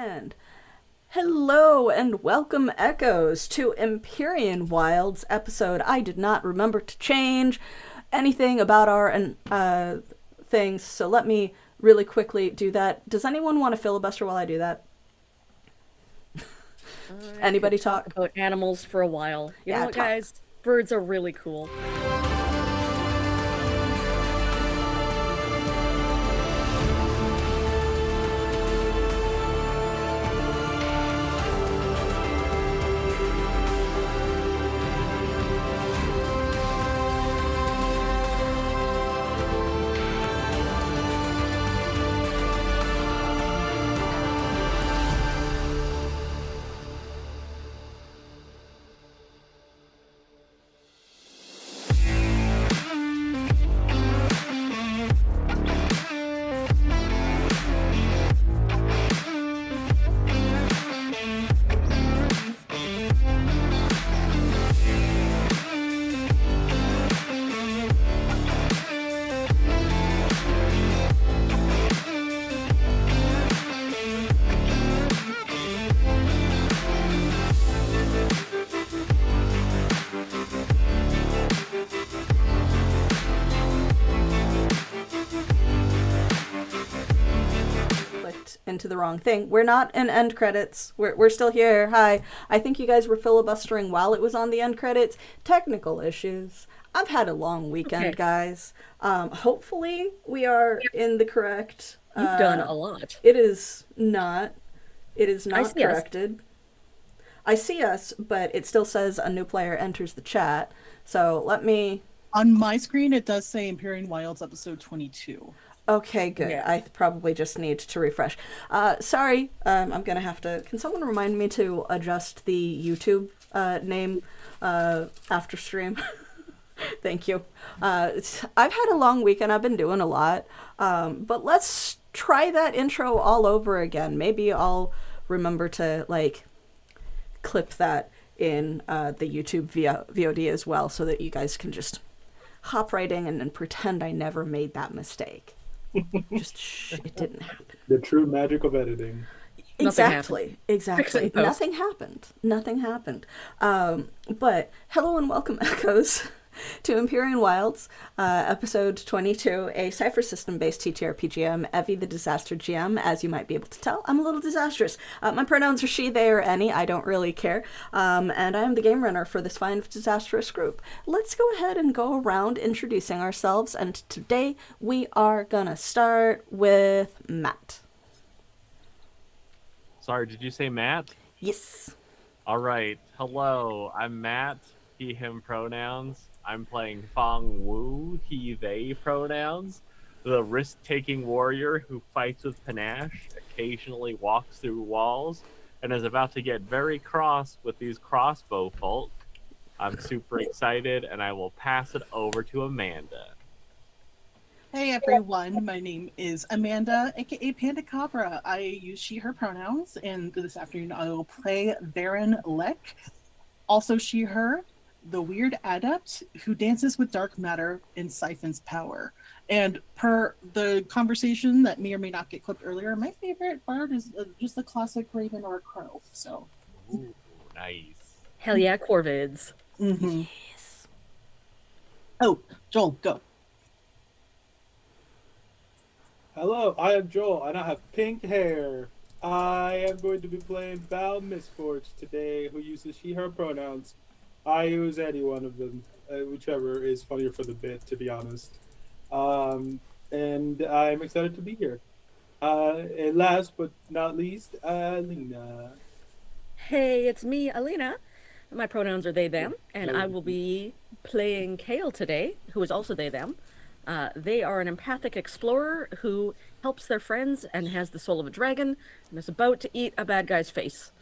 And hello and welcome, Echoes, to Empyrean Wilds episode. I did not remember to change anything about our things, so let me really quickly do that. Does anyone want to filibuster while I do that? Anybody Could talk talk? about animals for a while. You know Yeah, what, talk. guys? Birds are really cool. Clicked into the wrong thing. We're not in end credits. We're still here. Hi. I think you guys were filibustering while it was on the end credits. Technical issues. I've had a long weekend, Okay. guys. Hopefully we are in the correct. You've done a lot. It is not. It is I not see us. corrected. I see us, but it still says a new player enters the chat. So let me. On my screen, it does say Empyrean Wilds episode 22. Okay, good. Yeah. I probably just need to refresh. Sorry, I'm gonna have to. Can someone remind me to adjust the YouTube name after stream? Thank you. I've had a long weekend. I've been doing a lot. But let's try that intro all over again. Maybe I'll remember to clip that in the YouTube VOD as well, so that you guys can just hop right in and pretend I never made that mistake. Just shh, it didn't happen. The true magic of editing. Nothing Exactly. Exactly. Fixing post. Nothing happened. Nothing happened. But hello and welcome, Echoes, to Empyrean Wilds, episode 22, a cipher system-based TTRPG. I'm Evie, the disaster GM. As you might be able to tell, I'm a little disastrous. My pronouns are she, they, or any. I don't really care. And I am the game runner for this fine disastrous group. Let's go ahead and go around introducing ourselves. And today we are gonna start with Matt. Sorry, did you say Matt? Yes. All right. Hello, I'm Matt, he, him pronouns. I'm playing Fong Wu, he, they pronouns. The risk-taking warrior who fights with panache, occasionally walks through walls, and is about to get very cross with these crossbow folk. I'm super excited, and I will pass it over to Amanda. Hey everyone, my name is Amanda, aka Panda Cabra. I use she, her pronouns, and this afternoon I will play Baron Lek, also she, her, the weird adept who dances with dark matter and siphons power. And per the conversation that may or may not get clipped earlier, my favorite bard is just the classic raven or crow. So, Ooh, nice. Hell yeah, Corvids. Yes. oh, Joel, go. Hello, I am Joel, and I have pink hair. I am going to be playing Val Misforge today, who uses she, her pronouns. I use any one of them, whichever is funnier for the bit, to be honest. And I'm excited to be here. And last but not least, Lena. Hey, it's me, Alina. My pronouns are they, them, and I will be playing Kale today, who is also they, them. They are an empathic explorer who helps their friends and has the soul of a dragon and is about to eat a bad guy's face.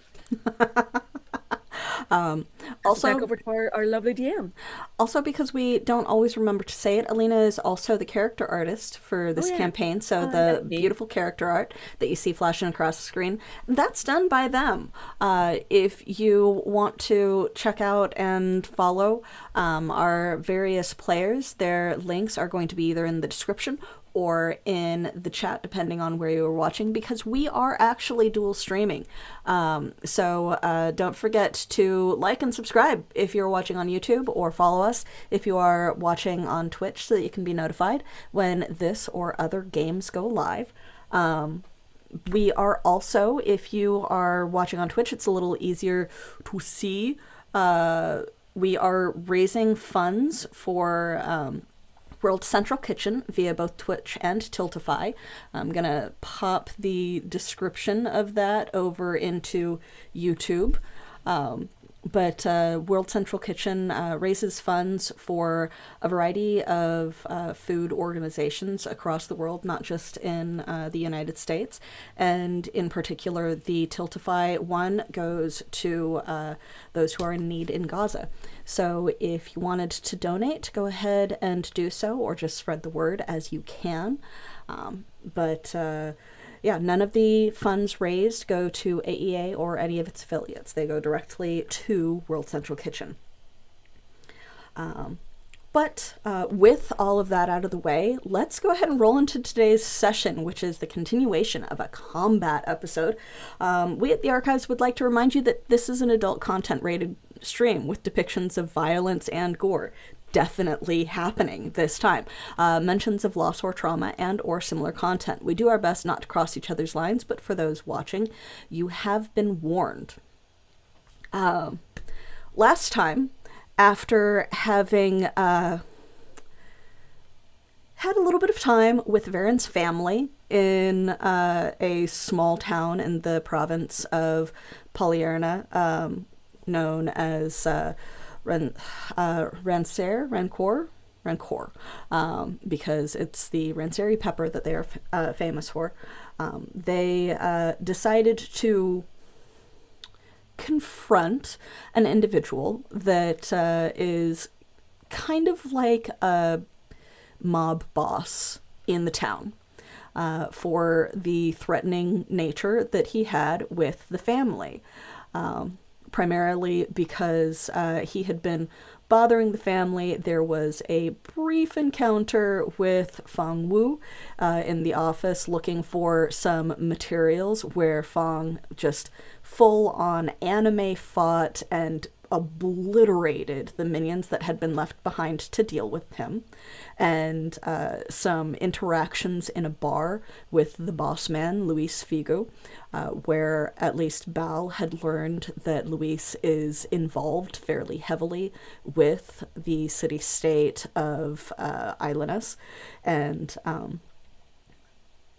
Also, Back over to our lovely DM. Also, because we don't always remember to say it, Alina is also the character artist for this yeah. campaign. So the that'd be- beautiful character art that you see flashing across the screen, that's done by them. If you want to check out and follow our various players, their links are going to be either in the description or in the chat, depending on where you are watching, because we are actually dual streaming. So don't forget to like and subscribe if you're watching on YouTube, or follow us if you are watching on Twitch, so that you can be notified when this or other games go live. We are also, if you are watching on Twitch, it's a little easier to see. We are raising funds for World Central Kitchen via both Twitch and Tiltify. I'm going to pop the description of that over into YouTube. But World Central Kitchen raises funds for a variety of food organizations across the world, not just in the United States. And in particular, the Tiltify one goes to those who are in need in Gaza. So if you wanted to donate, go ahead and do so, or just spread the word as you can. Yeah, none of the funds raised go to AEA or any of its affiliates. They go directly to World Central Kitchen. But with all of that out of the way, let's go ahead and roll into today's session, which is the continuation of a combat episode. We at the Archives would like to remind you that this is an adult content rated stream with depictions of violence and gore. Definitely happening this time. Mentions of loss or trauma and or similar content. We do our best not to cross each other's lines, but for those watching, you have been warned. Last time, after having had a little bit of time with Varen's family in a small town in the province of Polierna, known as Rancor, because it's the Ranceri pepper that they are famous for. They decided to confront an individual that is kind of like a mob boss in the town for the threatening nature that he had with the family. Primarily because he had been bothering the family. There was a brief encounter with Fong Wu in the office looking for some materials, where Fong just full-on anime fought and obliterated the minions that had been left behind to deal with him, and some interactions in a bar with the boss man, Luis Figo, where at least Bal had learned that Luis is involved fairly heavily with the city-state of Islanus, and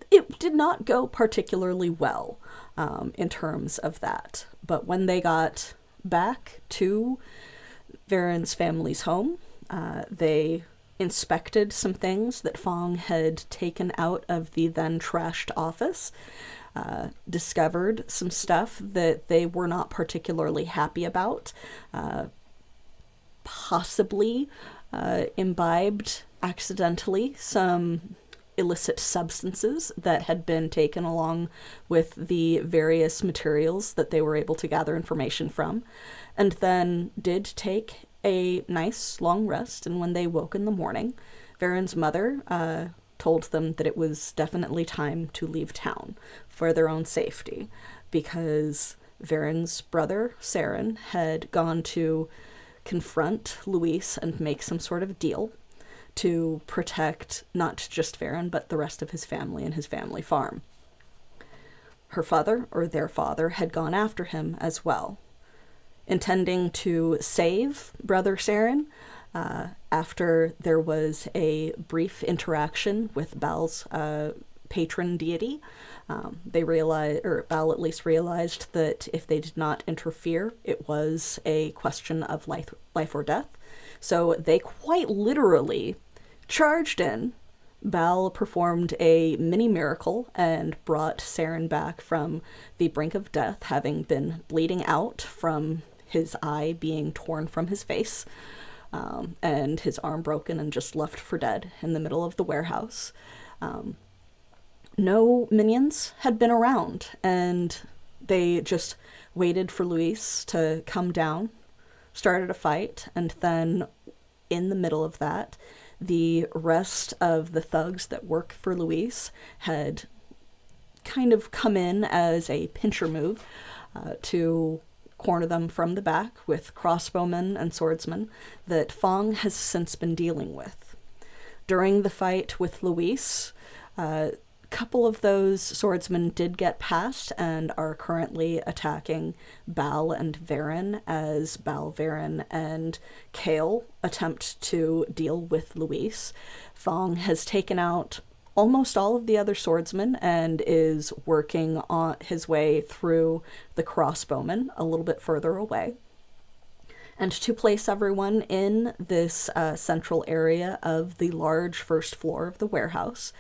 it did not go particularly well in terms of that. But when they got back to Varen's family's home, they inspected some things that Fong had taken out of the then trashed office, discovered some stuff that they were not particularly happy about, possibly imbibed accidentally some illicit substances that had been taken along with the various materials that they were able to gather information from, and then did take a nice long rest. And when they woke in the morning, Varen's mother told them that it was definitely time to leave town for their own safety, because Varen's brother, Saren, had gone to confront Luis and make some sort of deal to protect not just Varen, but the rest of his family and his family farm. Her father, or their father, had gone after him as well, intending to save Brother Saren after there was a brief interaction with Bal's patron deity. They realized, or Bal at least realized, that if they did not interfere, it was a question of life or death. So they quite literally charged in. Bal performed a mini miracle and brought Saren back from the brink of death, having been bleeding out from his eye being torn from his face, and his arm broken and just left for dead in the middle of the warehouse. No minions had been around, and they just waited for Luis to come down, started a fight, and then in the middle of that, the rest of the thugs that work for Luis had kind of come in as a pincher move to corner them from the back with crossbowmen and swordsmen that Fong has since been dealing with. During the fight with Luis, a couple of those swordsmen did get past and are currently attacking Bal and Varen as Bal, Varen, and Kale attempt to deal with Luis. Fong has taken out almost all of the other swordsmen and is working on his way through the crossbowmen a little bit further away. And to place everyone in this central area of the large first floor of the warehouse,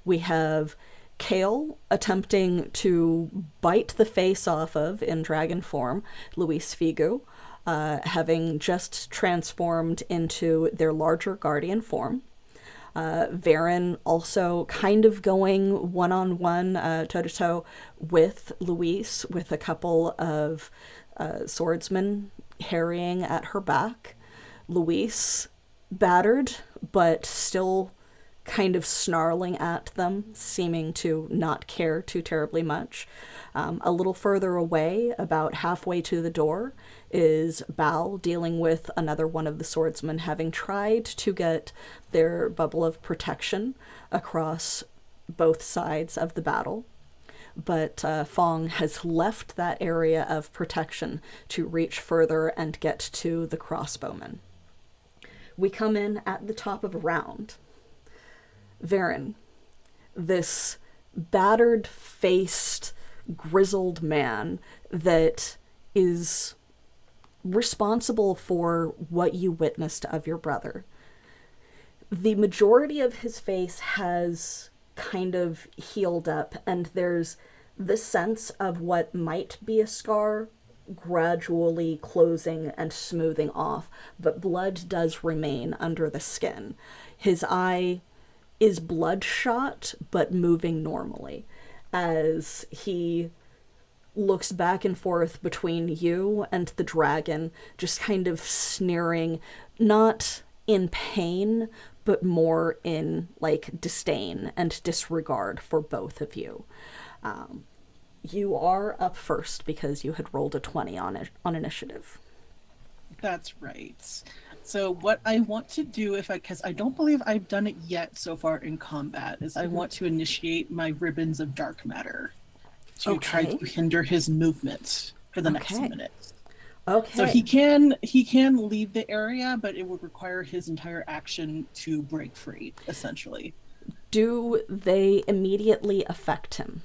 we have Kale attempting to bite the face off of, in dragon form, Luis Figu, having just transformed into their larger guardian form. Varen also kind of going one-on-one, toe-to-toe with Luis, with a couple of swordsmen harrying at her back. Luis battered, but still kind of snarling at them, seeming to not care too terribly much. A little further away, about halfway to the door, is Bal dealing with another one of the swordsmen, having tried to get their bubble of protection across both sides of the battle. But Fong has left that area of protection to reach further and get to the crossbowmen. We come in at the top of a round. Varen, this battered-faced, grizzled man that is responsible for what you witnessed of your brother. The majority of his face has kind of healed up, and there's this sense of what might be a scar gradually closing and smoothing off, but blood does remain under the skin. His eye is bloodshot, but moving normally, as he looks back and forth between you and the dragon, just kind of sneering, not in pain, but more in, like, disdain and disregard for both of you. You are up first because you had rolled a 20 on initiative. That's right. So what I want to do, because I don't believe I've done it yet so far in combat, is I want to initiate my ribbons of dark matter to try to hinder his movement for the next minute. Okay. So he can leave the area, but it would require his entire action to break free, essentially. Do they immediately affect him?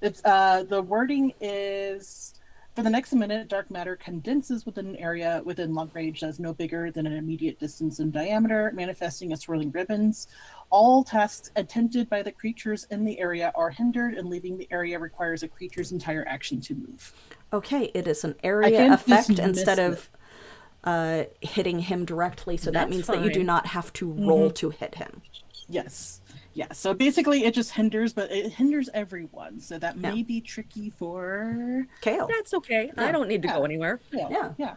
It's the wording is, for the next minute, dark matter condenses within an area within long range that is no bigger than an immediate distance in diameter, manifesting as swirling ribbons. All tasks attempted by the creatures in the area are hindered, and leaving the area requires a creature's entire action to move. Okay, it is an area effect instead of hitting him directly, so that means that you do not have to roll to hit him. Yes. Yeah, so basically it just hinders, but it hinders everyone, so that may be tricky for Kale. That's okay. I don't need to go anywhere. Yeah.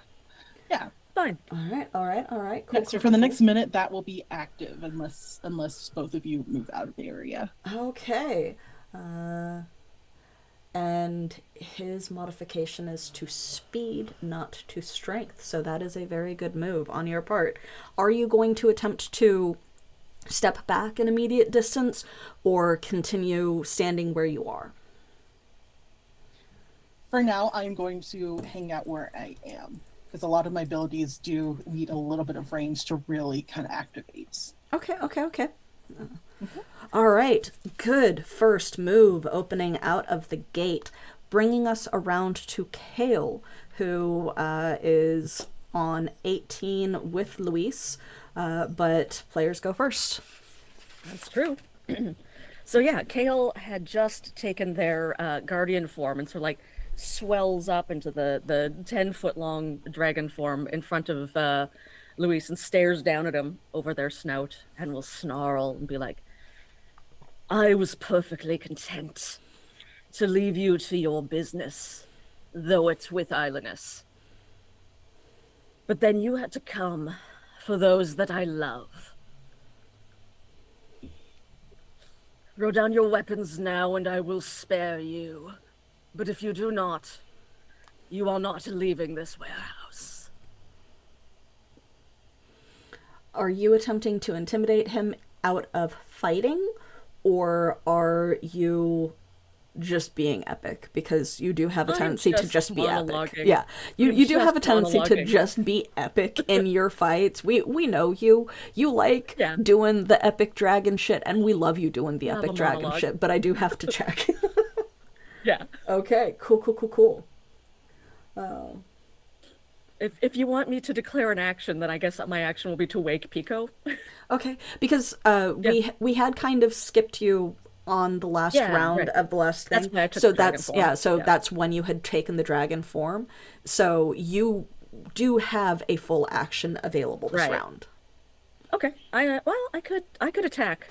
Fine. All right. Cool. So for the next minute, that will be active unless both of you move out of the area. Okay. And his modification is to speed, not to strength, so that is a very good move on your part. Are you going to attempt to step back an immediate distance or continue standing where you are? For now, I'm going to hang out where I am, because a lot of my abilities do need a little bit of range to really kind of activate. Okay. All right, good first move, opening out of the gate, bringing us around to Kale, who is on 18 with Luis, but players go first. That's true. So yeah, Kale had just taken their guardian form and sort of like swells up into the 10-foot long dragon form in front of Luis and stares down at him over their snout and will snarl and be like, I was perfectly content to leave you to your business, though it's with idleness. But then you had to come for those that I love, Throw down your weapons now, and I will spare you. But if you do not, you are not leaving this warehouse. Are you attempting to intimidate him out of fighting, or are you just being epic? Because you do have a I'm tendency to just just be epic. monologuing. Yeah, you I'm do have a just tendency to monologuing. just be epic in your fights. We know you. You like Yeah. doing the epic dragon shit, and we love you doing the Love epic a dragon monologue. shit. But I do have to check. Yeah. Okay, cool. If you want me to declare an action, then I guess my action will be to wake Pico. Okay, because we had kind of skipped you on the last Yeah, round right. of the last thing. That's why I took so the dragon that's form. yeah, so Yeah. that's when you had taken the dragon form. So you do have a full action available this Right. round. Okay. I could attack.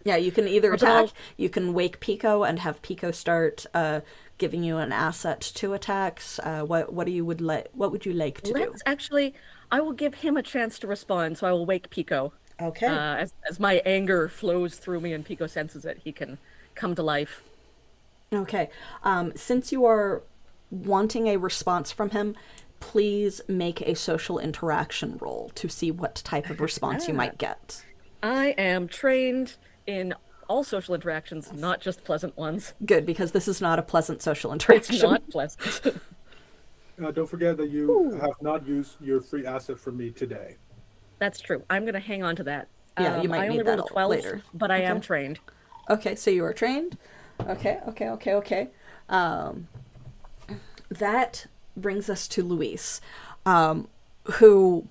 Yeah, you can either But I'll- attack, you can wake Pico and have Pico start giving you an asset to attacks. What would you like to do? Let's actually. I will give him a chance to respond, so I will wake Pico. Okay. As my anger flows through me and Pico senses it, he can come to life. Okay. Since you are wanting a response from him, please make a social interaction roll to see what type of response you might get. I am trained in all social interactions, not just pleasant ones. Good, because this is not a pleasant social It's interaction. not pleasant. Don't forget that you have not used your free asset for me today. That's true. I'm going to hang on to that. Yeah, you might I only need rolled a that 12, later. but I am Okay. trained. Okay, so you are trained. Okay. That brings us to Luis, who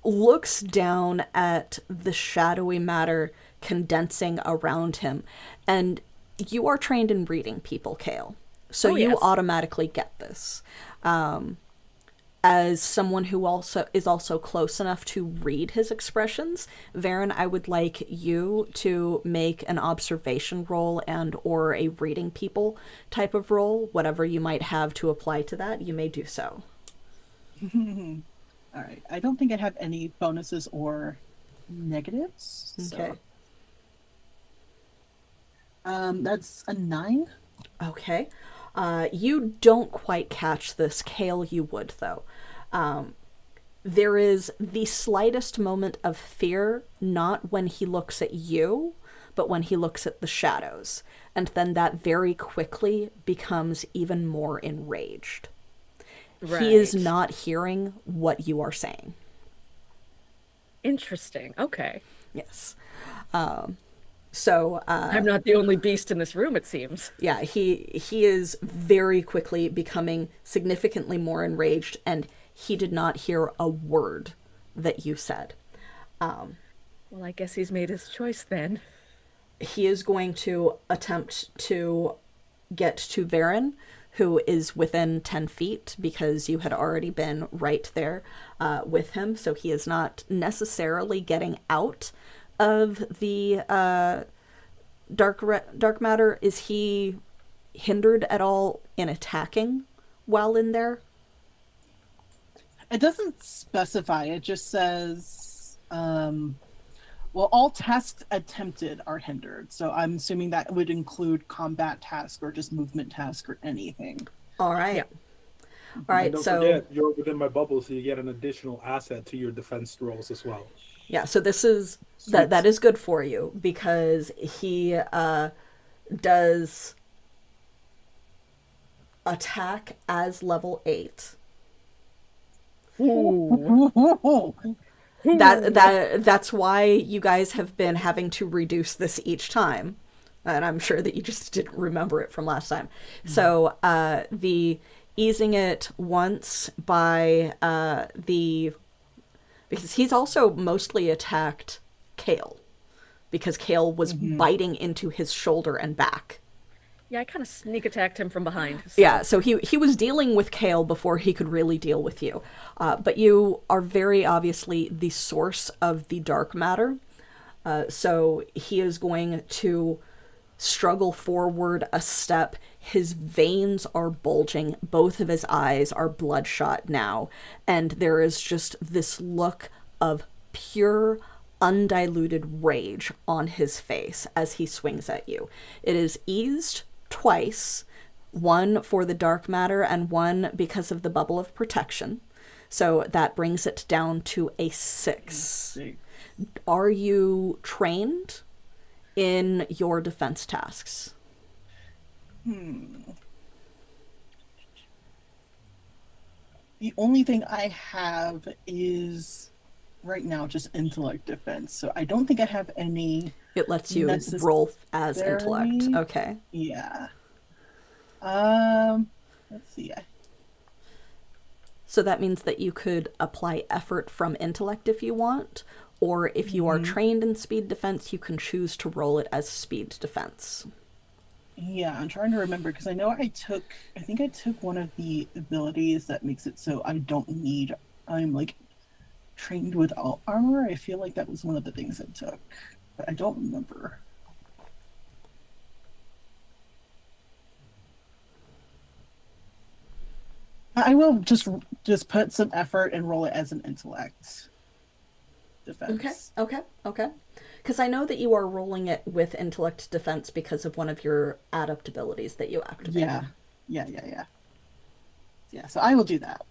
looks down at the shadowy matter condensing around him. And you are trained in reading people, Kale. So Oh, you yes. automatically get this. As someone who also is close enough to read his expressions, Varen, I would like you to make an observation roll and or a reading people type of roll. Whatever you might have to apply to that, you may do so. All right. I don't think I have any bonuses or negatives. Okay. So, that's a 9. Okay. You don't quite catch this. Kale, you would, though. There is the slightest moment of fear, not when he looks at you, but when he looks at the shadows. And then that very quickly becomes even more enraged. He is Right. not hearing what you are saying. Interesting. Okay. Yes. So I'm not the only beast in this room, it seems. yeah, he is very quickly becoming significantly more enraged, and he did not hear a word that you said. Well, I guess he's made his choice then. He is going to attempt to get to Varen, who is within 10 feet, because you had already been right there with him, so he is not necessarily getting out of the dark matter. Is he hindered at all in attacking while in there? It doesn't specify. It just says, well, all tasks attempted are hindered. So I'm assuming that would include combat task or just movement task or anything. All right. Yeah. All And right, don't so forget, you're within my bubble, so you get an additional asset to your defense rolls as well. yeah, so this is that is good for you, because he does attack as level 8. That's why you guys have been having to reduce this each time, and I'm sure that you just didn't remember it from last time. So the easing it once by because he's also mostly attacked Kale, because Kale was biting into his shoulder and back. Yeah, I kind of sneak attacked him from behind. So. Yeah, so he was dealing with Kale before he could really deal with you. But you are very obviously the source of the dark matter. So he is going to struggle forward a step. His veins are bulging. Both of his eyes are bloodshot now. And there is just this look of pure, undiluted rage on his face as he swings at you. It is eased twice, one for the dark matter and one because of the bubble of protection. So that brings it down to a 6. Are you trained in your defense tasks? The only thing I have is right now just intellect defense. So I don't think I have any. It lets you roll as intellect. necessary- Okay. Yeah. Let's see. So that means that you could apply effort from intellect if you want, or if you are trained in speed defense, you can choose to roll it as speed defense. Yeah, I'm trying to remember because I know I think I took one of the abilities that makes it so I'm like trained with all armor. I feel like that was one of the things I took, but I don't remember. I will just put some effort and roll it as an intellect defense. Okay. Because I know that you are rolling it with intellect defense because of one of your adept abilities that you activate. Yeah. So I will do that.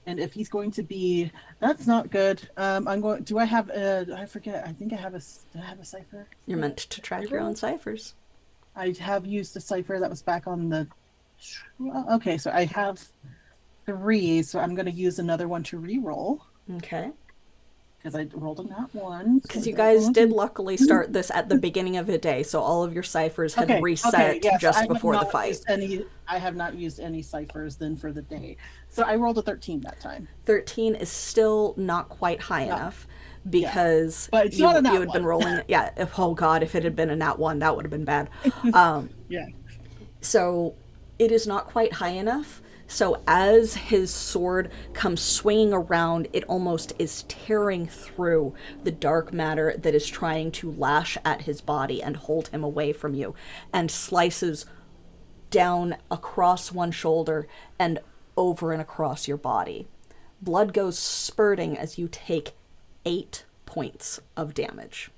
And if he's going to be, that's not good. I'm going. Do I have a? I forget. I think I have a. Do I have a cipher? You're meant to track your own ciphers. I have used a cipher that was back on the. Okay, so I have 3, so I'm going to use another one to re-roll. Okay. Because I rolled a nat 1. Because you guys did luckily start this at the beginning of the day, so all of your ciphers had reset just before the fight. I have not used any ciphers then for the day. So I rolled a 13 that time. 13 is still not quite high enough because But it's not a nat you had been 1. rolling. Yeah, oh god, if it had been a nat 1, that would have been bad. Yeah. So it is not quite high enough. So as his sword comes swinging around, it almost is tearing through the dark matter that is trying to lash at his body and hold him away from you, and slices down across one shoulder and over and across your body. Blood goes spurting as you take 8 points of damage.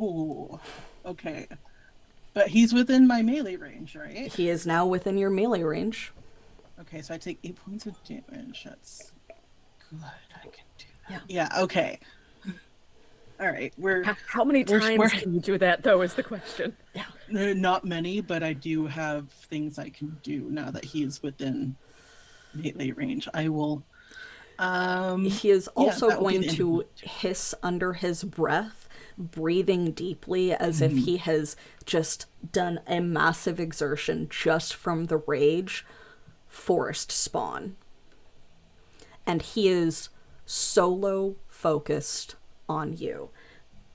Ooh. Okay. But he's within my melee range, right? He is now within your melee range. Okay, so I take 8 points of damage. That's good. I can do that. Yeah. Yeah, okay. All right. How many times can you do that, though, is the question. Not many, but I do have things I can do now that he is within melee range. I will. He is also that will be going the to end. hiss under his breath, breathing deeply as if he has just done a massive exertion just from the rage forest spawn. And he is solo focused on you,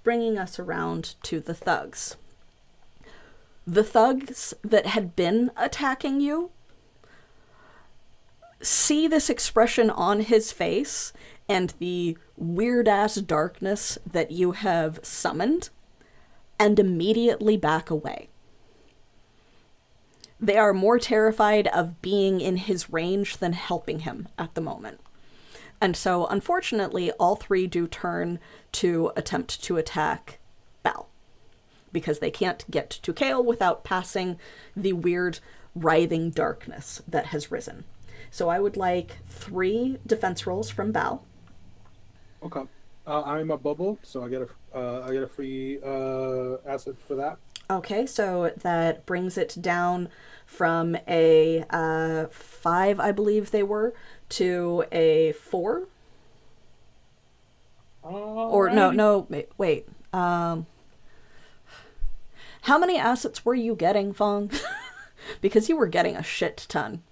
bringing us around to the thugs. The thugs that had been attacking you see this expression on his face and the weird-ass darkness that you have summoned, and immediately back away. They are more terrified of being in his range than helping him at the moment. And so, unfortunately, all 3 do turn to attempt to attack Bal, because they can't get to Kale without passing the weird, writhing darkness that has risen. So I would like 3 defense rolls from Bal. Okay. I'm a bubble, so I get a free asset for that. Okay, so that brings it down from a 5, I believe they were, to a 4. Or no, wait. How many assets were you getting, Fong? Because you were getting a shit ton.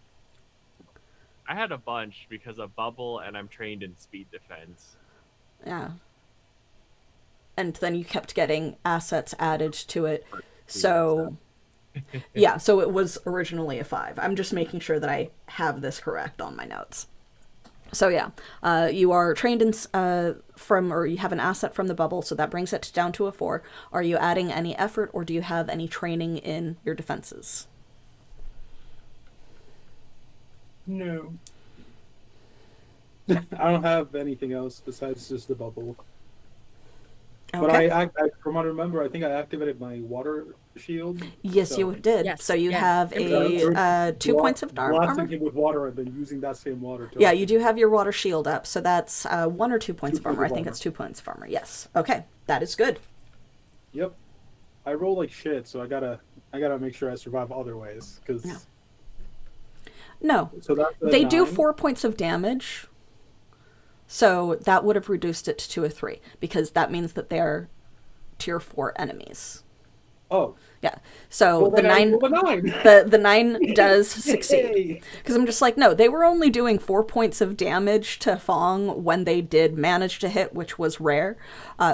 I had a bunch because of bubble, and I'm trained in speed defense. Yeah. And then you kept getting assets added to it. So, yeah, so it was originally a 5. I'm just making sure that I have this correct on my notes. So yeah, you are trained in or you have an asset from the bubble, so that brings it down to a 4. Are you adding any effort, or do you have any training in your defenses? No. I don't have anything else besides just the bubble. But Okay. from what I remember, I think I activated my water shield. Yes, So you did. Yes, So you yeah. have a 2 points of blasting armor. him with water and then using that same water to Yeah, you do activate have your water shield up, so that's 1 or 2 points 2 of armor. I points of think armor. it's 2 points of armor. Yes. Okay, that is good. Yep. I roll like shit, so I gotta make sure I survive other ways. Cause Yeah. No, so that's a they do 9. 4 points of damage, so that would have reduced it to a 3 because that means that they're tier 4 enemies. Oh, Yeah. So well, the then I 9 rolled a 9. the 9 does succeed. Yay! Because I'm just like, no, they were only doing 4 points of damage to Fong when they did manage to hit, which was rare.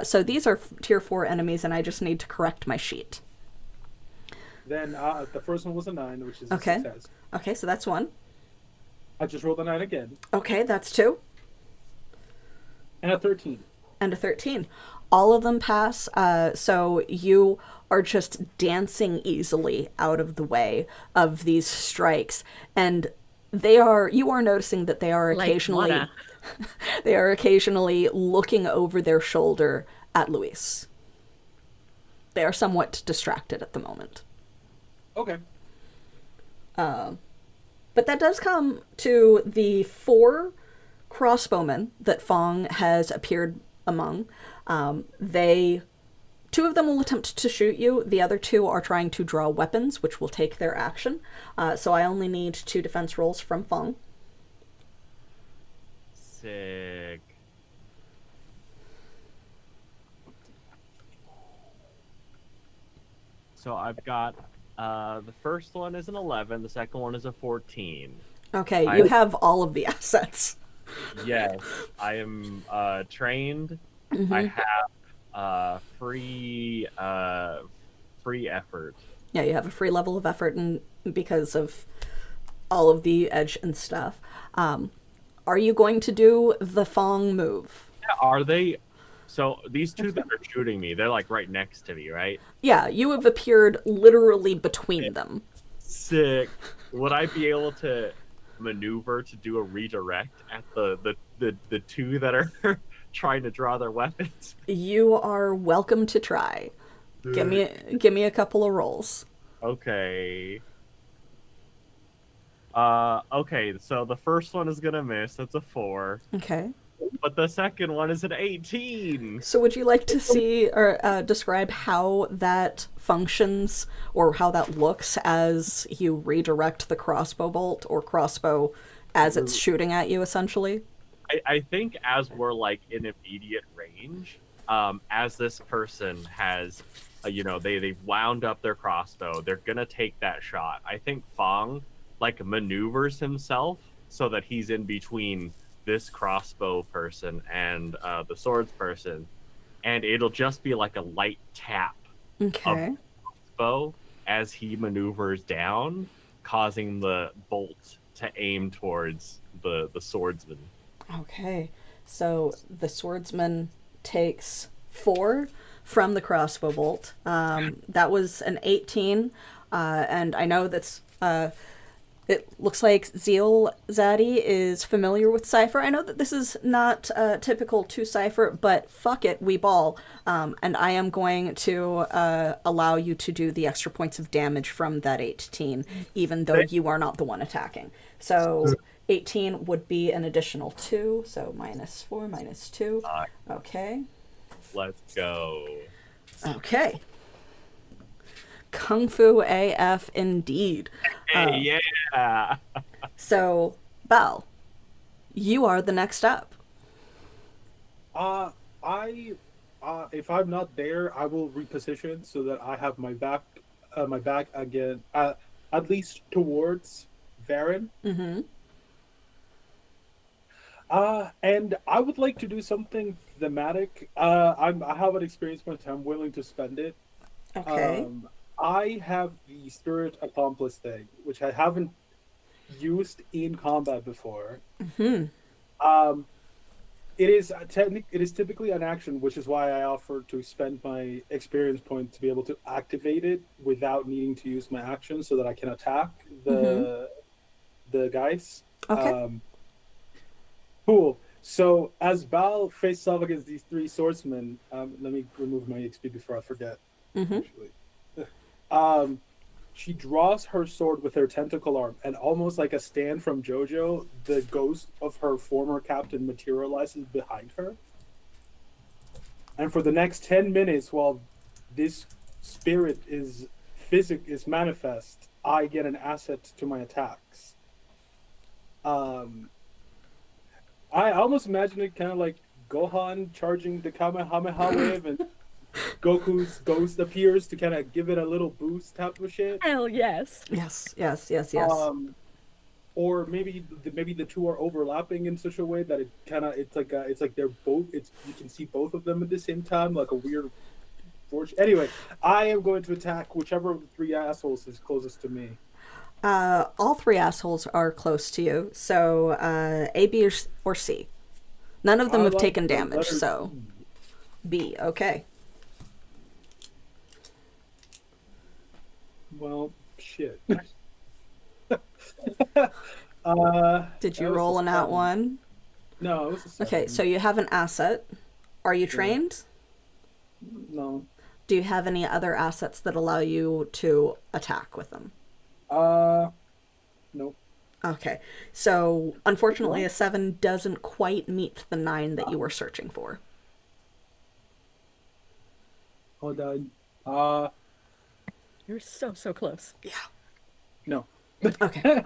So these are tier 4 enemies, and I just need to correct my sheet. Then the first one was a 9, which is Okay. a success. Okay, so that's 1. I just rolled a 9 again, Okay, that's 2. and a 13. And a 13. All of them pass, so you are just dancing easily out of the way of these strikes, and you are noticing that they are Like occasionally Wada. they are occasionally looking over their shoulder at Luis. They are somewhat distracted at the moment. Okay. But that does come to the 4 crossbowmen that Fong has appeared among. 2 of them will attempt to shoot you. The other 2 are trying to draw weapons, which will take their action. So I only need 2 defense rolls from Fong. Sick. So I've got the first one is an 11, the second one is a 14. Okay, I- you have all of the assets. Yes, I am trained. Mm-hmm. I have free effort. Yeah, you have a free level of effort, and because of all of the edge and stuff. Are you going to do the Fong move? Are they? So these two that are shooting me, they're like right next to me, right? Yeah, you have appeared literally between them. Sick. Would I be able to maneuver to do a redirect at the two that are trying to draw their weapons? You are welcome to try. Give me a couple of rolls. Okay. Okay, so the first one is gonna miss. That's a 4. Okay. But the second one is an 18. So would you like to see or describe how that functions or how that looks as you redirect the crossbow bolt or crossbow as it's shooting at you, essentially? I think as we're like in immediate range, as this person has, they've wound up their crossbow, they're gonna take that shot. I think Fong like maneuvers himself so that he's in between this crossbow person and the swords person, and it'll just be like a light tap Okay. of bow as he maneuvers down, causing the bolt to aim towards the swordsman. Okay. So the swordsman takes 4 from the crossbow bolt. That was an 18, and I know that's. It looks like Zeal Zaddy is familiar with Cypher. I know that this is not typical to Cypher, but fuck it, we ball. And I am going to allow you to do the extra points of damage from that 18, even though you are not the one attacking. So 18 would be an additional 2, so -4, -2. Okay. Let's go. Okay. Kung Fu AF indeed. Hey, yeah. So, Bal, you are the next up. If I'm not there, I will reposition so that I have my back again, at least towards Varen. Mm-hmm. And I would like to do something thematic. I have an experience point. I'm willing to spend it. Okay. I have the spirit accomplice thing, which I haven't used in combat before. Mm-hmm. It is typically an action, which is why I offer to spend my experience point to be able to activate it without needing to use my action, so that I can attack the guys. Okay. Cool. So as Bal faces off against these three swordsmen, let me remove my XP before I forget. Mm-hmm. Actually, um, she draws her sword with her tentacle arm, and almost like a stand from JoJo, the ghost of her former captain materializes behind her. And for the next 10 minutes, while this spirit is manifest, I get an asset to my attacks. Um, I almost imagine it kind of like Gohan charging the Kamehameha wave, and Goku's ghost appears to kind of give it a little boost, type of shit. Hell yes. Yes, yes, yes, yes. Or maybe the two are overlapping in such a way that it's like they're both, it's you can see both of them at the same time, like a weird fortune. Anyway, I am going to attack whichever of the three assholes is closest to me. All three assholes are close to you, so A, B, or C. None of them I have like taken the damage, letter so B. Okay. Well, shit. Did you that was roll a an at 7. one? No, it was a 7. Okay, so you have an asset. Are you trained? No. Do you have any other assets that allow you to attack with them? Nope. Okay, so unfortunately, a 7 doesn't quite meet the 9 that you were searching for. Hold on. You're so close. Yeah. No. Okay.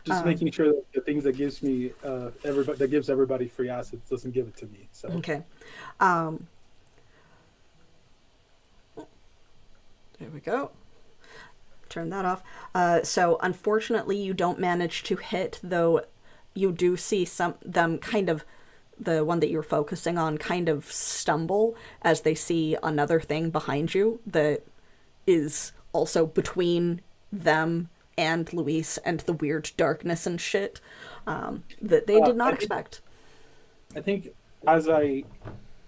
Just making sure that the things that gives me that gives everybody free assets doesn't give it to me. So Okay. There we go. Turn that off. So unfortunately, you don't manage to hit, though you do see them kind of, the one that you're focusing on, kind of stumble as they see another thing behind you that is also between them and Luis and the weird darkness and shit that they did not expect. I think as I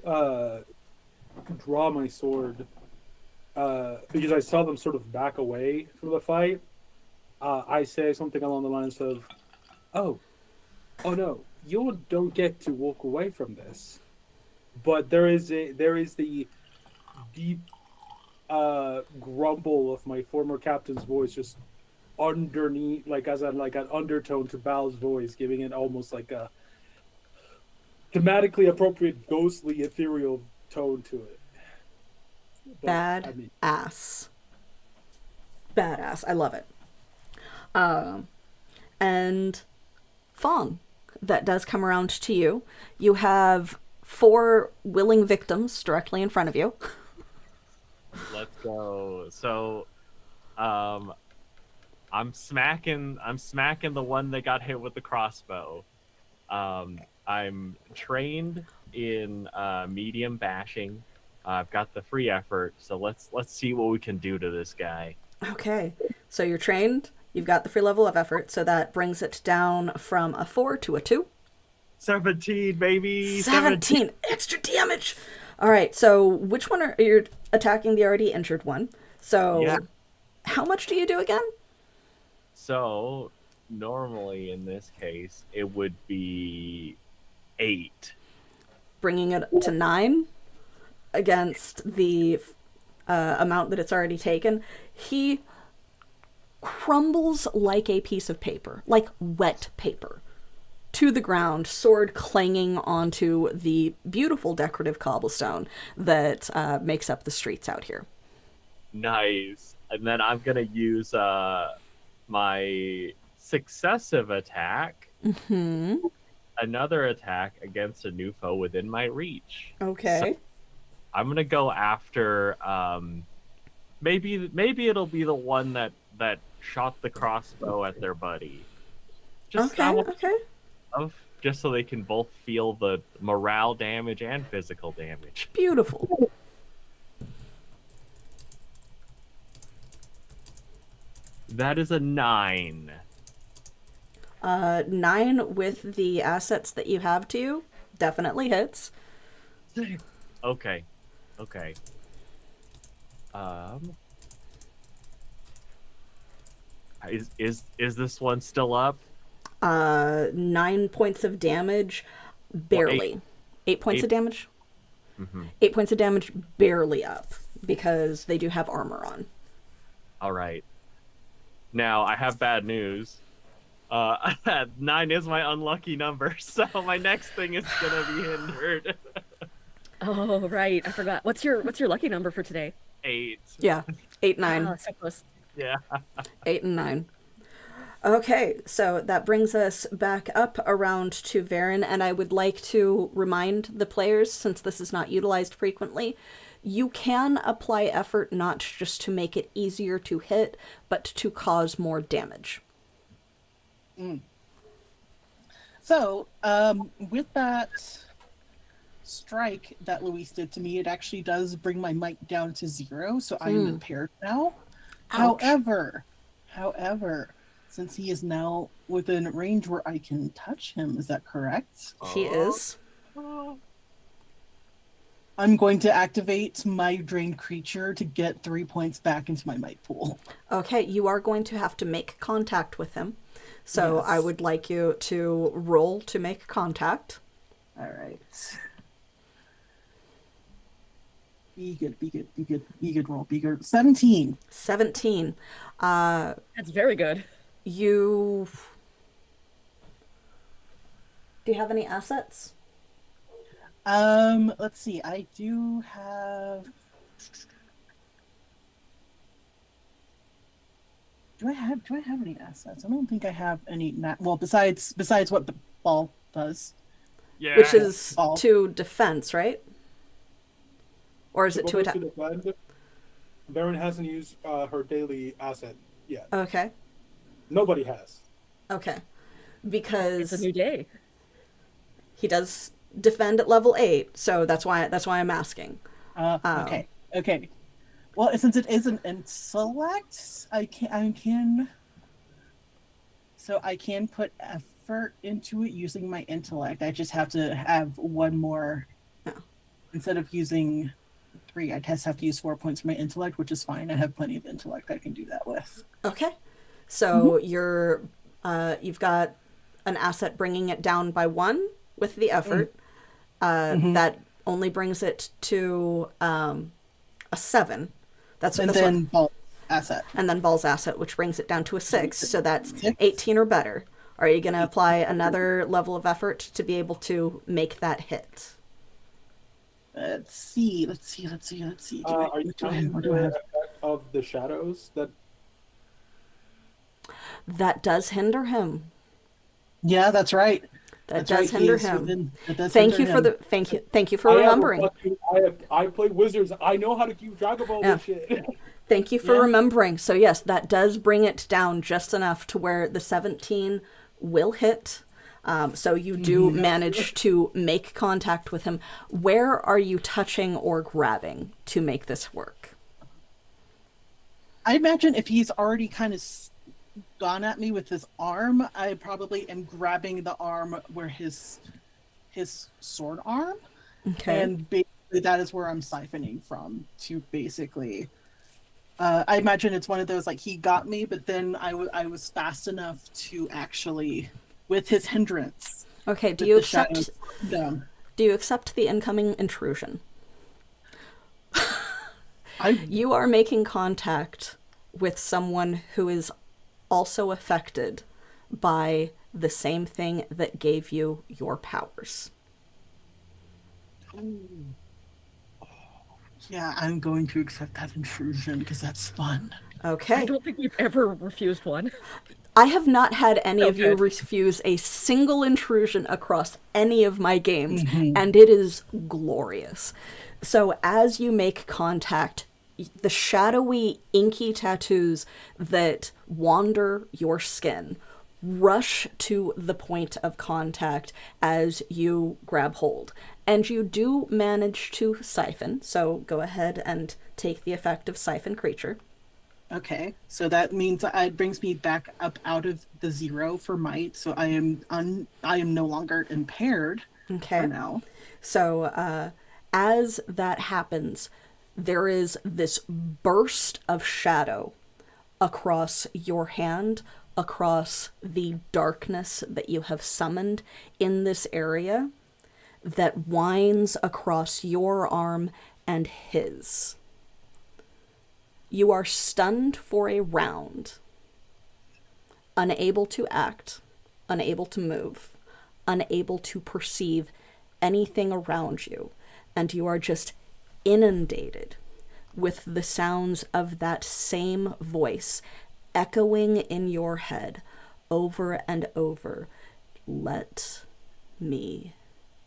draw my sword, because I saw them sort of back away from the fight, I say something along the lines of, oh no, you don't get to walk away from this. But there is the deep grumble of my former captain's voice just underneath, like as an undertone to Bal's voice, giving it almost like a thematically appropriate, ghostly, ethereal tone to it. But, Badass. Badass. I love it. And Fong, that does come around to you. You have 4 willing victims directly in front of you. Let's go. So, I'm smacking the one that got hit with the crossbow. I'm trained in medium bashing. I've got the free effort, so let's see what we can do to this guy. Okay, so you're trained. You've got the free level of effort, so that brings it down from a 4 to a 2. 17, baby. 17 extra damage. All right, so which one are you attacking? The already injured one. So, yeah. How much do you do again? So normally in this case it would be 8, Bringing it to 9 against the amount that it's already taken. He crumbles like a piece of paper, like wet paper, to the ground, sword clanging onto the beautiful decorative cobblestone that makes up the streets out here. Nice. And then I'm gonna use my successive attack, another attack against a new foe within my reach. Okay. So I'm gonna go after maybe it'll be the one that shot the crossbow at their buddy. Just just so they can both feel the morale damage and physical damage. Beautiful. That is a 9. 9 with the assets that you have to you definitely hits. Okay. Is this one still up? 9 points of damage, barely. 8 points of damage? Mm-hmm. 8 points of damage, barely up, because they do have armor on. All right. Now, I have bad news. 9 is my unlucky number, so my next thing is gonna be hindered. Oh, right. I forgot. What's your lucky number for today? 8. Yeah, 8, 9. Oh, so close. Yeah. 8 and 9. Okay, so that brings us back up around to Varen, and I would like to remind the players, since this is not utilized frequently, you can apply effort not just to make it easier to hit, but to cause more damage. So, with that strike that Luis did to me, it actually does bring my might down to 0, so I am impaired now. Ouch. However, since he is now within range where I can touch him, is that correct? He is. I'm going to activate my drained creature to get 3 points back into my might pool. Okay, you are going to have to make contact with him. So Yes. I would like you to roll to make contact. All right. Be good, roll, be good. 17. 17. That's very good. You... Do you have any assets? Let's see. I do have. Do I have any assets? I don't think I have any. Well, besides what the ball does. Yeah. Which is Oh. to defense, right? Or is it to attack? Varen hasn't used her daily asset yet. Okay. Nobody has. Okay. It's a Because new day. he does defend at level 8, so that's why I'm asking. Okay. Well, since it is an intellect, I can. So I can put effort into it using my intellect. I just have to have one more. Oh. Instead of using 3, I just have to use 4 points for my intellect, which is fine. I have plenty of intellect I can do that with. Okay. So you've got an asset bringing it down by 1 with the effort. That only brings it to a 7. That's And that's then what, ball asset. and then Ball's asset, which brings it down to a 6. So that's 6. 18 or better. Are you going to apply another level of effort to be able to make that hit? Let's see. Do Are you do I counting have? the effect of the shadows that? That does hinder him. Yeah, that's right. That That's does right, hinder he is him. that does Thank hinder you for him. the thank you for I have a remembering. I play Wizards. I know how to keep track of all this shit. Thank you for Yeah. remembering. So yes, that does bring it down just enough to where the 17 will hit. So you do manage to make contact with him. Where are you touching or grabbing to make this work? I imagine if he's already kind of gone at me with his arm, I probably am grabbing the arm where his sword arm, Okay. and basically that is where I'm siphoning from to basically. I imagine it's one of those like he got me, but then I was fast enough to actually, with his hindrance. Okay. with the shadows down. Do you accept the incoming intrusion? You are making contact with someone who is also affected by the same thing that gave you your powers. Yeah, I'm going to accept that intrusion because that's fun. Okay. I don't think we've ever refused one. I have not had any of you Okay. refuse a single intrusion across any of my games, and it is glorious. So as you make contact, the shadowy, inky tattoos that wander your skin rush to the point of contact as you grab hold. And you do manage to siphon, so go ahead and take the effect of siphon creature. Okay, so that means it brings me back up out of the 0 for might, so I am no longer impaired Okay. for now. So as that happens, there is this burst of shadow across your hand across the darkness that you have summoned in this area that winds across your arm and his. You are stunned for a round, unable to act, unable to move, unable to perceive anything around you, and you are just inundated with the sounds of that same voice echoing in your head over and over. Let me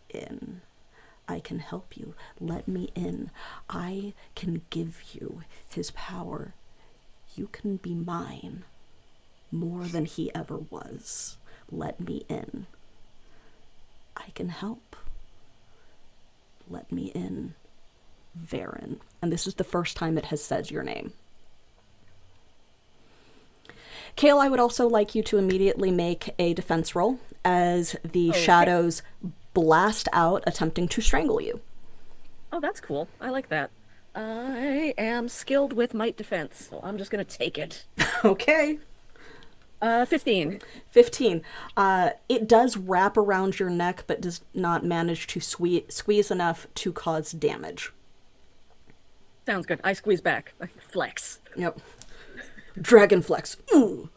in. I can help you. Let me in. I can give you his power. You can be mine more than he ever was. Let me in. I can help. Let me in. Varen. And this is the first time it has said your name. Kale, I would also like you to immediately make a defense roll as the shadows blast out, attempting to strangle you. Oh, that's cool. I like that. I am skilled with might defense, so I'm just gonna take it. Okay. 15. 15. It does wrap around your neck, but does not manage to squeeze enough to cause damage. Sounds good. I squeeze back. I flex. Yep. Dragon flex. Ooh.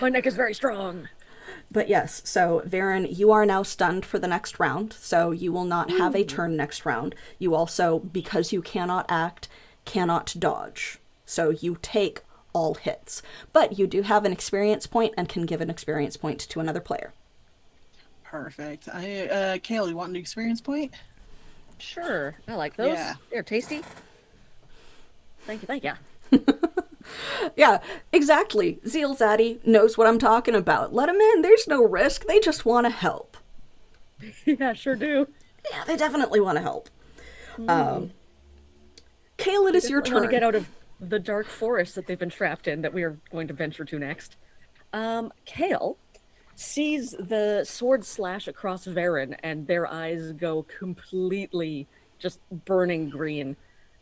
My neck is very strong. But yes, so Varen, you are now stunned for the next round, so you will not have a turn next round. You also, because you cannot act, cannot dodge. So you take all hits. But you do have an experience point and can give an experience point to another player. Perfect. Kale, you want an experience point? Sure. I like those. Yeah. They're tasty. Thank you. Yeah, exactly. Zeal Zaddy knows what I'm talking about. Let him in. There's no risk. They just want to help. Yeah, sure do. Yeah, they definitely want to help. Kale, it is your I want to turn. get out of the dark forest that they've been trapped in that we are going to venture to next. Kale sees the sword slash across Varen, and their eyes go completely just burning green.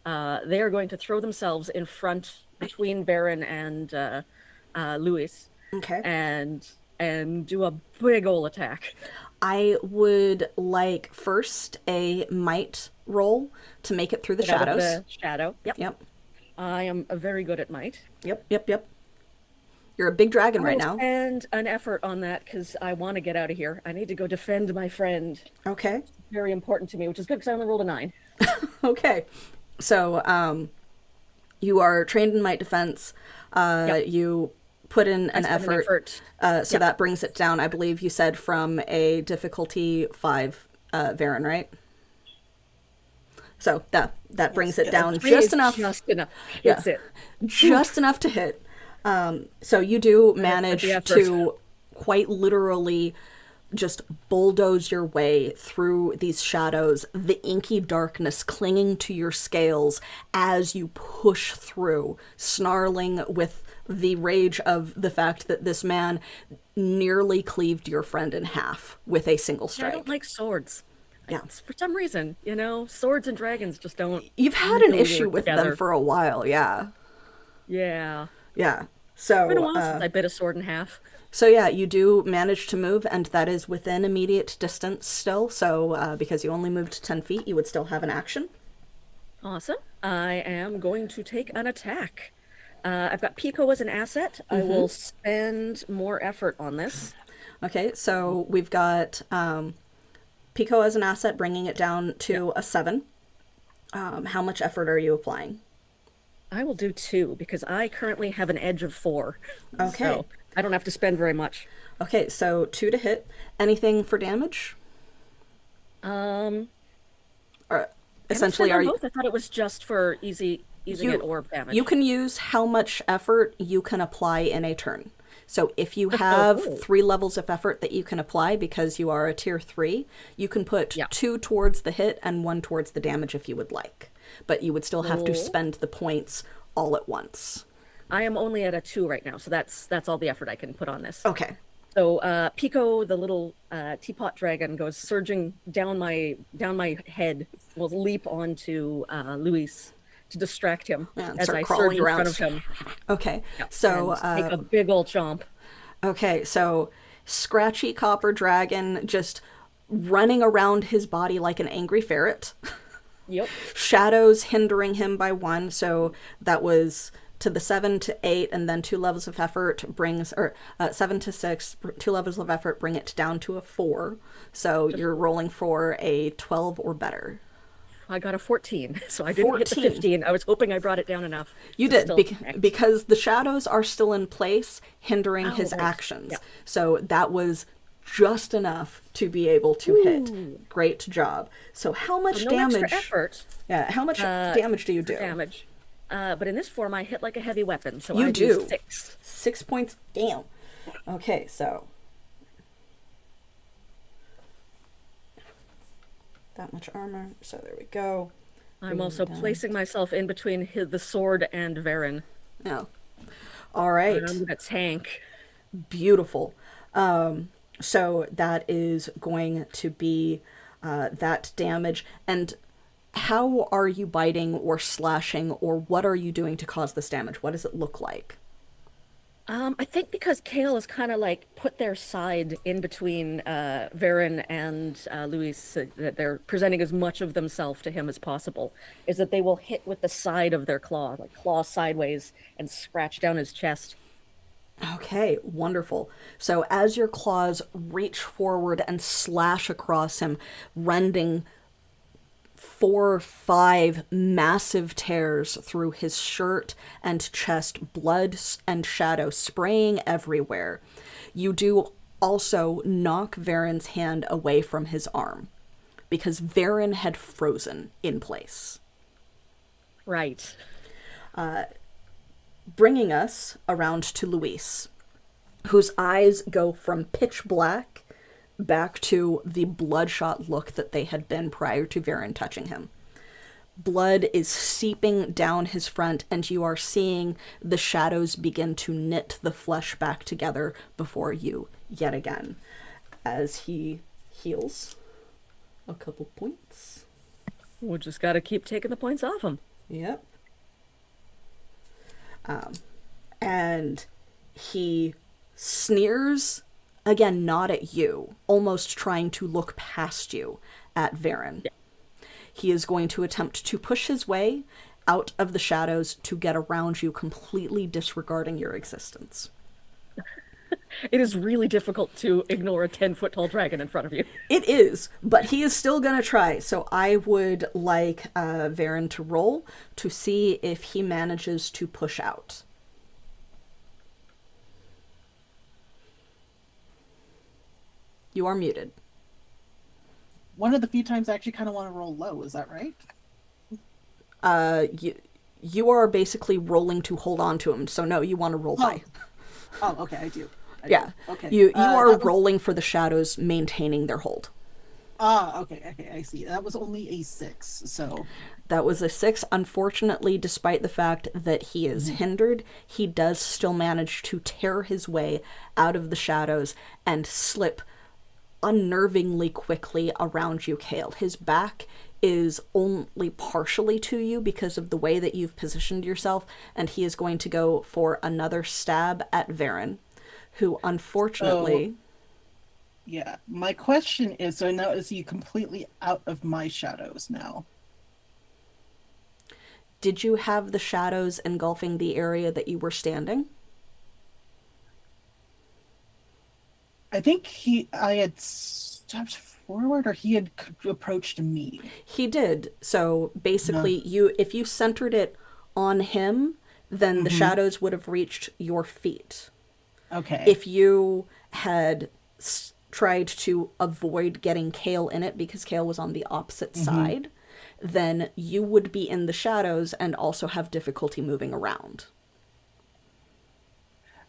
They are going to throw themselves in front between Varen and Luis, Okay. and do a big ol' attack. I would like first a might roll to make it through the Get out of shadows. the shadow. Yep. Yep. I am very good at might. Yep. You're a big dragon right now. And an effort on that because I want to get out of here. I need to go defend my friend. Okay. Very important to me, which is good because I only rolled a 9. Okay. So, you are trained in might defense. You put in an effort. So that brings it down, I believe you said, from a difficulty 5, Varen, right? So that brings it down just enough. Just enough. Yeah. That's it. Just enough to hit. So you do manage the effort. to quite literally just bulldoze your way through these shadows, the inky darkness clinging to your scales as you push through, snarling with the rage of the fact that this man nearly cleaved your friend in half with a single I strike. don't like swords. Yeah. For some reason, swords and dragons just don't. You've had an really issue work with together. them for a while, yeah. Yeah. Yeah. So, It's been a while since I bit a sword in half. So yeah, you do manage to move, and that is within immediate distance still. So because you only moved 10 feet, you would still have an action. Awesome. I am going to take an attack. I've got Pico as an asset. I will spend more effort on this. Okay, so we've got Pico as an asset, bringing it down to a 7. How much effort are you applying? I will do 2 because I currently have an edge of 4. Okay. So I don't have to spend very much. Okay, so 2 to hit. Anything for damage? Or essentially, Am I are you? both? I thought it was just for easy hit orb damage. You can use how much effort you can apply in a turn. So if you have 3 levels of effort that you can apply because you are a tier 3, you can put 2 towards the hit and 1 towards the damage if you would like. But you would still have to spend the points all at once. I am only at a 2 right now, so that's all the effort I can put on this. Okay. So Pico, the little teapot dragon, goes surging down my head, will leap onto Luis to distract him Yeah, and as start I crawling surge in around. front of him. Okay, Yeah, so and take a big old chomp. okay, so scratchy copper dragon just running around his body like an angry ferret. Yep. Shadows hindering him by 1, so that was to the 7 to 8, and then 2 levels of effort brings, or 7 to 6, 2 levels of effort bring it down to a 4. So you're rolling for a 12 or better. I got a 14, so I didn't hit the 14. 15. I was hoping I brought it down enough. You to did, still connect. because the shadows are still in place, hindering Oh, his right. actions. Yeah. So that was just enough to be able to hit. Great job. So how much No damage? extra effort Yeah, how much damage do you for do? damage. But in this form, I hit like a heavy weapon, so You I do. 6. 6 points. Damn. Okay, so that much armor. So there we go. I'm also placing myself in between the sword and Varen. Yeah. All right. I'm gonna tank. Beautiful. So that is going to be that damage. And how are you biting or slashing, or what are you doing to cause this damage? What does it look like? I think because Kale has kind of like put their side in between Varen and Luis, that they're presenting as much of themselves to him as possible, is that they will hit with the side of their claw, like claw sideways, and scratch down his chest. Okay, wonderful. So as your claws reach forward and slash across him, rending 4 or 5 massive tears through his shirt and chest, blood and shadow spraying everywhere. You do also knock Varen's hand away from his arm, because Varen had frozen in place. Right. Bringing us around to Luis, whose eyes go from pitch black back to the bloodshot look that they had been prior to Varen touching him. Blood is seeping down his front, and you are seeing the shadows begin to knit the flesh back together before you yet again, as he heals a couple points. We just gotta keep taking the points off him. Yep. And he sneers, again, not at you, almost trying to look past you at Varen. Yeah. He is going to attempt to push his way out of the shadows to get around you, completely disregarding your existence. It is really difficult to ignore a 10-foot tall dragon in front of you. It is, but he is still going to try. So I would like Varen to roll to see if he manages to push out. You are muted. One of the few times I actually kind of want to roll low. Is that right? You are basically rolling to hold on to him. So no, you want to roll high. Oh, okay, I do. Yeah. Okay. You are that was- rolling for the shadows maintaining their hold. Okay, I see. That was only a 6, so... That was a 6. Unfortunately, despite the fact that he is hindered, he does still manage to tear his way out of the shadows and slip unnervingly quickly around you, Kale. His back is only partially to you because of the way that you've positioned yourself, and he is going to go for another stab at Varen, who unfortunately... Yeah, my question is, so now is he completely out of my shadows now? Did you have the shadows engulfing the area that you were standing? I think I had stepped forward, or he had approached me. He did. So basically, if you centered it on him, then the shadows would have reached your feet. Okay. If you had tried to avoid getting Kale in it because Kale was on the opposite side, then you would be in the shadows and also have difficulty moving around.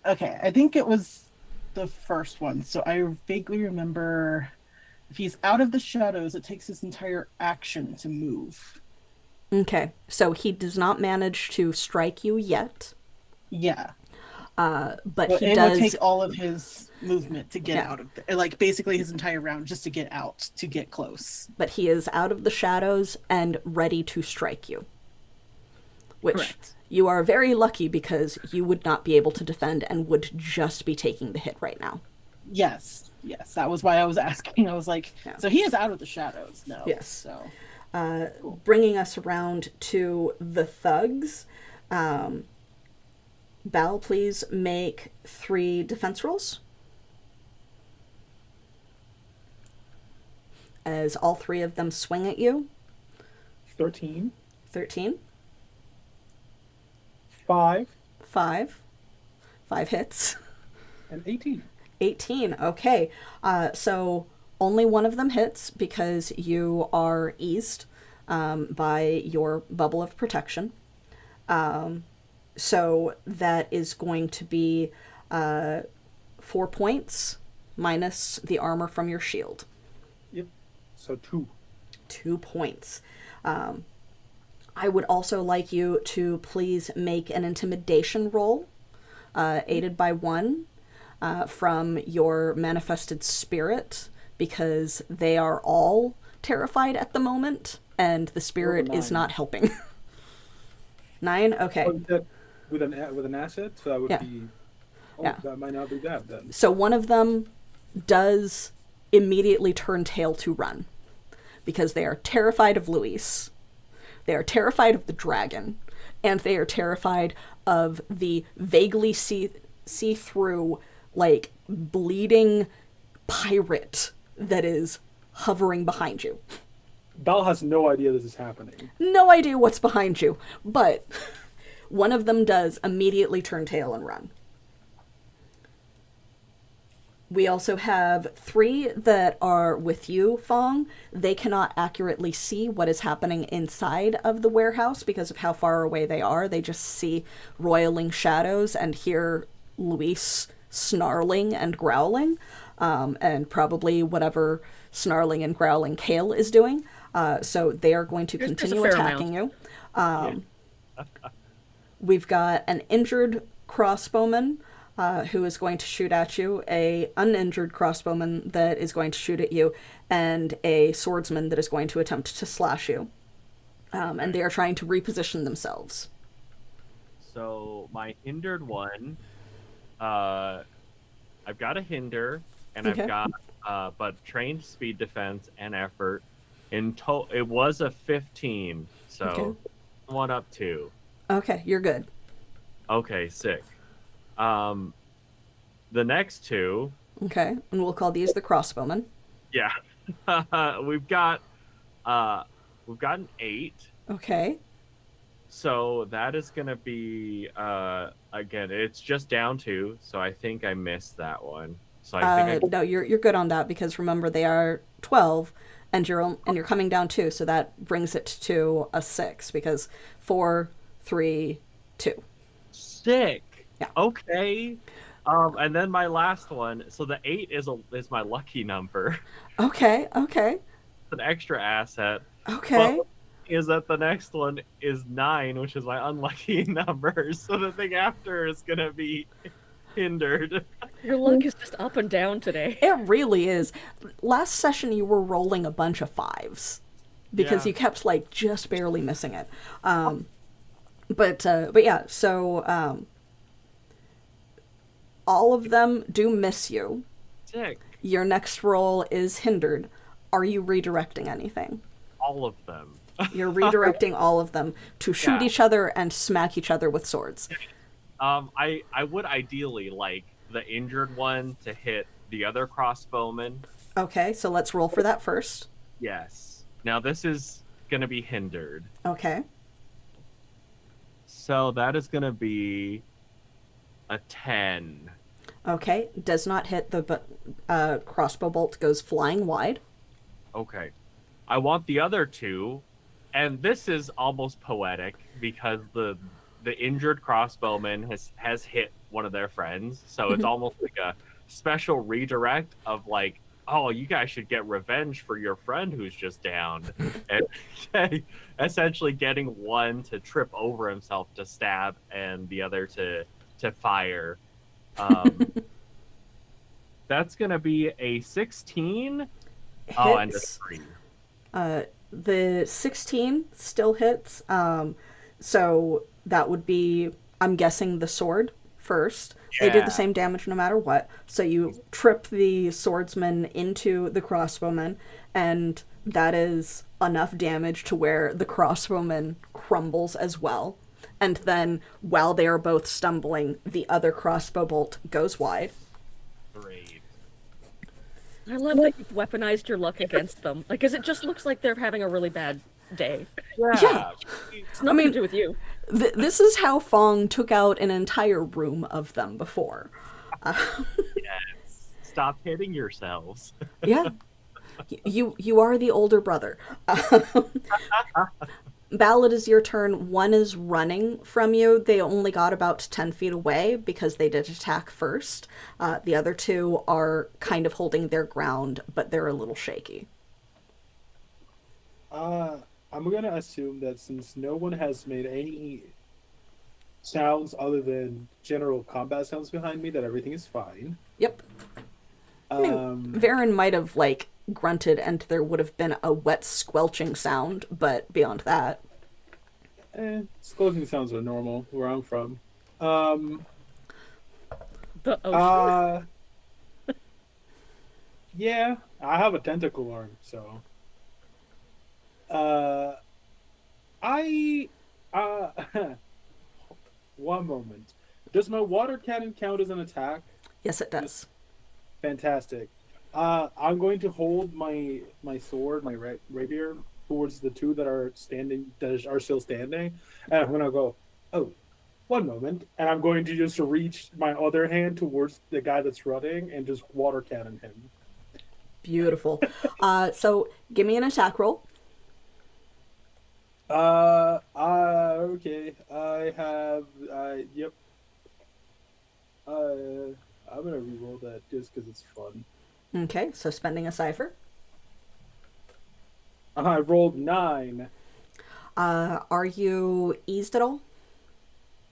Okay, I think it was the first one. So I vaguely remember, if he's out of the shadows, it takes his entire action to move. Okay, so he does not manage to strike you yet. Yeah. But Well, he it does... would take all of his movement to get Yeah. out of there. Like, basically his entire round just to get out, to get close. But he is out of the shadows and ready to strike you. which Correct. you are very lucky because you would not be able to defend and would just be taking the hit right now. Yes, yes, that was why I was asking. I was like, Yeah. so he is out of the shadows. No. Yes. So Bringing us around to the thugs. Bal, please make 3 defense rolls. As all 3 of them swing at you. 13, 13, 5, 5, 5 hits. and 18. 18, okay. So only one of them hits because you are eased by your bubble of protection. So that is going to be 4 points minus the armor from your shield. Yep. So 2. 2 points. I would also like you to please make an intimidation roll, aided by 1, from your manifested spirit, because they are all terrified at the moment, and the spirit is 9. not helping. 9? Okay. Oh, that with an asset, so that would Yeah. be. Oh, Yeah. that might not be bad then. So one of them does immediately turn tail to run, because they are terrified of Luis. They are terrified of the dragon, and they are terrified of the vaguely see-through, like, bleeding pirate that is hovering behind you. Bal has no idea this is happening. No idea what's behind you, but one of them does immediately turn tail and run. We also have 3 that are with you, Fong. They cannot accurately see what is happening inside of the warehouse because of how far away they are. They just see roiling shadows and hear Luis snarling and growling, and probably whatever snarling and growling Kale is doing. So they are going to There's a continue fair attacking you. We've got an injured crossbowman who is going to shoot at you, a uninjured crossbowman that is going to shoot at you, and a swordsman that is going to attempt to slash you. And they are trying to reposition themselves. So my hindered one, I've got a hinder, and Okay. I've got but trained speed defense and effort. It was a 15, so Okay. 1 up 2. Okay, you're good. Okay, sick. The next 2, Okay, and we'll call these the crossbowmen. yeah, we've got an 8. Okay. So that is gonna be again. It's just down 2, so I think I missed that one. So I think No, you're good on that because remember they are 12, and you're coming down 2, so that brings it to a 6 because 4, 3, 2. sick. Yeah. Okay. And then my last one. So the 8 is my lucky number. Okay. It's an extra asset. Okay. But is that the next one is 9, which is my unlucky number. So the thing after is gonna be hindered. Your luck is just up and down today. It really is. Last session you were rolling a bunch of 5s because Yeah. you kept like just barely missing it. But yeah, so all of them do miss you. Sick. Your next roll is hindered. Are you redirecting anything? All of them. You're redirecting all of them to shoot Yeah. each other and smack each other with swords. I would ideally like the injured one to hit the other crossbowman. Okay, so let's roll for that first. Yes. Now this is gonna be hindered. Okay. So that is gonna be a 10. Okay, does not hit. The crossbow bolt goes flying wide. Okay. I want the other 2, and this is almost poetic because the injured crossbowman has hit one of their friends, so it's almost like a special redirect of like, oh, you guys should get revenge for your friend who's just downed, and essentially getting one to trip over himself to stab and the other to fire. That's gonna be a 16. Oh, and a Hits. 3. The 16 still hits. So that would be, I'm guessing, the sword first. They do the Yeah. same damage no matter what. So you trip the swordsman into the crossbowman, and that is enough damage to where the crossbowman crumbles as well. And then, while they are both stumbling, the other crossbow bolt goes wide. Great. I love that you've weaponized your luck against them. Like, because it just looks like they're having a really bad day. Yeah. It's nothing to do with you. This is how Fong took out an entire room of them before. Yes. Stop hitting yourselves. Yeah. You are the older brother. Ballad, is your turn. One is running from you. They only got about 10 feet away because they did attack first. The other two are kind of holding their ground, but they're a little shaky. I'm gonna assume that since no one has made any sounds other than general combat sounds behind me, that everything is fine. Yep. I mean, Varen might have, like, grunted and there would have been a wet squelching sound, but beyond that. Squelching sounds are normal where I'm from. The ocean. Yeah, I have a tentacle arm, so. One moment. Does my water cannon count as an attack? Yes, it does. Fantastic. I'm going to hold my sword, my rapier, towards the two that are still standing, and I'm gonna go, oh, one moment, and I'm going to just reach my other hand towards the guy that's running and just water cannon him. Beautiful. So give me an attack roll. Okay. Yep. I'm gonna reroll that just because it's fun. Okay, so spending a cipher. I rolled 9. Are you eased at all?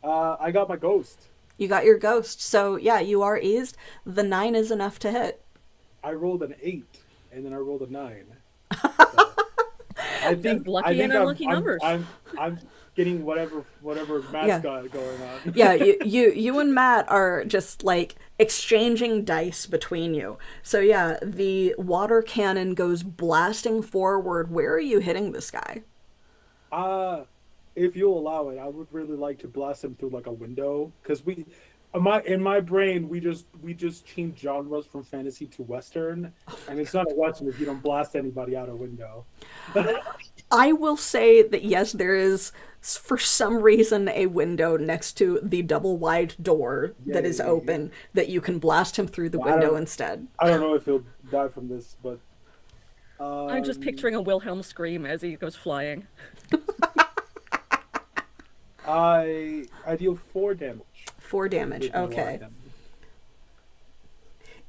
I got my ghost. You got your ghost, so yeah, you are eased. The 9 is enough to hit. I rolled an 8, and then I rolled a 9. So, I think Lucky and unlucky numbers. I'm getting whatever Matt's got going on. Yeah, you and Matt are just like exchanging dice between you. So yeah, the water cannon goes blasting forward. Where are you hitting this guy? If you'll allow it, I would really like to blast him through like a window, because in my brain we just changed genres from fantasy to western, and it's not a western if you don't blast anybody out a window. I will say that yes, there is for some reason a window next to the double wide door that is open that you can blast him through the window instead. I don't know if he'll die from this, but I'm just picturing a Wilhelm scream as he goes flying. I deal 4 damage. 4 damage. With my Okay. water cannon.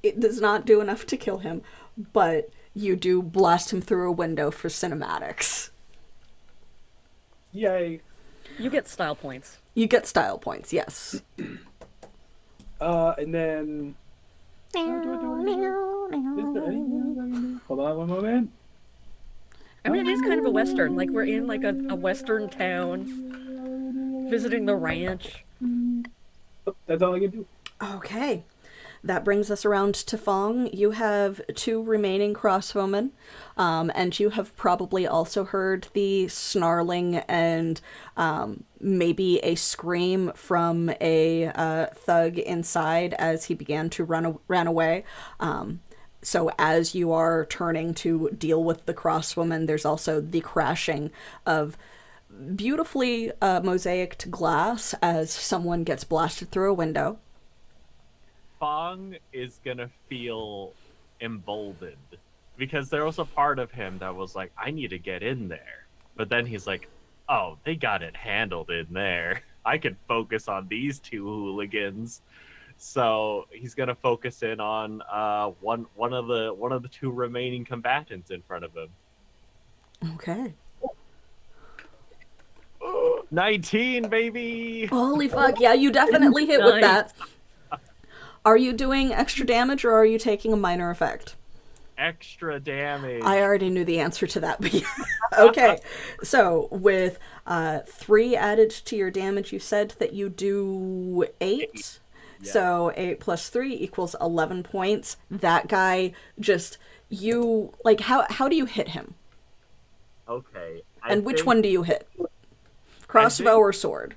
It does not do enough to kill him, but you do blast him through a window for cinematics. Yay! You get style points. You get style points, yes. And then. How do I do anything? Is there anything I can do? Hold on one moment. I mean, it is kind of a western. Like, we're in like a western town, visiting the ranch. Oh, that's all I can do. Okay. That brings us around to Fong. You have 2 remaining crossbowmen, and you have probably also heard the snarling and maybe a scream from a thug inside as he began to run away. So as you are turning to deal with the crossbowmen, there's also the crashing of beautifully mosaiced glass as someone gets blasted through a window. Fong is gonna feel emboldened because there was a part of him that was like, I need to get in there. But then he's like, oh, they got it handled in there. I can focus on these 2 hooligans. So he's gonna focus in on one of the 2 remaining combatants in front of him. Okay. 19, baby! Holy fuck, yeah, you definitely hit with that. Are you doing extra damage or are you taking a minor effect? extra damage. I already knew the answer to that, but yeah. Okay. So with 3 added to your damage, you said that you do 8. Yeah. So 8 plus 3 equals 11 points. That guy just, you, like, how do you hit him? Okay. And which one do you hit? Crossbow or sword?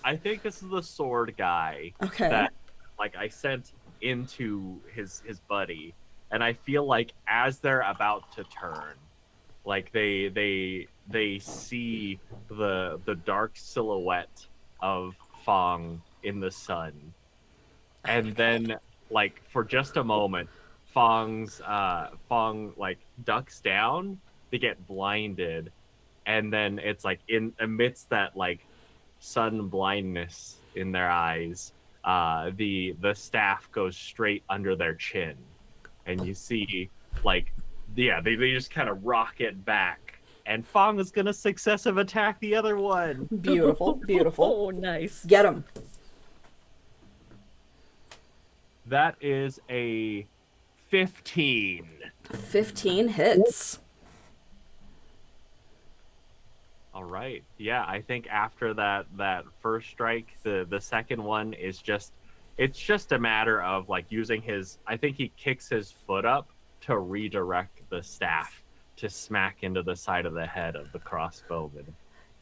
I think this is the sword guy Okay. that, like, I sent into his buddy, and I feel like as they're about to turn, like they see the dark silhouette of Fong in the sun, and then like for just a moment, Fong like ducks down, they get blinded, and then it's like in amidst that like sun blindness in their eyes, the staff goes straight under their chin, and you see like they just kind of rocket back, and Fong is gonna successive attack the other one. Beautiful, beautiful. Oh, nice. Get him. That is a 15. 15 hits. All right. Yeah, I think after that first strike, the second one is just it's just a matter of like using his I think he kicks his foot up to redirect the staff to smack into the side of the head of the crossbowman.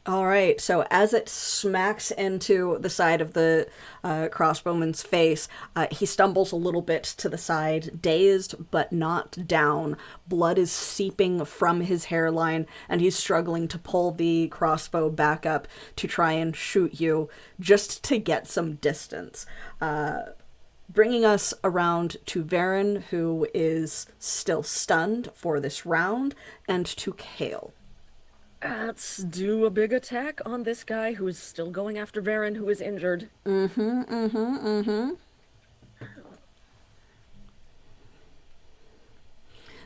All right, so as it smacks into the side of the crossbowman's face, he stumbles a little bit to the side, dazed but not down. Blood is seeping from his hairline, and he's struggling to pull the crossbow back up to try and shoot you, just to get some distance. Bringing us around to Varen, who is still stunned for this round, and to Kale. Let's do a big attack on this guy who is still going after Varen, who is injured. Now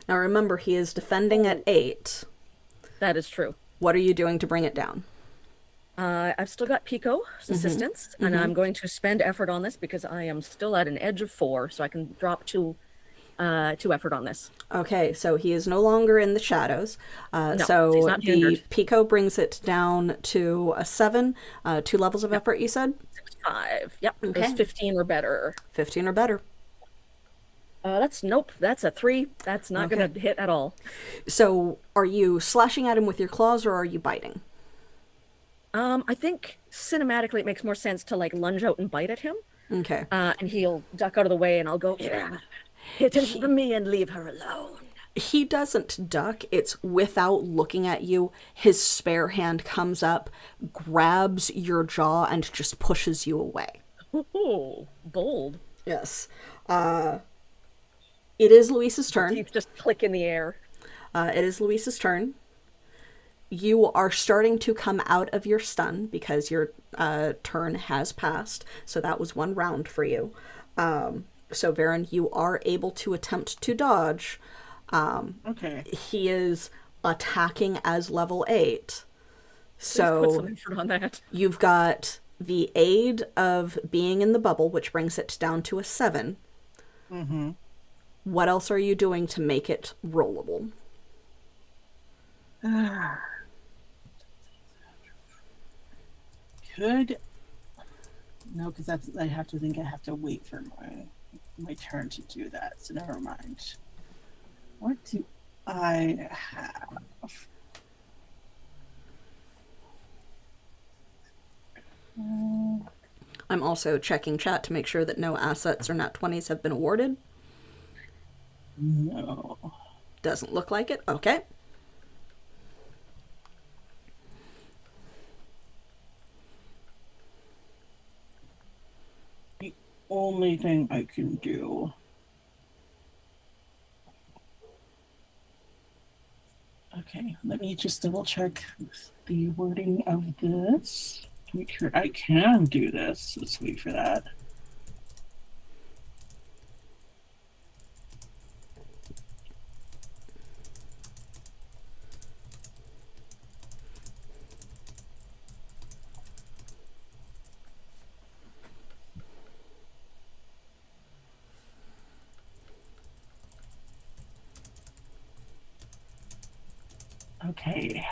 remember, he is defending at 8. That is true. What are you doing to bring it down? I've still got Pico's assistance, and I'm going to spend effort on this because I am still at an edge of 4, so I can drop 2 effort on this. Okay, so he is no longer in the shadows. he's So not the hindered. Pico brings it down to a 7. 2 levels of effort, you said? 5. Yep. Okay. Those 15 or better. 15 or better. That's a 3. That's not Okay. going to hit at all. So are you slashing at him with your claws, or are you biting? I think cinematically it makes more sense to like lunge out and bite at him, Okay. and he'll duck out of the way, and I'll go, yeah, pay attention to me and leave her alone. He doesn't duck. It's without looking at you. His spare hand comes up, grabs your jaw, and just pushes you away. Ooh, bold. Yes. It is Luis's turn. Teeth just click in the air. It is Luis's turn. You are starting to come out of your stun because your turn has passed. So that was 1 round for you. So Varen, you are able to attempt to dodge. Okay. He is attacking as level 8. Please put some So effort on that. you've got the aid of being in the bubble, which brings it down to a 7. Mm-hmm. What else are you doing to make it rollable? Could no, because that's I have to wait for my turn to do that. So never mind. What do I have? I'm also checking chat to make sure that no assets or nat 20s have been awarded. No. Doesn't look like it. Okay. The only thing I can do. Okay, let me just double check the wording of this. Make sure I can do this. Let's wait for that. Okay.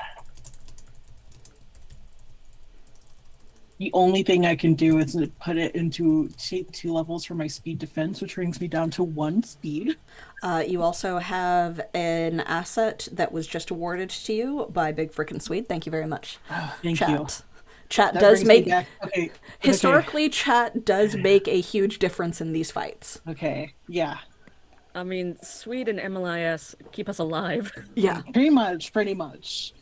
The only thing I can do is put it into take 2 levels for my speed defense, which brings me down to 1 speed. You also have an asset that was just awarded to you by Big Frickin' Swede. Thank you very much. Thank Chat. you. Chat That does brings me make back. Okay. historically chat does make a huge difference in these fights. Okay. Yeah. I mean, Swede and MLIS keep us alive. Yeah. Pretty much. Pretty much.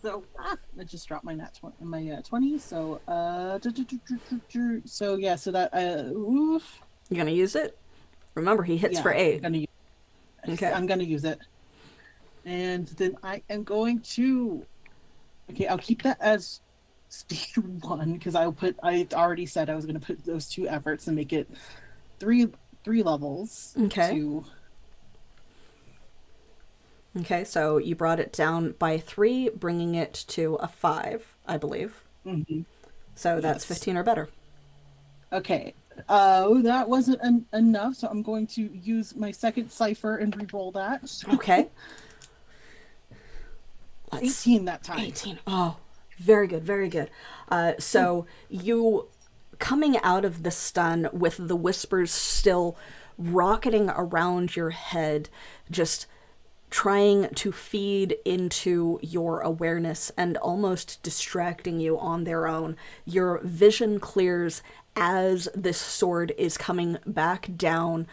So I just dropped my nat 20, my 20. So so yeah. So that oof. You gonna use it? Remember, he hits Yeah, for 8. Okay. I'm gonna use it, and then I am going to. Okay, I'll keep that as speed 1 because I already said I was gonna put those 2 efforts and make it three levels. Okay. Okay, so you brought it down by 3, bringing it to a 5, I believe. Mm-hmm. So that's 15 or better. Okay. That wasn't enough, so I'm going to use my second cipher and re-roll that. Okay. 18 that time. 18. Oh, very good, very good. So you coming out of the stun with the whispers still rocketing around your head, just trying to feed into your awareness and almost distracting you on their own. Your vision clears as this sword is coming back down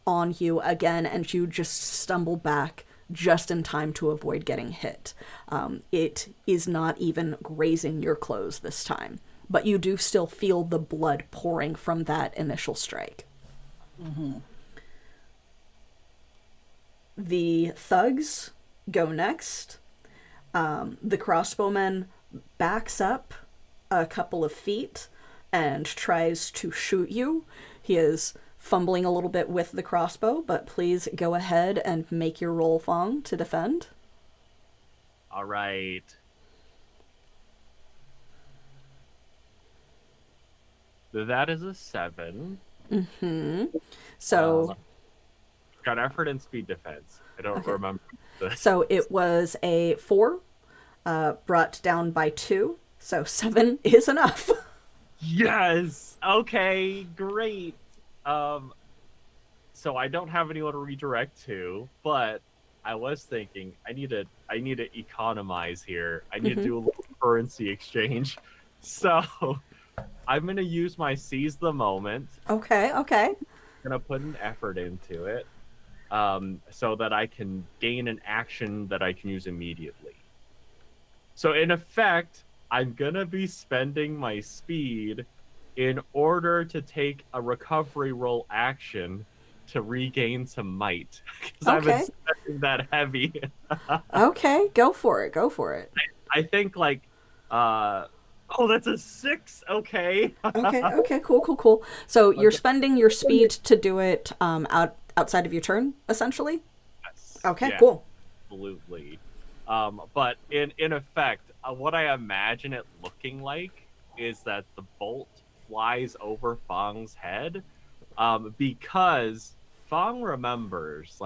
on you again, and you just stumble back just in time to avoid getting hit. It is not even grazing your clothes this time, but you do still feel the blood pouring from that initial strike. Mm-hmm. The thugs go next. The crossbowman backs up a couple of feet and tries to shoot you. He is fumbling a little bit with the crossbow, but please go ahead and make your roll, Fong, to defend. All right. That is a 7. Mm-hmm. So... got effort and speed defense. I don't remember this. So it was a 4, brought down by 2, so 7 is enough. Yes. Okay. Great. So I don't have anyone to redirect to, but I was thinking I need to economize here. I need to do a little currency exchange. So I'm gonna use my seize the moment. Okay. I'm gonna put an effort into it. So that I can gain an action that I can use immediately. So in effect, I'm gonna be spending my speed in order to take a recovery roll action to regain some might. Because I've been spending that heavy. Okay, go for it. I think that's a 6. Okay. Okay, cool. So you're spending your speed to do it outside of your turn, essentially? Yes. Okay, Yeah, cool. Absolutely. But in effect, what I imagine it looking like is that the bolt flies over Fong's head, because Fong remembers,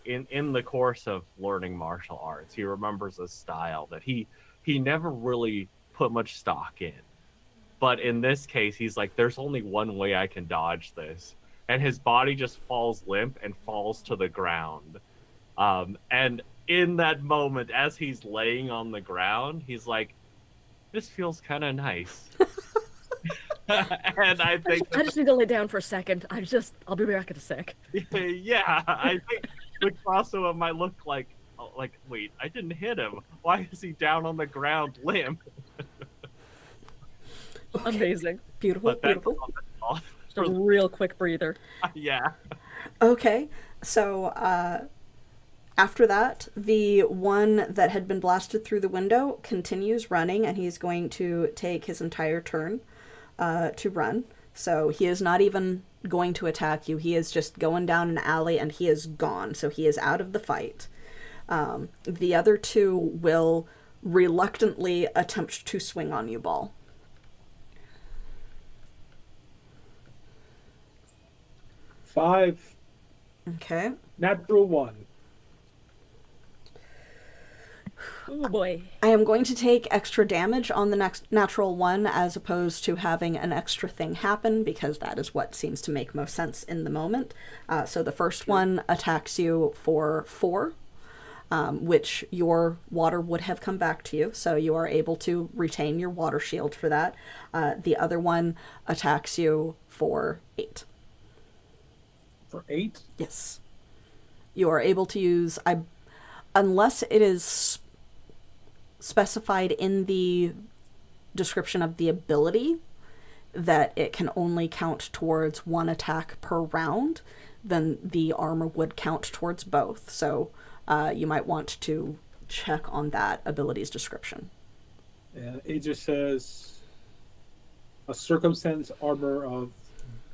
in the course of learning martial arts, he remembers a style that he never really put much stock in. But in this case, he's like, there's only one way I can dodge this. And his body just falls limp and falls to the ground. And in that moment, as he's laying on the ground, he's like, this feels kind of nice. And I think... I just need to lay down for a second. I'll be back in a sec. Yeah, I think the crossover might look like, wait, I didn't hit him. Why is he down on the ground limp? Amazing. Beautiful. Just a real quick breather. Yeah. Okay, so after that, the one that had been blasted through the window continues running, and he's going to take his entire turn to run. So he is not even going to attack you. He is just going down an alley, and he is gone. So he is out of the fight. The other 2 will reluctantly attempt to swing on you, Ball. 5. Okay. Natural 1. Oh boy. I am going to take extra damage on the next natural one as opposed to having an extra thing happen because that is what seems to make most sense in the moment. So the first one attacks you for 4, which your water would have come back to you, so you are able to retain your water shield for that. The other one attacks you for 8. For 8? Yes. You are able to use, unless it is specified in the description of the ability that it can only count towards 1 attack per round, then the armor would count towards both. So you might want to check on that ability's description. Yeah, it just says a circumstance armor of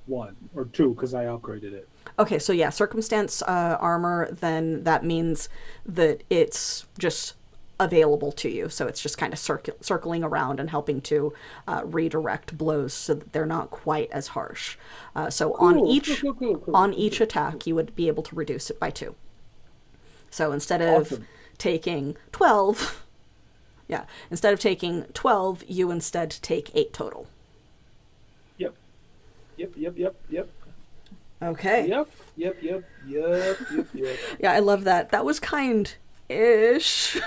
1 or 2 because I upgraded it. Okay, so yeah, circumstance armor, then that means that it's just available to you. So it's just kind of circling around and helping to redirect blows so that they're not quite as harsh. So on each attack, you would be able to reduce it by 2. So instead of taking 12, instead of taking 12, you instead take 8 total. Yep. Okay. Yep. Yeah, I love that. That was kind-ish.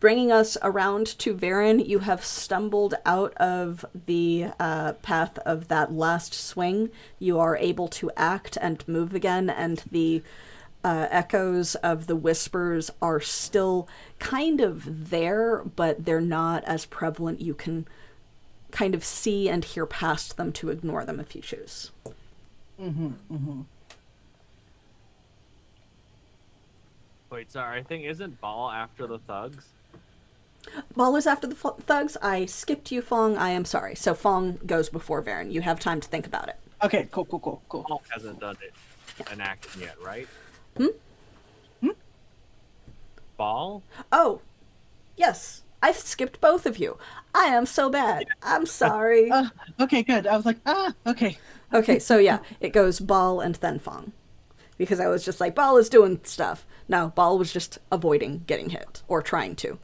Bringing us around to Varen, you have stumbled out of the path of that last swing. You are able to act and move again, and the echoes of the whispers are still kind of there, but they're not as prevalent. You can kind of see and hear past them to ignore them if you choose. Wait, sorry. I think isn't Ball after the thugs? Ball is after the thugs. I skipped you, Fong. I am sorry. So Fong goes before Varen. You have time to think about it. Okay, cool. Ball hasn't done it an action yet, right? Ball? Oh, yes. I skipped both of you. I am so bad. I'm sorry. Okay, good. I was like, okay. Okay, so yeah, it goes Ball and then Fong. Because I was just like, Ball is doing stuff. No, Ball was just avoiding getting hit, or trying to.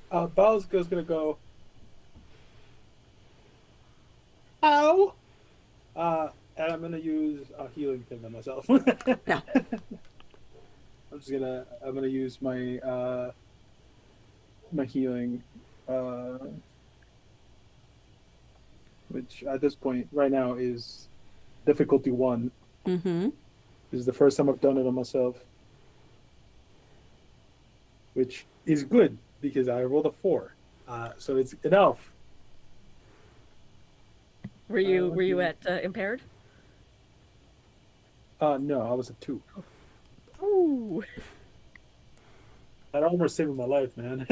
Ball's gonna go. Ow! And I'm gonna use a healing thing on myself. Yeah. I'm gonna use my my healing, which at this point right now is difficulty 1. Mm-hmm. This is the first time I've done it on myself, which is good because I rolled a 4, so it's enough. Were you at impaired? No, I was a 2. Ooh. That armor saving my life, man.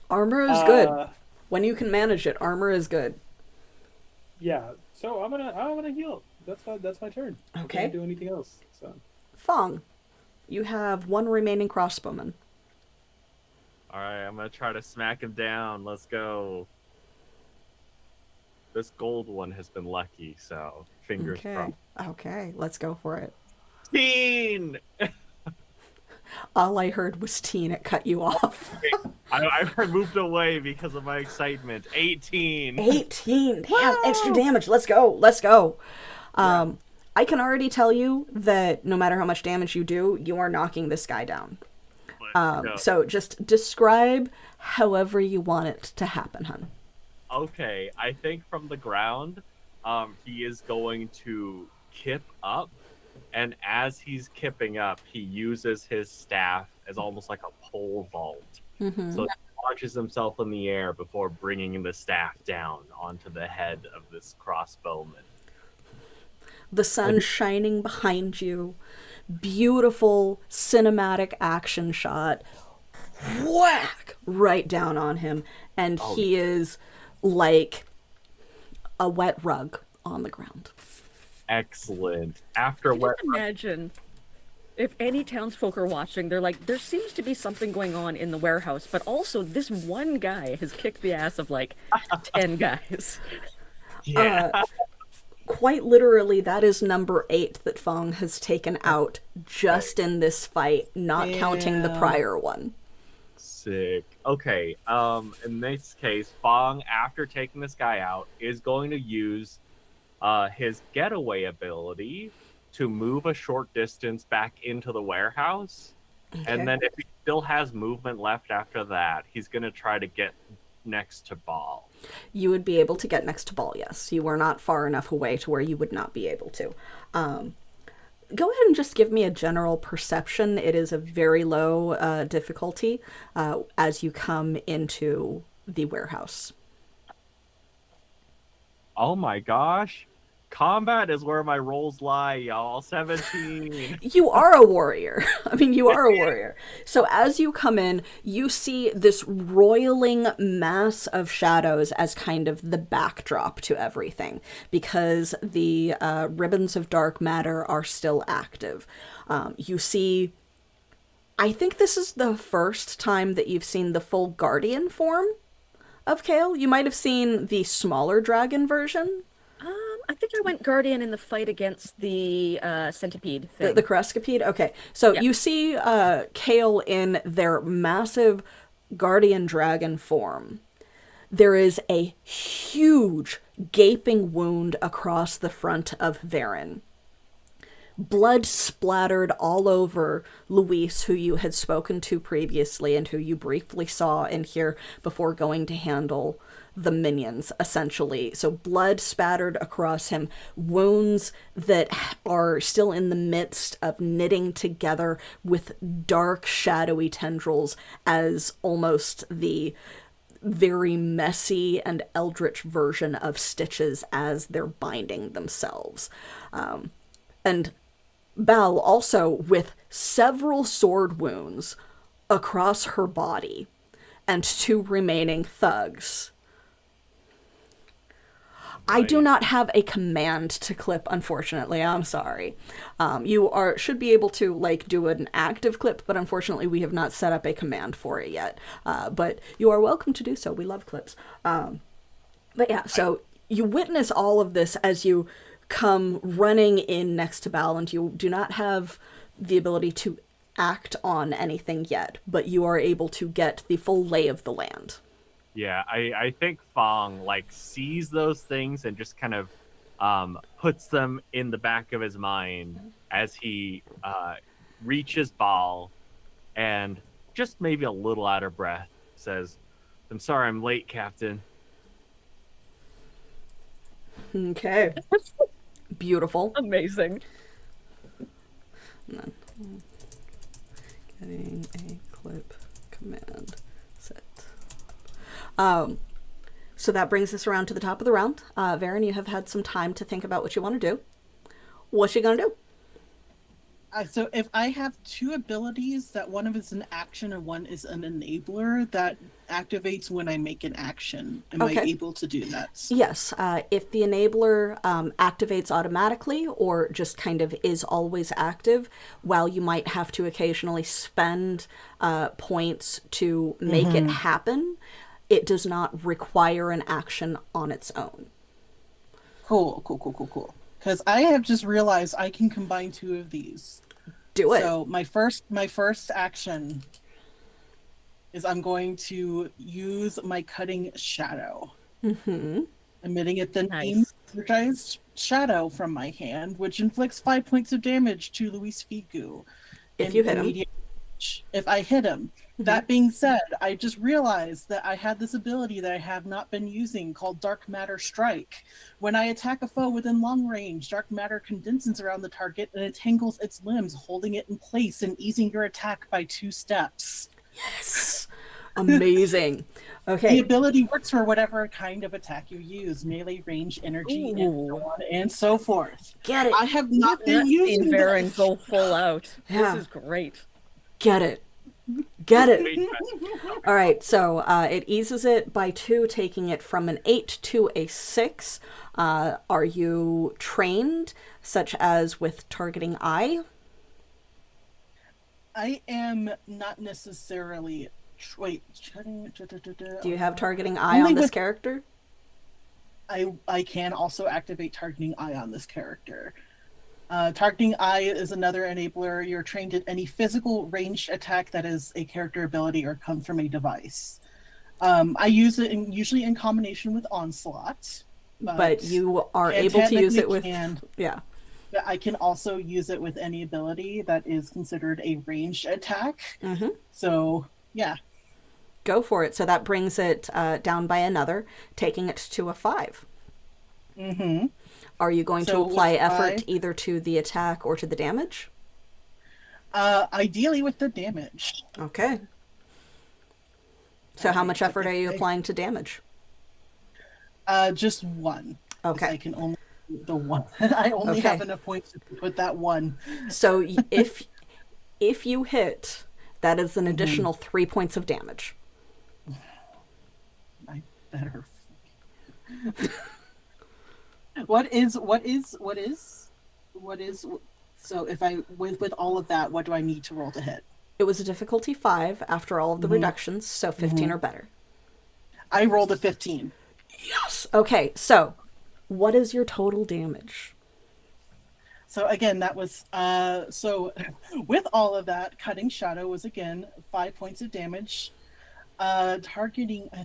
Armor is good. When you can manage it, armor is good. Yeah, so I'm gonna heal. That's my turn. Okay. I can't do anything else. So Fong, you have 1 remaining crossbowman. All right, I'm gonna try to smack him down. Let's go. This gold one has been lucky, so fingers crossed. Okay, let's go for it. Teen! All I heard was teen. It cut you off. I moved away because of my excitement. 18. 18. Damn, extra damage. Let's go. I can already tell you that no matter how much damage you do, you are knocking this guy down. So just describe however you want it to happen, hun. Okay, I think from the ground, he is going to kip up, and as he's kipping up, he uses his staff as almost like a pole vault. Mm-hmm. So he launches himself in the air before bringing the staff down onto the head of this crossbowman. The sun shining behind you. Beautiful cinematic action shot. Whack! Right down on him. And he is like a wet rug on the ground. Excellent. After Just imagine if any townsfolk are watching, they're like, there seems to be something going on in the warehouse, but also this one guy has kicked the ass of like 10 guys. Yeah. quite literally, that is number 8 that Fong has taken out just in this fight, not counting the Damn. prior one. Sick. Okay. In this case, Fong, after taking this guy out, is going to use his getaway ability to move a short distance back into the warehouse. Okay. And then if he still has movement left after that, he's going to try to get next to Ball. You would be able to get next to Ball, yes. You are not far enough away to where you would not be able to. Go ahead and just give me a general perception. It is a very low difficulty as you come into the warehouse. Oh my gosh. Combat is where my rolls lie, y'all. 17. You are a warrior. I mean, you are a warrior. So as you come in, you see this roiling mass of shadows as kind of the backdrop to everything, because the ribbons of dark matter are still active. You see, I think this is the first time that you've seen the full guardian form of Kale. You might have seen the smaller dragon version. I think I went Guardian in the fight against the centipede thing. The Coruscapede? Okay. So Yeah. you see Kale in their massive guardian dragon form. There is a huge gaping wound across the front of Varen. Blood splattered all over Luis, who you had spoken to previously and who you briefly saw in here before going to handle the minions, essentially. So blood spattered across him, wounds that are still in the midst of knitting together with dark, shadowy tendrils as almost the very messy and eldritch version of stitches as they're binding themselves. And Belle also with several sword wounds across her body, and 2 remaining thugs. I do not have a command to clip, unfortunately. I'm sorry. You should be able to like do an active clip, but unfortunately we have not set up a command for it yet. But you are welcome to do so. We love clips. But yeah, so you witness all of this as you come running in next to Bal, and you do not have the ability to act on anything yet, but you are able to get the full lay of the land. Yeah, I think Fong like sees those things and just kind of puts them in the back of his mind as he reaches Ball and just maybe a little out of breath says, "I'm sorry I'm late, Captain." Okay. Beautiful. Amazing. And then, getting a clip command set. So that brings us around to the top of the round. Varen, you have had some time to think about what you want to do. What's you gonna do? So if I have 2 abilities, that one of is an action and one is an enabler that activates when I make an action, am I Okay. able to do that? Yes, if the enabler activates automatically or just kind of is always active, while you might have to occasionally spend points to make it happen, it does not require an action on its own. Cool. Because I have just realized I can combine 2 of these. Do it. So my first action is I'm going to use my cutting shadow, emitting a thin Nice. energized shadow from my hand, which inflicts 5 points of damage to Luis Figu. If you hit him. If I hit him. That being said, I just realized that I had this ability that I have not been using called Dark Matter Strike. When I attack a foe within long range, dark matter condenses around the target and entangles its limbs, holding it in place and easing your attack by 2 steps. Yes. Amazing. The Okay. ability works for whatever kind of attack you use, melee, range, energy, and so on and so forth. Get it. I have not been Not using seen Varen this. go full out. Yeah. This is great. Get it. Get it. Wait, All right, so it eases it by 2, taking it from an 8 to a 6. Are you trained, such as with targeting eye? I am not necessarily. Wait. Do you have targeting eye Only on this with- character? I can also activate Targeting Eye on this character. Targeting Eye is another enabler. You're trained at any physical ranged attack that is a character ability or comes from a device. I use it usually in combination with Onslaught. But you are able to use it with... Yeah. I can also use it with any ability that is considered a ranged attack. Mm-hmm. So, yeah. Go for it. So that brings it down by another, taking it to a 5. Mm-hmm. Are you going to apply effort either to the attack or to the damage? Ideally with the damage. Okay. So how much effort are you applying to damage? Just 1. Okay. I can only do the 1. I only have enough points to put that 1. So if you hit, that is an additional 3 points of damage. I better. What is? So if I with all of that, what do I need to roll to hit? It was a difficulty 5 after all of the reductions, so 15 or better. I rolled a 15. Yes. Okay. So, what is your total damage? So again, that was so with all of that, Cutting Shadow was again 5 points of damage. I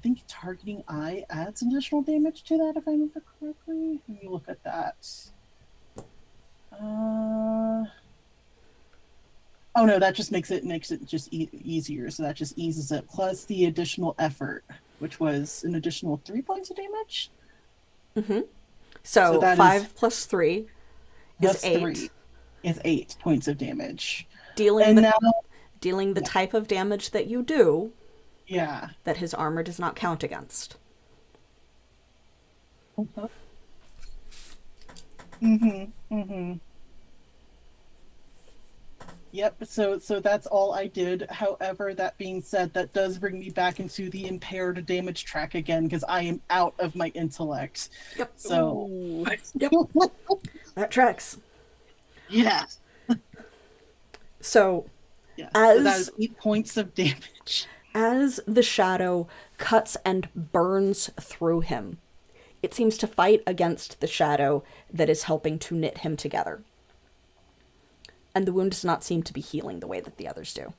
think Targeting Eye adds additional damage to that, if I remember correctly. Let me look at that. Oh no, that just makes it just easier. So that just eases it. Plus the additional effort, which was an additional 3 points of damage. Mm-hmm. So 5 plus 3 is 8. 3 is 8 points of damage. Dealing the type of damage that you do. Yeah. That his armor does not count against. Yep, so that's all I did. However, that being said, that does bring me back into the impaired damage track again, because I am out of my intellect. Yep. So... Yep. That tracks. Yeah. So, yeah. So that is 8 points of damage. As the shadow cuts and burns through him, it seems to fight against the shadow that is helping to knit him together. And the wound does not seem to be healing the way that the others do.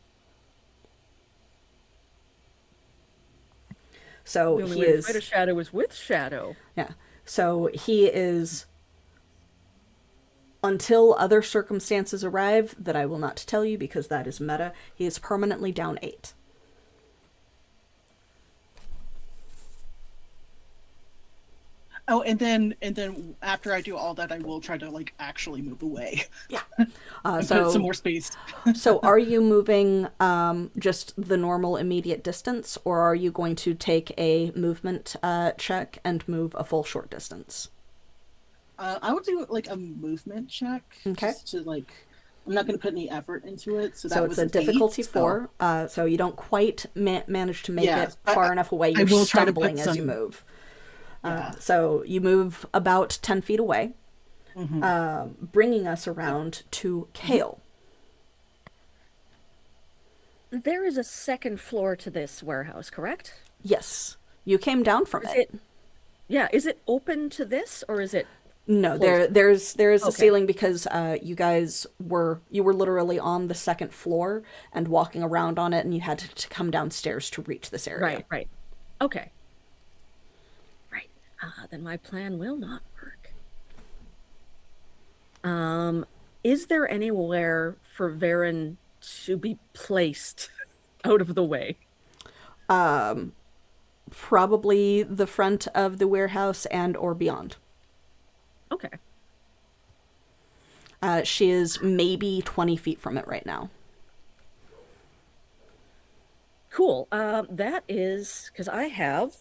So the only he way to is... fight a shadow is with shadow. Yeah. So he is... Until other circumstances arrive that I will not tell you because that is meta, he is permanently down 8. Oh, and then after I do all that, I will try to actually move away. Yeah. So put some more space. So are you moving just the normal immediate distance, or are you going to take a movement check and move a full short distance? I would do a movement check. Okay. Just to I'm not going to put any effort into it. So it's a difficulty 4. So you don't quite manage to make it far enough away. You're stumbling as you move. So you move about 10 feet away, bringing us around to Kale. There is a second floor to this warehouse, correct? Yes. You came down from it. Yeah. Is it open to this, or is it? No, there is a ceiling because you were literally on the second floor and walking around on it, and you had to come downstairs to reach this area. Right. Okay. Then my plan will not work. Is there anywhere for Varen to be placed out of the way? Probably the front of the warehouse and or beyond. Okay. She is maybe 20 feet from it right now. Cool. That is because I have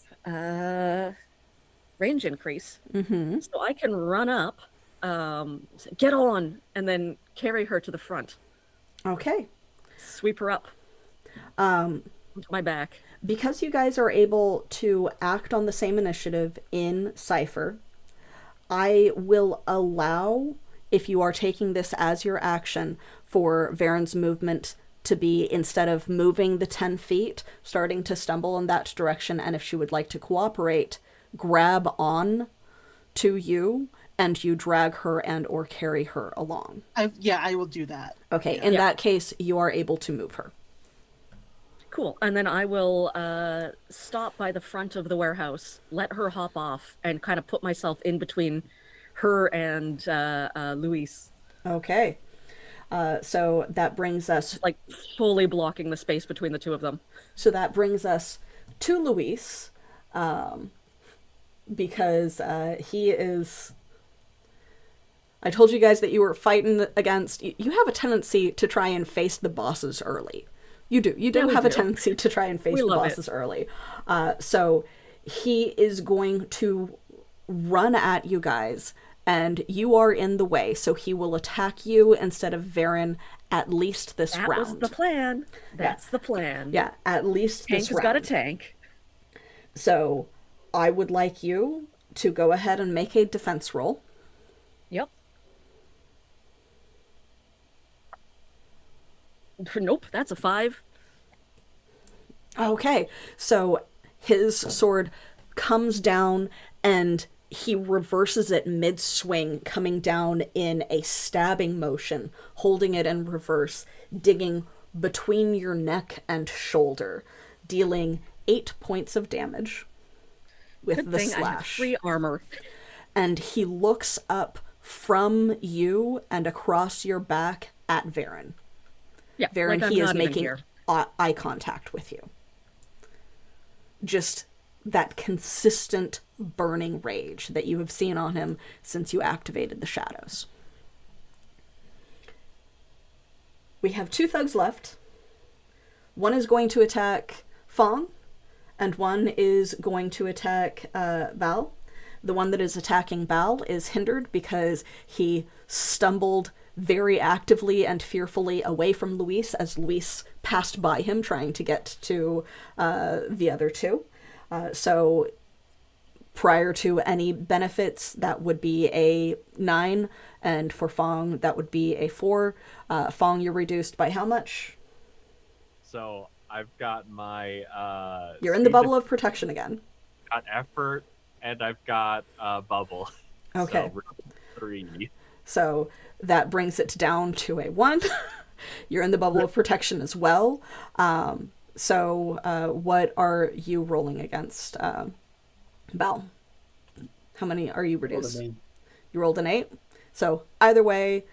range increase, so I can run up, get on, and then carry her to the front. Okay. Sweep her up onto my back. Because you guys are able to act on the same initiative in Cypher, I will allow, if you are taking this as your action, for Varen's movement to be, instead of moving the 10 feet, starting to stumble in that direction, and if she would like to cooperate, grab on to you and you drag her and or carry her along. I will do that. Okay, in that case, you are able to move her. Cool. And then I will stop by the front of the warehouse, let her hop off, and kind of put myself in between her and Luis. Okay. So that brings us Like fully blocking the space between the two of them. So that brings us to Luis, because he is. I told you guys that you were fighting against. You have a tendency to try and face the bosses early. You do. You do we have a do. tendency to try and face the love bosses early. So he is going to run at you guys, and you are in the way. So he will attack you instead of Varen at least this That round. was the plan. That's the plan. Yeah, at least Tank this has round. got a tank. So I would like you to go ahead and make a defense roll. Yep. Nope, that's a 5. Okay, so his sword comes down and he reverses it mid-swing, coming down in a stabbing motion, holding it in reverse, digging between your neck and shoulder, dealing 8 points of damage with Good the thing I have slash. 3 armor. And he looks up from you and across your back at Varen. Yeah, Varen, like I'm he is not even making here. eye contact with you. Just that consistent burning rage that you have seen on him since you activated the shadows. We have 2 thugs left. One is going to attack Fong, and one is going to attack Val. The one that is attacking Val is hindered because he stumbled very actively and fearfully away from Luis as Luis passed by him trying to get to the other two. So prior to any benefits, that would be a 9, and for Fong, that would be a 4. Fong, you're reduced by how much? So I've got my You're in the bubble of protection again. got effort, and I've got bubble. Okay. So 3. So that brings it down to a 1. You're in the bubble of protection as well. So what are you rolling against, Bal? How many are you reduced? You rolled an 8. So either way,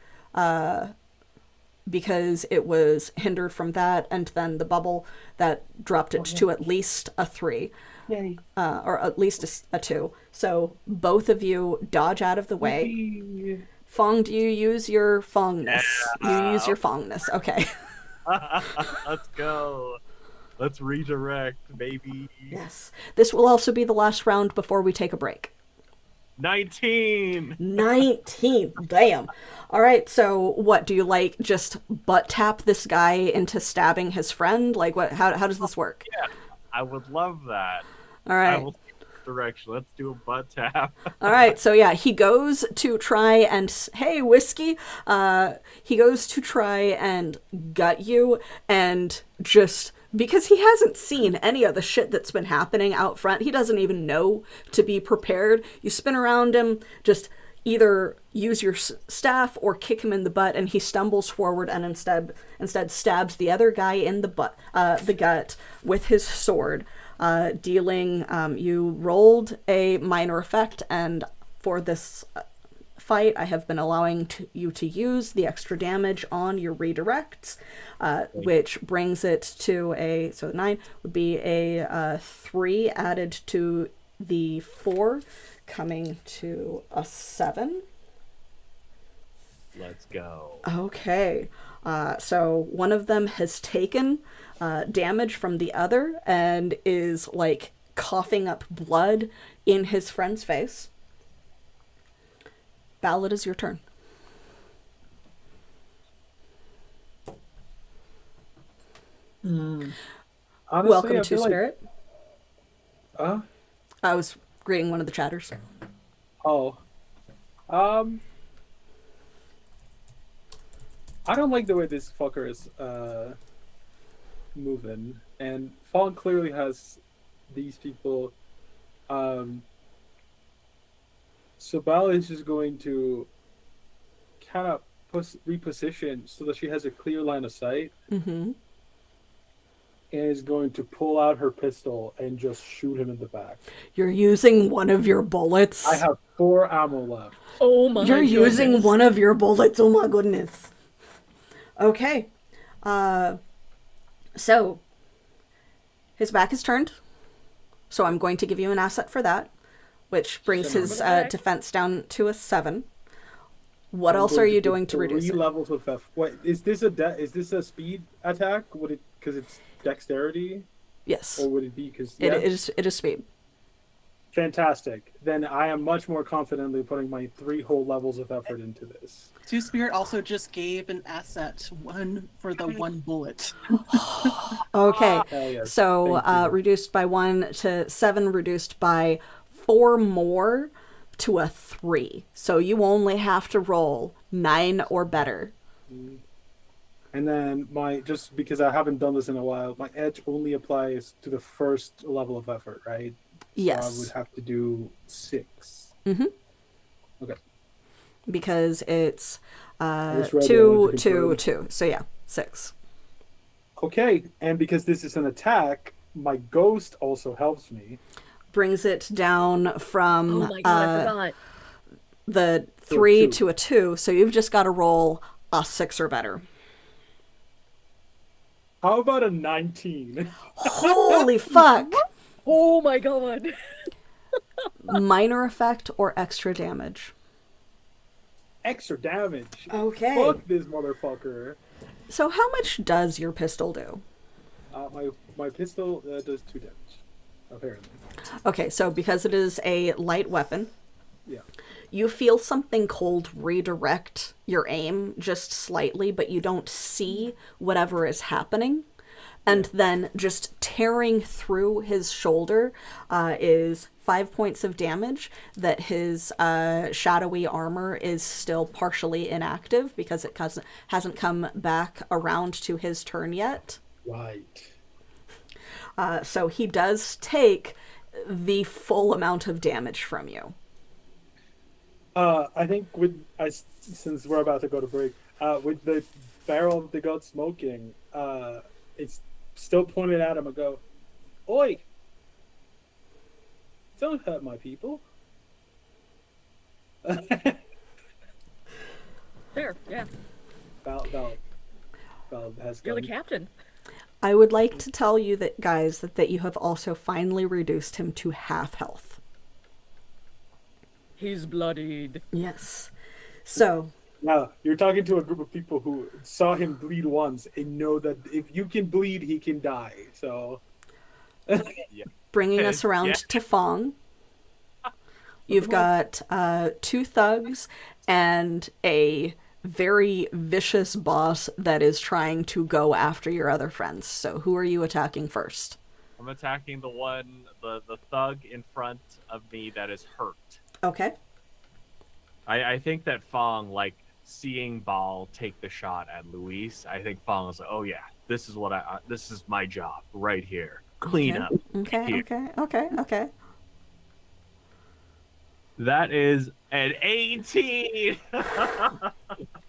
because it was hindered from that and then the bubble, that dropped it to at least a 3. Yay. Or at least a 2. So both of you dodge out of the way. Fong, do you use your Fongness? Yeah. You use your Fongness. Okay. Let's go. Let's redirect, baby. Yes. This will also be the last round before we take a break. 19. 19. Damn. All right. So what do you like? Just butt tap this guy into stabbing his friend? Like what? How does this work? Yeah, I would love that. All right. I will take this direction. Let's do a butt tap. All right, so yeah, he goes to try and hey, whiskey. He goes to try and gut you, and just because he hasn't seen any of the shit that's been happening out front, he doesn't even know to be prepared. You spin around him, just either use your staff or kick him in the butt, and he stumbles forward and instead stabs the other guy in the gut with his sword. Dealing, you rolled a minor effect, and for this fight, I have been allowing you to use the extra damage on your redirects, which brings it to so 9 would be a 3 added to the 4, coming to a 7. Let's go. Okay, so one of them has taken damage from the other and is like coughing up blood in his friend's face. Val, it is your turn. Honestly, Welcome I to feel like- Spirit. Huh? I was greeting one of the chatters. Oh. I don't like the way this fucker is moving, and Fawn clearly has these people So Bal is just going to kind of reposition so that she has a clear line of sight, Mm-hmm. and is going to pull out her pistol and just shoot him in the back. You're using one of your bullets. I have 4 ammo left. Oh my You're using goodness. one of your bullets. Oh my goodness. Okay. So his back is turned. So I'm going to give you an asset for that, which brings Send his him back. defense down to a 7. What I'm else going are you do doing to reduce 3 it? levels of F. What is this is this a speed attack? Would it because it's dexterity, Yes. or would it be because It is speed. Fantastic. Then I am much more confidently putting my 3 whole levels of effort into this. Two Spirit also just gave an asset, 1 for the 1 bullet. Okay. Hell yes. So Thank you. reduced by 1 to 7, reduced by 4 more to a 3. So you only have to roll 9 or better. And then just because I haven't done this in a while, my edge only applies to the first level of effort, right? Yes. So I would have to do 6. Mm-hmm. Okay. Because it's just read it, I 2, wanted to 2, confirm. 2. So yeah, 6. Okay, and because this is an attack, my ghost also helps me. Brings it down from Oh my god, I forgot. the 3 2. to a 2. So you've just got to roll a 6 or better. How about a 19? Holy fuck! Oh my god. Minor effect or extra damage. Extra damage. Okay. Fuck this motherfucker. So how much does your pistol do? My pistol does 2 damage, apparently. Okay, so because it is a light weapon, Yeah. you feel something cold redirect your aim just slightly, but you don't see whatever is happening. And then just tearing through his shoulder is 5 points of damage. That his shadowy armor is still partially inactive because it hasn't come back around to his turn yet. Right. So he does take the full amount of damage from you. I think since we're about to go to break, with the barrel of the gun smoking, it's still pointed at him and go, "Oi! Don't hurt my people." There, yeah. Val has You're the gun. captain. I would like to tell you that, guys, that you have also finally reduced him to half health. He's bloodied. Yes. So, Now, you're talking to a group of people who saw him bleed once and know that if you can bleed, he can die. So, bringing us around Yeah. to Fong. You've got 2 thugs and a very vicious boss that is trying to go after your other friends. So who are you attacking first? I'm attacking the thug in front of me that is hurt. Okay. I think that Fong, like, seeing Ball take the shot at Luis, I think Fong was like, oh yeah, this is this is my job right here. Clean up. Okay, here. okay. That is an 18.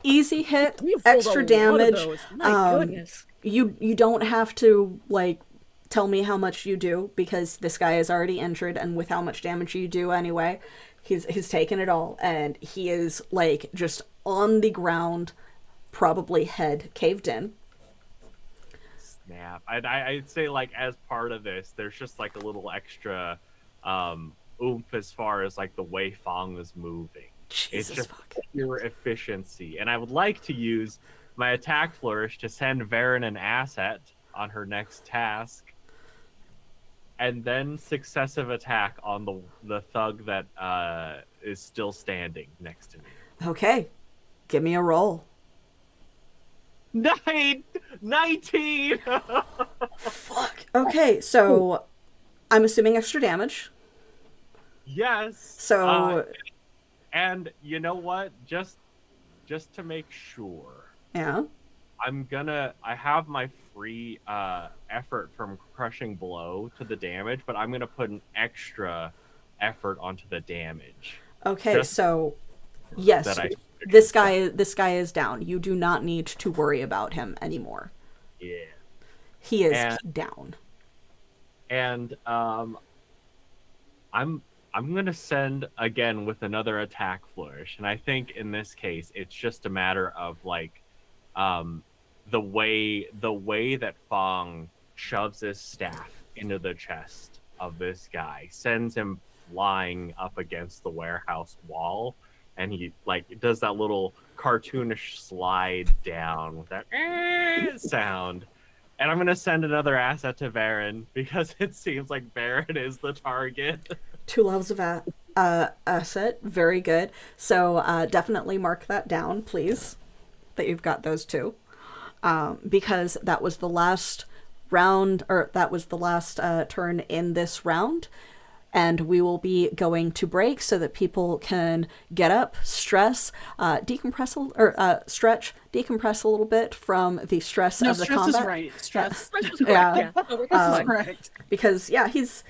Easy hit, We've rolled extra a lot of damage. those. My goodness. You don't have to, like, tell me how much you do because this guy is already injured, and with how much damage you do anyway, he's taken it all, and he is, like, just on the ground, probably head caved in. Snap. I'd say, like, as part of this, there's just like a little extra oomph as far as like the way Fong is moving. Jesus It's just fuck. pure efficiency. And I would like to use my attack flourish to send Varen an asset on her next task. And then successive attack on the thug that is still standing next to me. Okay, give me a roll. 19! Fuck. Okay, so I'm assuming extra damage. Yes. So And you know what? Just to make sure, yeah. I have my free effort from crushing blow to the damage, but I'm gonna put an extra effort onto the damage. Okay, Just so yes, that I this guy is down. You do not need to worry about him anymore. yeah. He is And down. and I'm gonna send again with another attack flourish, and I think in this case it's just a matter of like um the way that Fong shoves his staff into the chest of this guy sends him flying up against the warehouse wall, and he like does that little cartoonish slide down with that sound. And I'm gonna send another asset to Baron because it seems like Baron is the target. 2 levels of asset. Very good. So definitely mark that down, please, that you've got those 2. Because that was the last round, or that was the last turn in this round. And we will be going to break so that people can get up, stress, decompress, stretch, decompress a little bit from the stress No, of the stress combat. is right. Stress. Fresh is correct. Yeah. Yeah. No, we're That's fine. correct. Because yeah, he's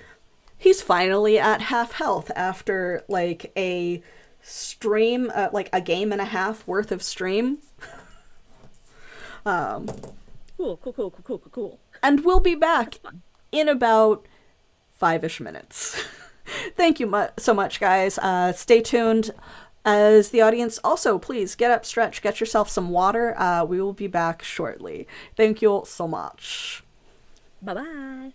finally at half health after like a stream, like a game and a half worth of stream. Cool. And we'll be back in about 5-ish minutes. Thank you so much, guys. Stay tuned. As the audience, also, please get up, stretch, get yourself some water. We will be back shortly. Thank you all so much. Bye-bye.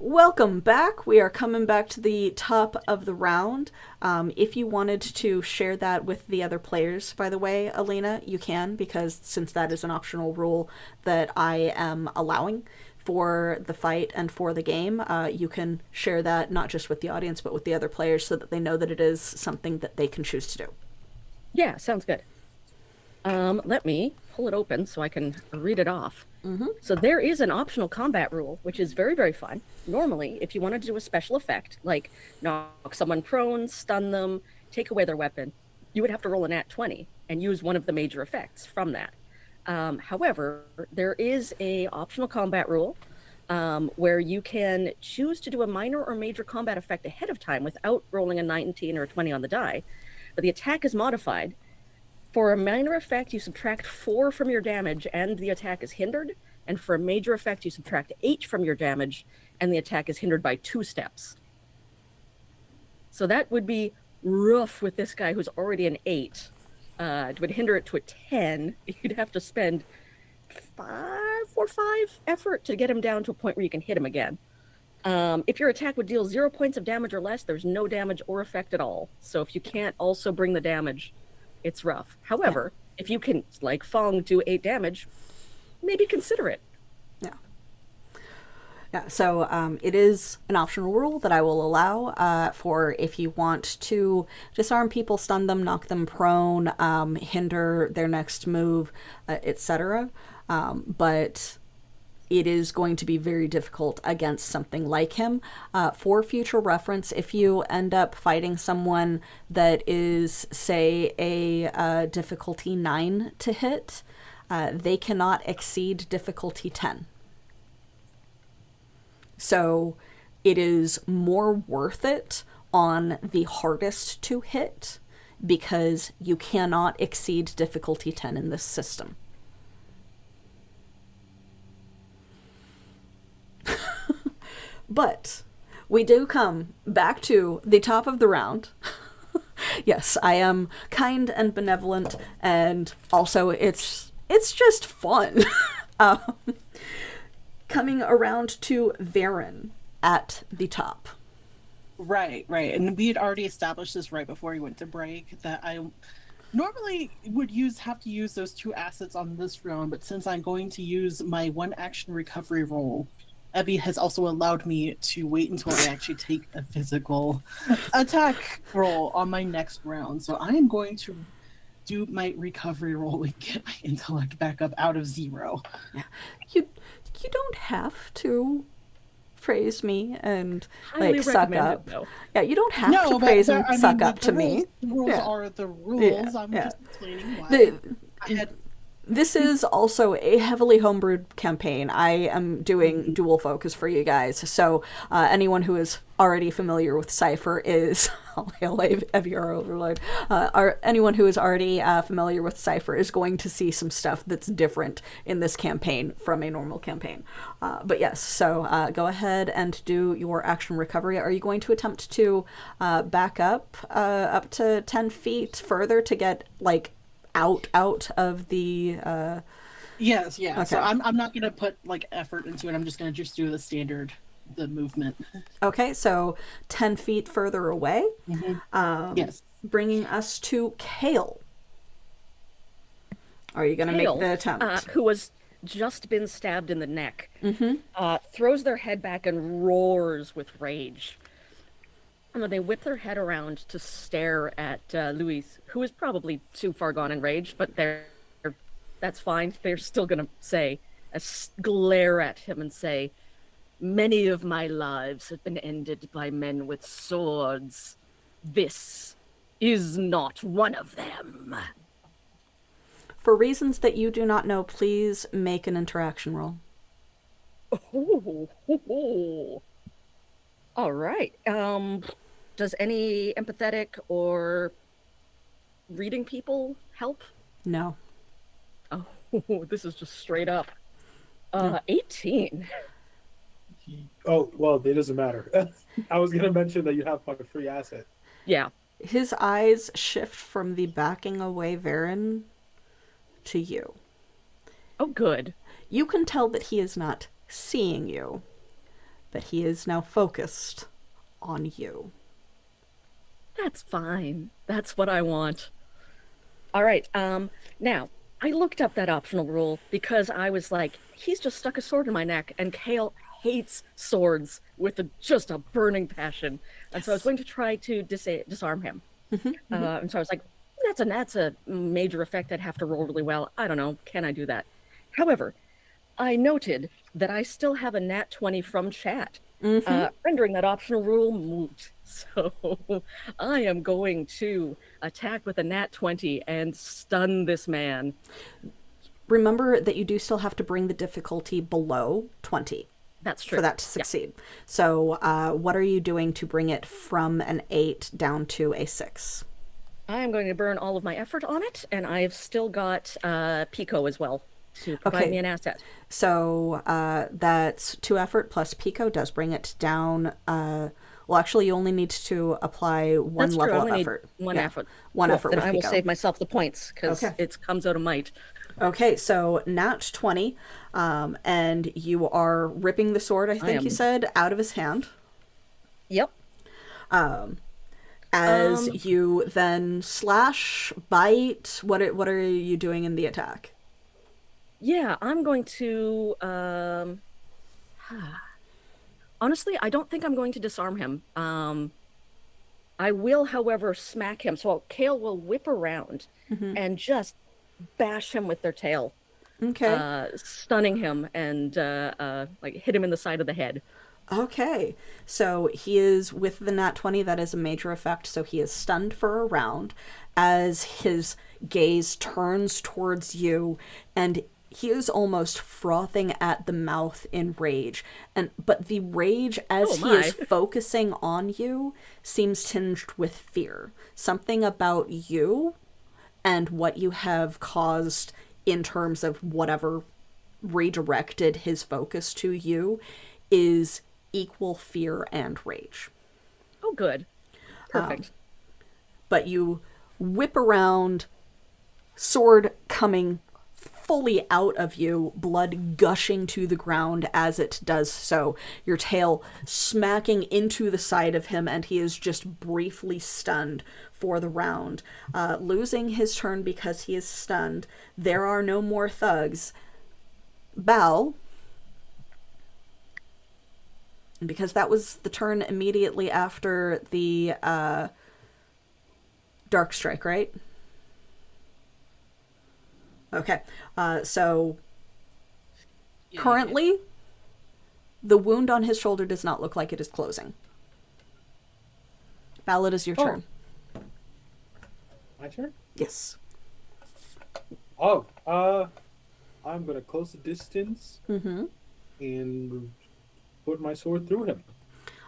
welcome back. We are coming back to the top of the round. If you wanted to share that with the other players, by the way, Alina, you can, because since that is an optional rule that I am allowing for the fight and for the game, you can share that not just with the audience, but with the other players so that they know that it is something that they can choose to do. Yeah, sounds good. Let me pull it open so I can read it off. So there is an optional combat rule, which is very, very fun. Normally, if you wanted to do a special effect, like knock someone prone, stun them, take away their weapon, you would have to roll a nat 20 and use one of the major effects from that. However, there is a optional combat rule where you can choose to do a minor or major combat effect ahead of time without rolling a 19 or a 20 on the die. But the attack is modified. For a minor effect, you subtract 4 from your damage and the attack is hindered. And for a major effect, you subtract 8 from your damage and the attack is hindered by 2 steps. So that would be rough with this guy who's already an 8. It would hinder it to a 10. You'd have to spend 5 effort to get him down to a point where you can hit him again. If your attack would deal 0 points of damage or less, there's no damage or effect at all. So if you can't also bring the damage, it's rough. However, if you can, like Fong, do 8 damage, maybe consider it. Yeah, so it is an optional rule that I will allow for if you want to disarm people, stun them, knock them prone, hinder their next move, etc. But it is going to be very difficult against something like him. For future reference, if you end up fighting someone that is, say, a difficulty 9 to hit, they cannot exceed difficulty 10. So it is more worth it on the hardest to hit because you cannot exceed difficulty 10 in this system. But we do come back to the top of the round. Yes, I am kind and benevolent, and also it's just fun. Coming around to Varen at the top. Right. And we had already established this right before we went to break that I normally would have to use those 2 assets on this round, but since I'm going to use my 1 action recovery roll, Evie has also allowed me to wait until I actually take a physical attack roll on my next round. So I am going to do my recovery roll and get my intellect back up out of 0. Yeah. You don't have to praise me and Highly suck recommend up. it, though. Yeah, you don't have to praise and suck up to me. The rules are the rules. I'm just explaining why. This is also a heavily homebrewed campaign. I am doing dual focus for you guys. So anyone who is already familiar with Cypher is... I'll hail Eviar Overlord. Anyone who is already familiar with Cypher is going to see some stuff that's different in this campaign from a normal campaign. But yes, so go ahead and do your action recovery. Are you going to attempt to back up to 10 feet further to get, out of the Yes. Okay. So I'm not gonna put effort into it. I'm just gonna do the movement. Okay, so 10 feet further away. Yes. Bringing us to Kale. Are you gonna make the attempt? Who was just been stabbed in the neck, throws their head back and roars with rage. And then they whip their head around to stare at Louise, who is probably too far gone in rage, but that's fine. They're still going to glare at him and say, "Many of my lives have been ended by men with swords. This is not one of them." For reasons that you do not know, please make an interaction roll. Oh. All right. Does any empathetic or reading people help? No. Oh, this is just straight up. 18. Oh, well, it doesn't matter. I was going to mention that you have a free asset. Yeah. His eyes shift from the backing away Varen to you. Oh, good. You can tell that he is not seeing you. but he is now focused on you. That's fine. That's what I want. All right. Now, I looked up that optional rule because I was like, he's just stuck a sword in my neck, and Kale hates swords with just a burning passion. And so I was going to try to disarm him. And so I was like, that's a major effect. I'd have to roll really well. I don't know. Can I do that? However, I noted that I still have a nat 20 from chat, rendering that optional rule moot. So I am going to attack with a nat 20 and stun this man. Remember that you do still have to bring the difficulty below 20. That's true. For that to succeed. Yeah. So what are you doing to bring it from an 8 down to a 6? I am going to burn all of my effort on it, and I've still got Pico as well to provide me an asset. So that's 2 effort plus Pico does bring it down. Well, actually, you only need to apply one level of effort. One effort. One effort Then with I will Pico. save myself the points because it comes out of might. Okay, so nat 20, and you are ripping the sword, I think you said, out of his hand. Yep. As you then slash, bite, what are you doing in the attack? Yeah, I'm going to, honestly, I don't think I'm going to disarm him. I will, however, smack him. So Kale will whip around and just bash him with their tail. Okay. Stunning him and like hit him in the side of the head. Okay. So he is, with the nat 20, that is a major effect. So he is stunned for a round as his gaze turns towards you, and he is almost frothing at the mouth in rage. But the rage, as he is focusing on you, seems tinged with fear. Something about you and what you have caused in terms of whatever redirected his focus to you is equal fear and rage. Oh, good. Perfect. But you whip around, sword coming fully out of you, blood gushing to the ground as it does so, your tail smacking into the side of him, and he is just briefly stunned for the round. Losing his turn because he is stunned. There are no more thugs. Bal, because that was the turn immediately after the Dark Strike, right? Okay, so currently, the wound on his shoulder does not look like it is closing. Bal, it is your turn. My turn? Yes. Oh, I'm gonna close the distance and put my sword through him.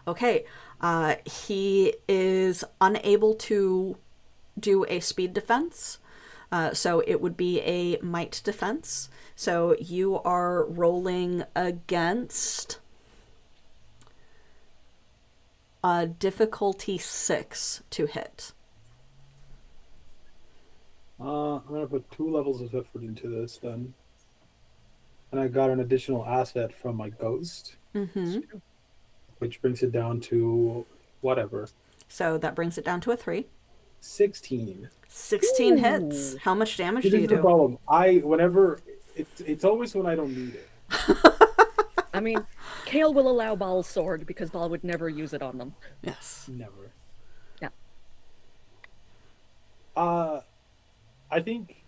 Okay, he is unable to do a speed defense. So it would be a might defense. So you are rolling against difficulty 6 to hit. I'm gonna put 2 levels of effort into this then. And I got an additional asset from my ghost. Which brings it down to whatever. So that brings it down to a 3. 16. 16 hits. How much damage do you This is the do? problem. It's always when I don't need it. I mean, Kale will allow Bal's sword because Bal would never use it on them. Yes. Never. Yeah. I think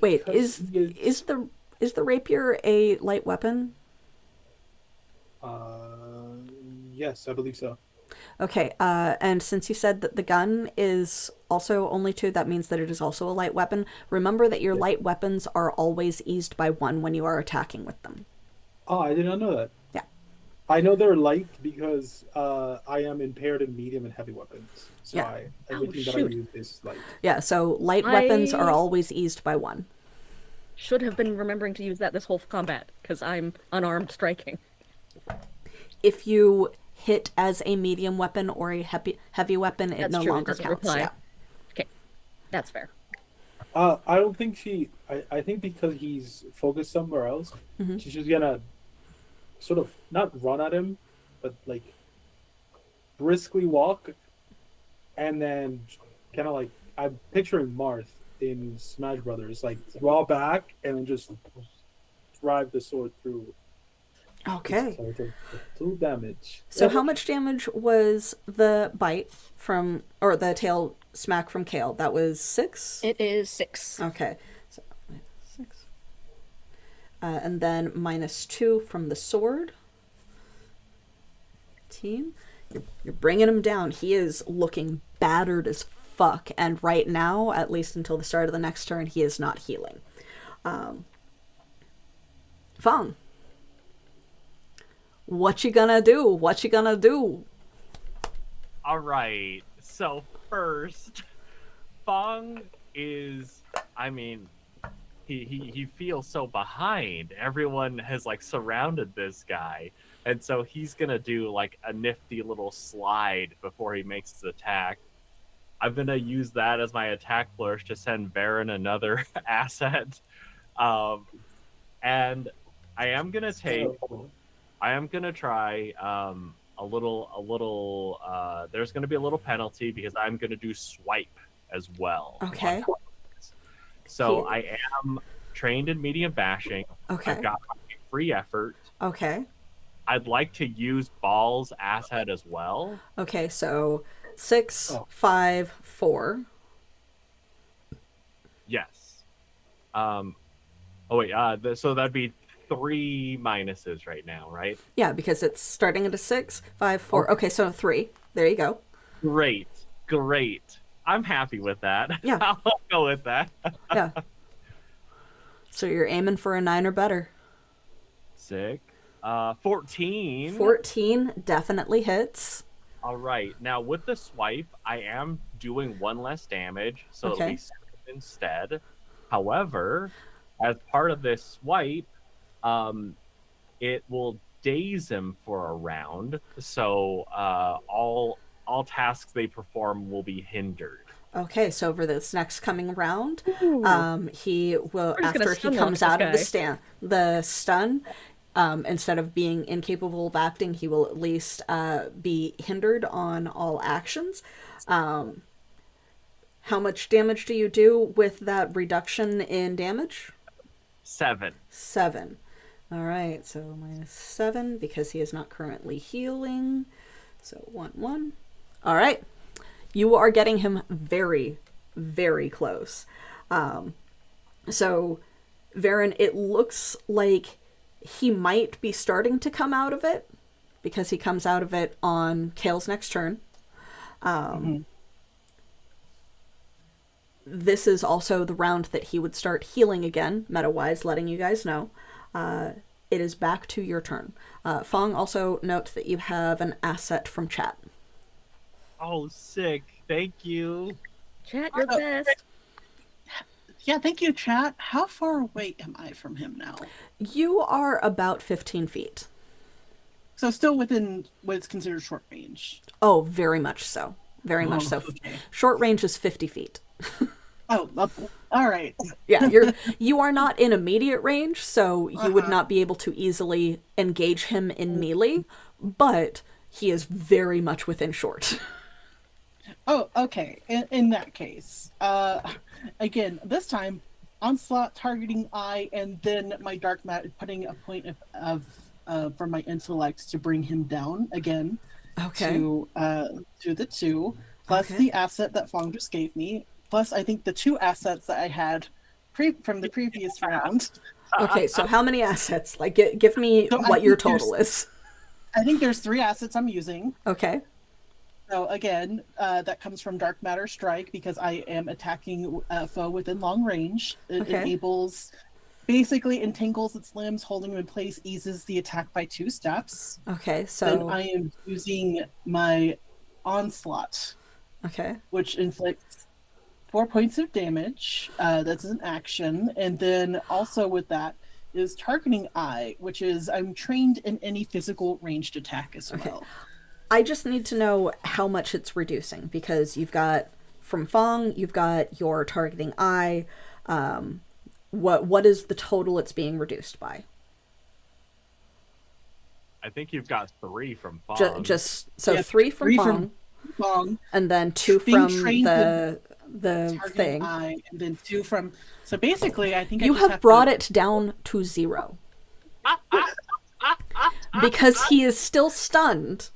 Wait, because is the rapier a light weapon? Yes, I believe so. Okay, and since you said that the gun is also only 2, that means that it is also a light weapon. Remember that your light weapons are always eased by 1 when you are attacking with them. Oh, I did not know that. Yeah. I know they're light because I am impaired in medium and heavy weapons. So Yeah. everything that I use is light. Yeah, so light weapons are always eased by 1. Should have been remembering to use that this whole combat because I'm unarmed striking. If you hit as a medium weapon or a heavy weapon, it no longer counts. Yeah. Okay, that's fair. I don't think I think because he's focused somewhere else, she's just gonna sort of not run at him, but like briskly walk, and then kind of like I'm picturing Marth in Smash Brothers, like draw back and then just drive the sword through. Okay. So I take 2 damage. So how much damage was the bite from, or the tail smack from Kale? That was 6? It is 6. Okay. So, 6. And then -2 from the sword. Team. You're bringing him down. He is looking battered as fuck. And right now, at least until the start of the next turn, he is not healing. Fong. What you gonna do? What you gonna do? All right. So first, Fong is, I mean, he feels so behind. Everyone has like surrounded this guy, and so he's gonna do like a nifty little slide before he makes his attack. I'm gonna use that as my attack flourish to send Baron another asset, and I am gonna take. I am gonna try a little. There's gonna be a little penalty because I'm gonna do swipe as well. Okay. So I am trained in medium bashing. Okay. I've got my free effort. Okay. I'd like to use Ball's asset as well. Okay, so 6, 5, 4. Yes. Oh wait. So that'd be 3 minuses right now, right? Yeah, because it's starting at a 6, 5, 4. Okay, so 3. There you go. Great. I'm happy with that. Yeah. I'll go with that. Yeah. So you're aiming for a 9 or better. Sick. 14. 14 definitely hits. All right. Now with the swipe, I am doing 1 less damage, so it'll Okay. be 7 instead. However, as part of this swipe, it will daze him for a round, so all tasks they perform will be hindered. Okay, so over this next coming round, he will, just gonna after he stun comes lock out this of the stun, instead of being incapable of acting, he will at least be hindered on all actions. How much damage do you do with that reduction in damage? 7. 7. All right, so -7 because he is not currently healing. So 1, 1. All right. You are getting him very, very close. So, Varen, it looks like he might be starting to come out of it because he comes out of it on Kale's next turn. This is also the round that he would start healing again, meta-wise, letting you guys know. It is back to your turn. Fong, also note that you have an asset from chat. Oh, sick. Thank you. Chat, you're the best. Yeah, thank you, chat. How far away am I from him now? You are about 15 feet. So still within what is considered short range. Oh, very much so. Very much so. Okay. Short range is 50 feet. Oh, all right. Yeah, you are not in immediate range, so you would not be able to easily engage him in melee, but he is very much within short. Oh, okay. In that case, again, this time, onslaught targeting eye, and then my dark mat putting a point of for my intellect to bring him down again. Okay. To the 2, plus Okay. the asset that Fong just gave me, plus I think the 2 assets that I had from the previous round. Okay, so how many assets? Like, give me So I what your think total is. I think there's 3 assets I'm using. Okay. So again, that comes from Dark Matter Strike because I am attacking a foe within long range. It Okay. enables, basically entangles its limbs, holding them in place, eases the attack by 2 steps. Okay, Then so... I am using my Onslaught, Okay. which inflicts 4 points of damage. That's an action. And then also with that is Targeting Eye, which is I'm trained in any physical ranged attack as well. I just need to know how much it's reducing, because you've got, from Fong, you've got your targeting eye. What is the total it's being reduced by? I think you've got 3 from Fong. Just so Yeah, 3 from 3 Fong, from Fong, and then 2 being from trained the targeting thing. eye, and then 2 from. So basically, I think You I just have brought to, it down to 0. Because he is still stunned,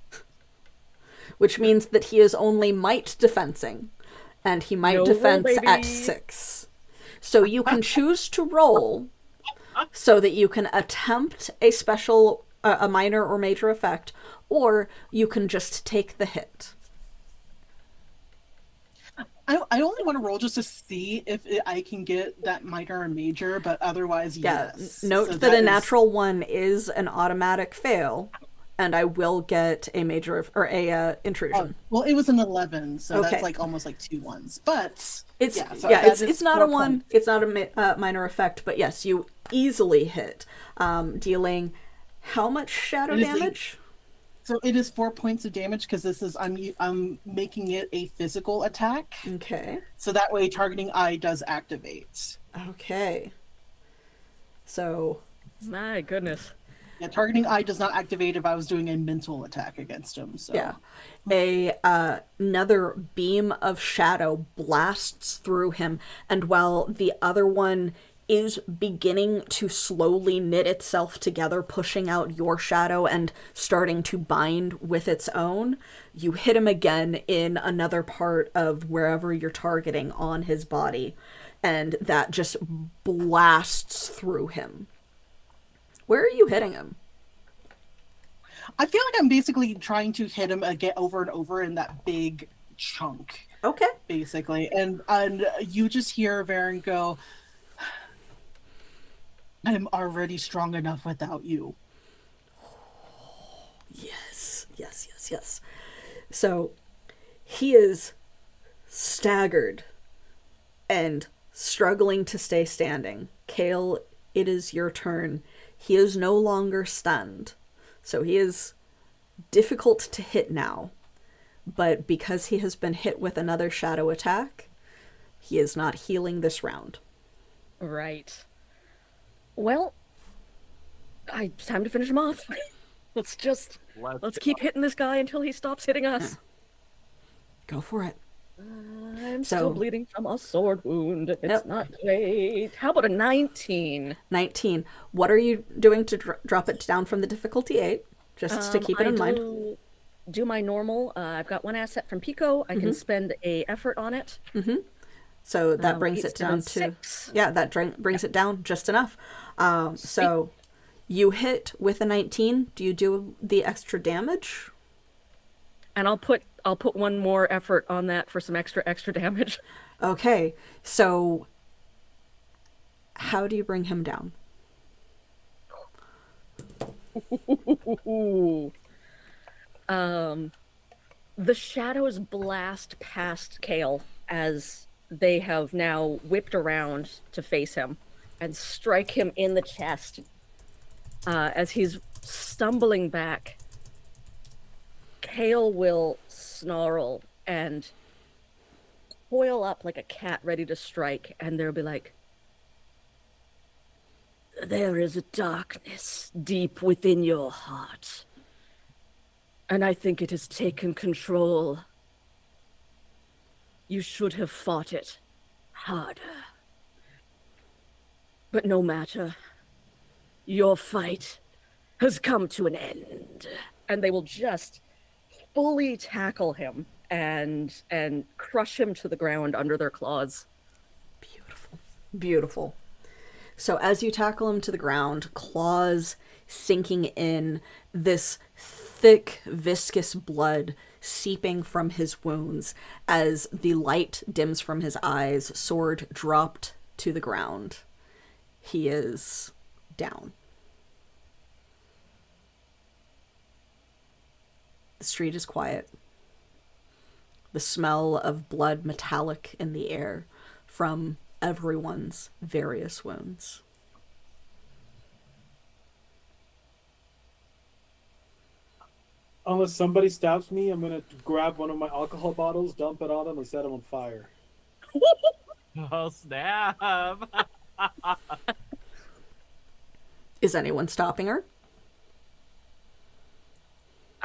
which means that he is only might defensing, and he might No, defense at baby. 6. So you can choose to roll so that you can attempt a special, a minor or major effect, or you can just take the hit. I only want to roll just to see if I can get that minor or major, but otherwise, Yeah, yes. note So that a is- natural 1 is an automatic fail, and I will get a major or a intrusion. well, it was an 11, so Okay. that's like almost like 2 1s. But It's yeah, so yeah, that is it's not a 4 1. points. It's not a minor effect, but yes, you easily hit, dealing how much shadow It is a- damage? So it is 4 points of damage because this is I'm making it a physical attack, Okay, so that way targeting eye does activate. okay. So My goodness. Yeah, targeting eye does not activate if I was doing a mental attack against him. So yeah, another beam of shadow blasts through him, and while the other one is beginning to slowly knit itself together, pushing out your shadow and starting to bind with its own, you hit him again in another part of wherever you're targeting on his body, and that just blasts through him. Where are you hitting him? I feel like I'm basically trying to hit him again over and over in that big chunk, Okay. basically, and you just hear Varen go, "I'm already strong enough without you." Yes, yes, yes, yes. So he is staggered and struggling to stay standing. Kale, it is your turn. He is no longer stunned, so he is difficult to hit now. But because he has been hit with another shadow attack, he is not healing this round. Right. Well, it's time to finish him off. Let's Let's keep hitting this guy until he stops hitting us. Go for it. I'm So- still bleeding from a sword wound. It's Yep. not great. How about a 19? 19. What are you doing to drop it down from the difficulty 8? Just to keep it I in mind. do my normal. I've got 1 asset from Pico. I can spend a effort on it. So that brings 8, it down 7, to 6. yeah, that brings it down just enough. So you hit with a 19. Do you do the extra damage? And I'll put 1 more effort on that for some extra damage. Okay. So how do you bring him down? Ooh. The shadows blast past Kale as they have now whipped around to face him and strike him in the chest. As he's stumbling back, Kale will snarl and coil up like a cat ready to strike, and they'll be like, "There is a darkness deep within your heart, and I think it has taken control. You should have fought it harder. But no matter. Your fight has come to an end." And they will just fully tackle him and crush him to the ground under their claws. Beautiful. Beautiful. So as you tackle him to the ground, claws sinking in, this thick, viscous blood seeping from his wounds as the light dims from his eyes, sword dropped to the ground. He is down. The street is quiet. The smell of blood metallic in the air from everyone's various wounds. Unless somebody stops me, I'm gonna grab one of my alcohol bottles, dump it on them, and set them on fire. Oh, snap! Is anyone stopping her?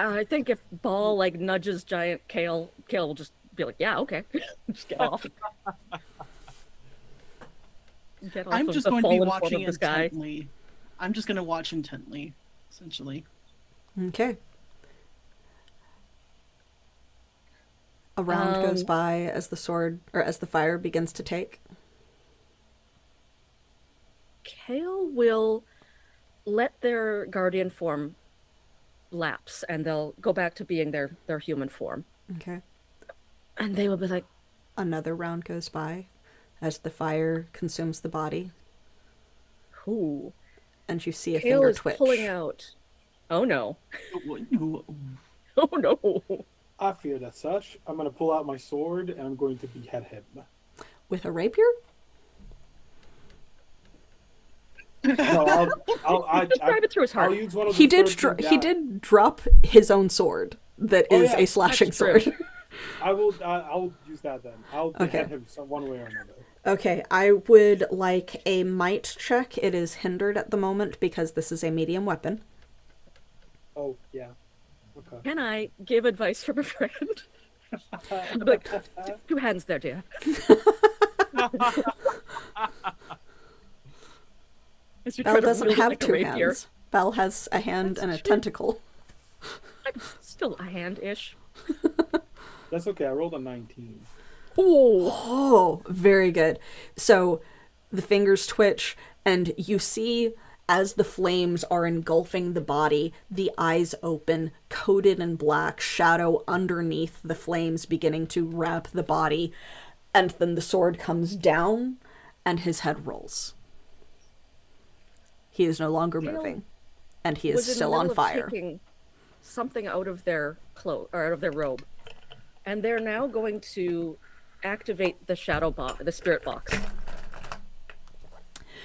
I think if Ball like nudges giant Kale, Kale will just be like, "Yeah, okay, just get off." Get off I'm of just the going to be fallen form watching of this guy. intently. I'm just going to watch intently, essentially. Okay. A round goes by as the sword, or as the fire begins to take. Kale will let their guardian form lapse, and they'll go back to being their human form. Okay. And they will be like, Another round goes by as the fire consumes the body, "Ooh." and you see a Kale finger is twitch. pulling out. Oh no! Ooh. Oh no! I feared as such. I'm going to pull out my sword and I'm going to behead him. With a rapier? No, Just drive it through his heart. I'll use one of He the did. swords you He got. did drop his own sword. That Oh, is yeah, a slashing that's true. sword. I will. I'll use that then. I'll behead Okay. him some one way or another. Okay, I would like a might check. It is hindered at the moment because this is a medium weapon. Oh yeah. Okay. Can I give advice from a friend? I'll be like, "Two hands there, dear." As you try Belle to doesn't wield it have like a two rapier. hands. Belle has a hand That's and a true. tentacle. I'm still a hand-ish. That's okay. I rolled a 19. Oh, Oh, very good. So the fingers twitch, and you see as the flames are engulfing the body, the eyes open, coated in black, shadow underneath the flames beginning to wrap the body, and then the sword comes down, and his head rolls. He is no longer Kale moving, and he is was in the still middle on of fire. taking something out of their clothes or out of their robe, and they're now going to activate the shadow box, the spirit box.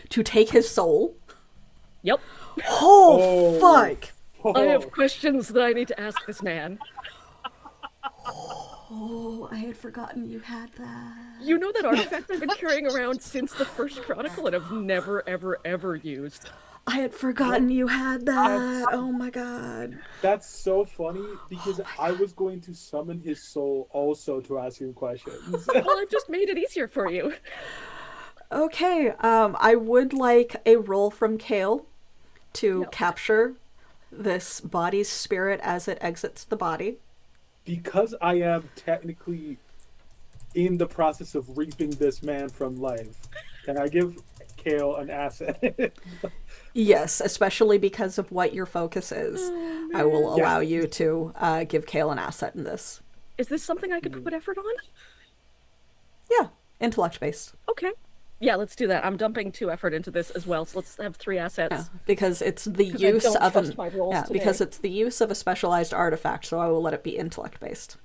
To take his soul. Yep. Oh, Oh. fuck! I have questions that I need to ask this man. Oh, I had forgotten you had that. You know that artifact I've been carrying around since the first chronicle and have never, ever, ever used. I had forgotten you had that. Oh my god. That's so funny because I was going to summon his soul also to ask him questions. Well, I've just made it easier for you. Okay, I would like a roll from Kale to Yep. capture this body's spirit as it exits the body. Because I am technically in the process of reaping this man from life, can I give Kale an asset? Yes, especially because of what your focus is. I will allow Yes. you to give Kale an asset in this. Is this something I could put effort on? Yeah, intellect based. Okay. Yeah, let's do that. I'm dumping 2 effort into this as well, so let's have 3 assets. Yeah, because it's the 'Cause I use don't of an trust my rolls yeah, because today. it's the use of a specialized artifact, so I will let it be intellect based.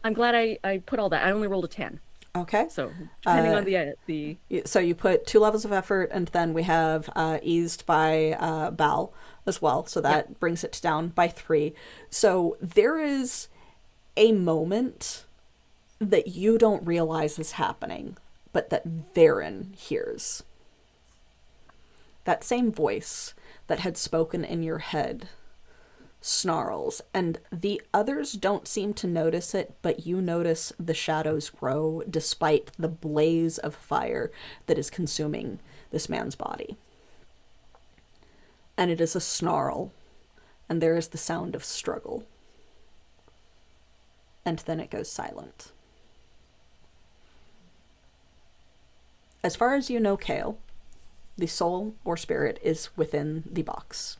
I'm glad I put all that. I only rolled a 10. Okay. So, depending on the So you put 2 levels of effort, and then we have eased by Bal as well, so that brings it down by 3. So there is a moment that you don't realize is happening, but that Varen hears. That same voice that had spoken in your head snarls, and the others don't seem to notice it, but you notice the shadows grow despite the blaze of fire that is consuming this man's body. And it is a snarl, and there is the sound of struggle. And then it goes silent. As far as you know, Kale, the soul or spirit is within the box.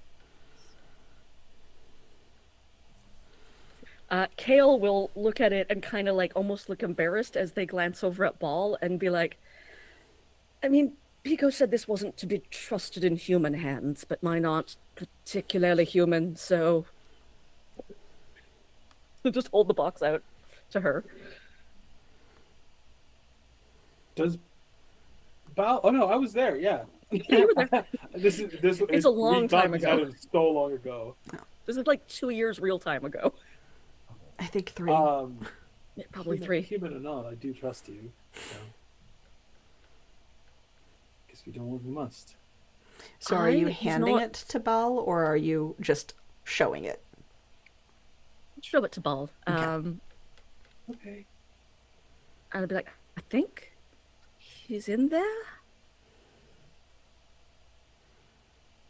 Kale will look at it and kind of like almost look embarrassed as they glance over at Ball and be like, I mean, Pico said this wasn't to be trusted in human hands, but mine aren't particularly human, so he'll just hold the box out to her. Does Bow? Oh no, I was there. Yeah. Yeah, you were there. This It's a long time ago. It was so long ago. This is like 2 years real time ago. I think 3. Yeah, probably human, 3. Human or not, I do trust you. So. Guess we don't want we must. So are you he's handing not- it to Bal, or are you just showing it? show it to Ball. Okay. Okay. And I'll be like, I think he's in there?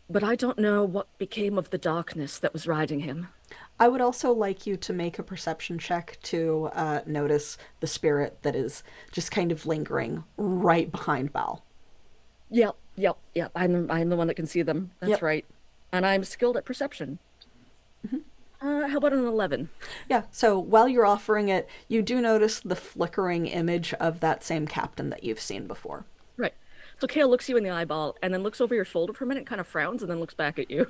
But I don't know what became of the darkness that was riding him. I would also like you to make a perception check to notice the spirit that is just kind of lingering right behind Bal. Yep. I'm the one that can see them. That's Yep. right. And I'm skilled at perception. How about an 11? Yeah, so while you're offering it, you do notice the flickering image of that same captain that you've seen before. Right. So Kale looks you in the eyeball and then looks over your shoulder for a minute, kind of frowns, and then looks back at you.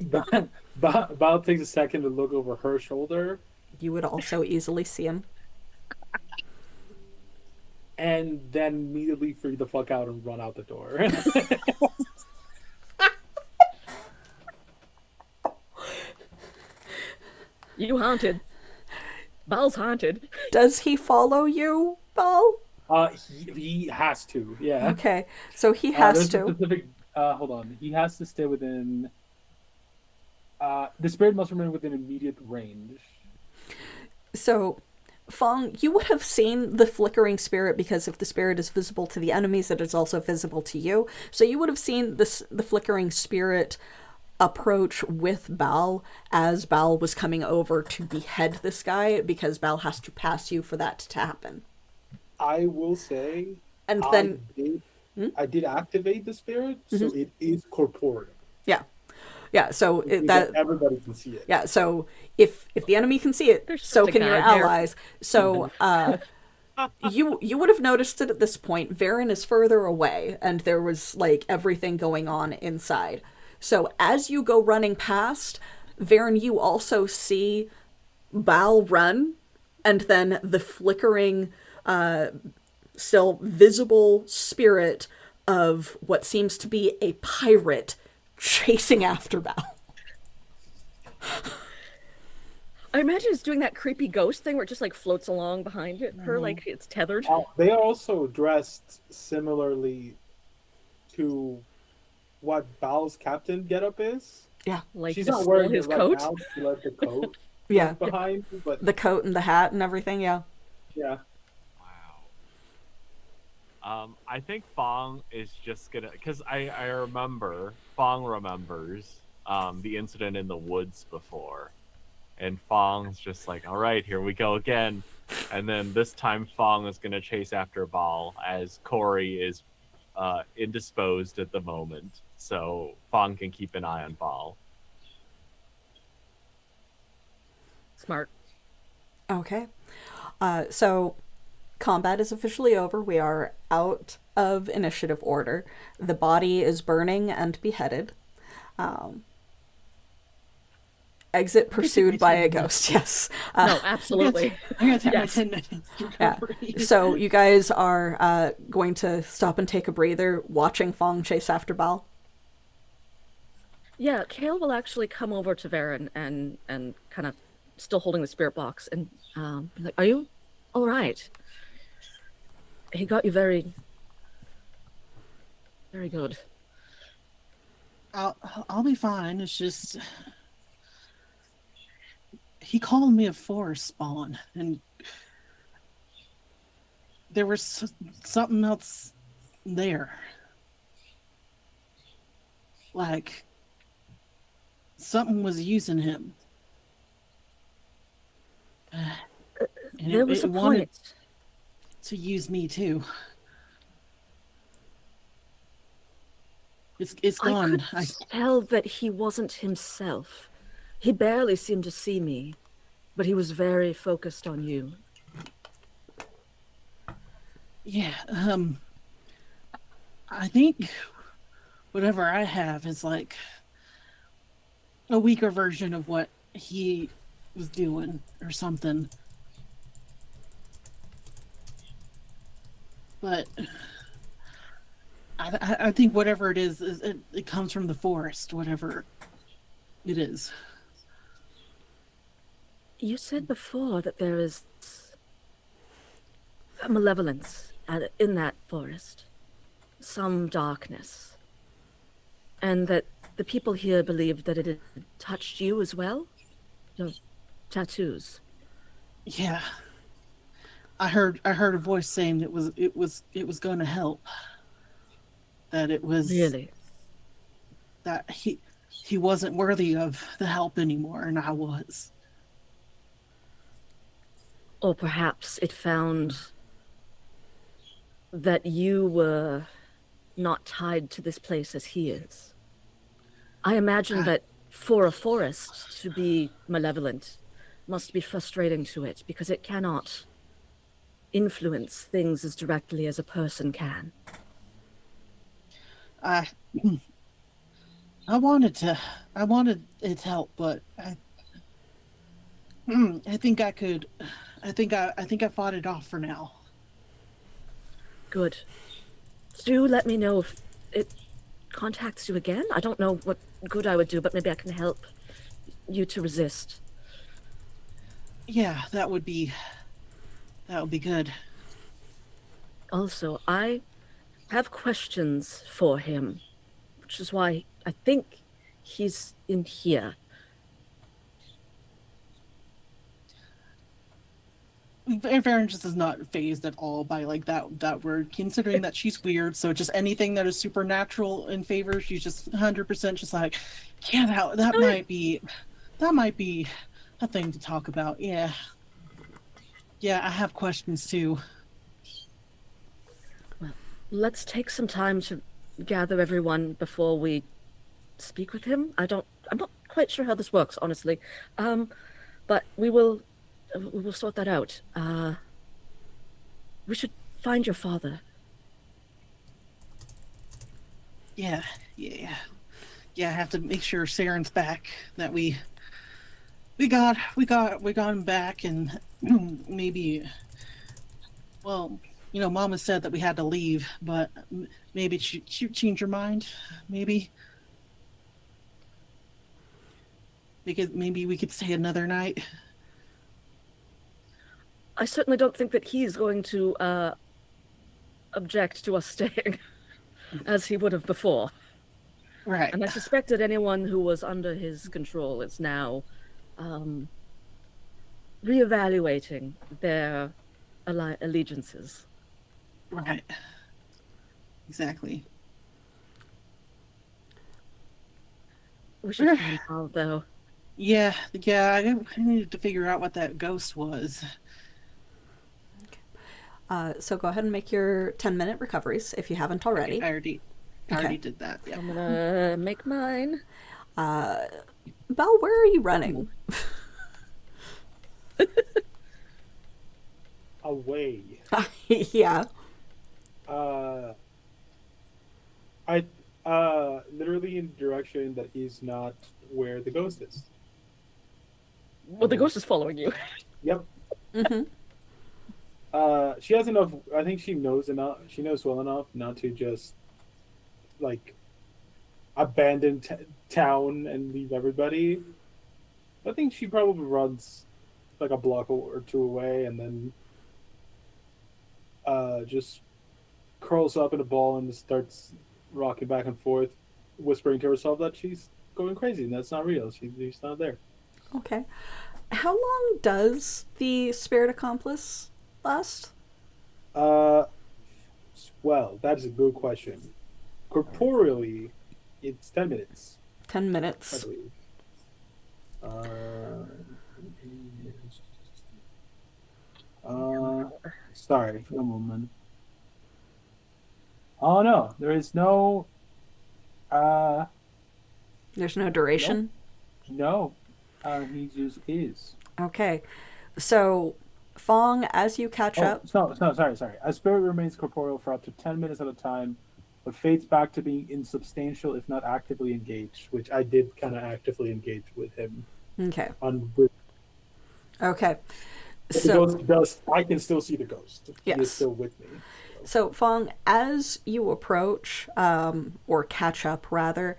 Bao takes a second to look over her shoulder, You would also easily see him. and then immediately freak the fuck out and run out the door. You haunted. Bal's haunted. Does he follow you, Bal? He has to, yeah. Okay, so he has There's a to. specific, hold on. He has to stay within. The spirit must remain within immediate range. So, Fong, you would have seen the flickering spirit because if the spirit is visible to the enemies, it is also visible to you. So you would have seen the flickering spirit approach with Bal as Bal was coming over to behead this guy because Bal has to pass you for that to happen. I will say, And then, I did activate the spirit, so it is corporeal. yeah, so That everybody can see it. yeah, so if the enemy can see it, There's so such a can your guy there. allies. So you would have noticed it at this point. Varen is further away, and there was like everything going on inside. So as you go running past, Varen, you also see Bal run, and then the flickering, still visible spirit of what seems to be a pirate chasing after Bal. I imagine it's doing that creepy ghost thing where it just like floats along behind it, her like it's tethered. They are also dressed similarly to what Bal's captain getup is. Yeah, Like She's the not small wearing his it right coat. now. She left the coat yeah, behind, but the coat and the hat and everything. Yeah. yeah. Wow. I think Fong is just gonna, because I remember, Fong remembers the incident in the woods before. And Fong's just like, all right, here we go again. And then this time Fong is gonna chase after Bal as Corey is indisposed at the moment. So Fong can keep an eye on Bal. Smart. Okay. So combat is officially over. We are out of initiative order. The body is burning and beheaded. Exit pursued by a ghost. Yes. No, absolutely. I'm gonna take Yes. my 10 minutes Yeah. recovery. So you guys are going to stop and take a breather, watching Fong chase after Bal. Yeah, Kale will actually come over to Varen and kind of still holding the spirit box and be like, "Are you all right? He got you very, very good." I'll be fine. It's just he called me a forest spawn, and there was something else there. Like something was using him. And There was it a wanted point. to use me too. It's I gone. could tell that he wasn't himself. He barely seemed to see me, but he was very focused on you. Yeah, I think whatever I have is like a weaker version of what he was doing or something. But I think whatever it is it comes from the forest, whatever it is. You said before that there is a malevolence in that forest, some darkness, and that the people here believe that it had touched you as well? Your tattoos. Yeah. I heard a voice saying it was going to help. That it was Really? that he wasn't worthy of the help anymore, and I was. Or perhaps it found that you were not tied to this place as he is. I imagine that for a forest to be malevolent must be frustrating to it because it cannot influence things as directly as a person can. I I wanted its help, but I think I could. I think I fought it off for now. Good. Do let me know if it contacts you again. I don't know what good I would do, but maybe I can help you to resist. Yeah, that would be good. Also, I have questions for him, which is why I think he's in here. Varen just is not phased at all by like that word, considering that she's weird. So just anything that is supernatural in favor, she's just 100% just like, yeah, that might be a thing to talk about. Yeah, I have questions too. Let's take some time to gather everyone before we speak with him. I'm not quite sure how this works, honestly. But we will sort that out. We should find your father. Yeah. I have to make sure Saren's back. That we got him back, and maybe. Well, Mama said that we had to leave, but maybe she changed her mind. Maybe. Because maybe we could stay another night. I certainly don't think that he's going to object to us staying as he would have before. Right. And I suspect that anyone who was under his control is now reevaluating their allegiances. Right. Exactly. We should find out, though. Yeah. I needed to figure out what that ghost was. So go ahead and make your 10-minute recoveries if you haven't already. Okay, I already did that. Yeah. I'm gonna make mine. Belle, where are you running? Away. Yeah. I literally in the direction that is not where the ghost is. Well, the ghost is following you. Yep. Mm-hmm. She has enough. I think she knows enough. She knows well enough not to just like abandon town and leave everybody. I think she probably runs like a block or two away, and then just curls up in a ball and starts rocking back and forth, whispering to herself that she's going crazy and that's not real. She's not there. Okay. How long does the spirit accomplice last? Well, that is a good question. Corporeally, it's 10 minutes. 10 I minutes. believe. Sorry, one moment. Oh no, there is no. There's no duration? No. He just is. Okay. So, Fong, as you catch up... Sorry. A spirit remains corporeal for up to 10 minutes at a time, but fades back to being insubstantial if not actively engaged, which I did kind of actively engage with him. Okay. The Okay. So, ghost does. I can still see the ghost. Yes. He is still with me. so Fong, as you approach, or catch up rather,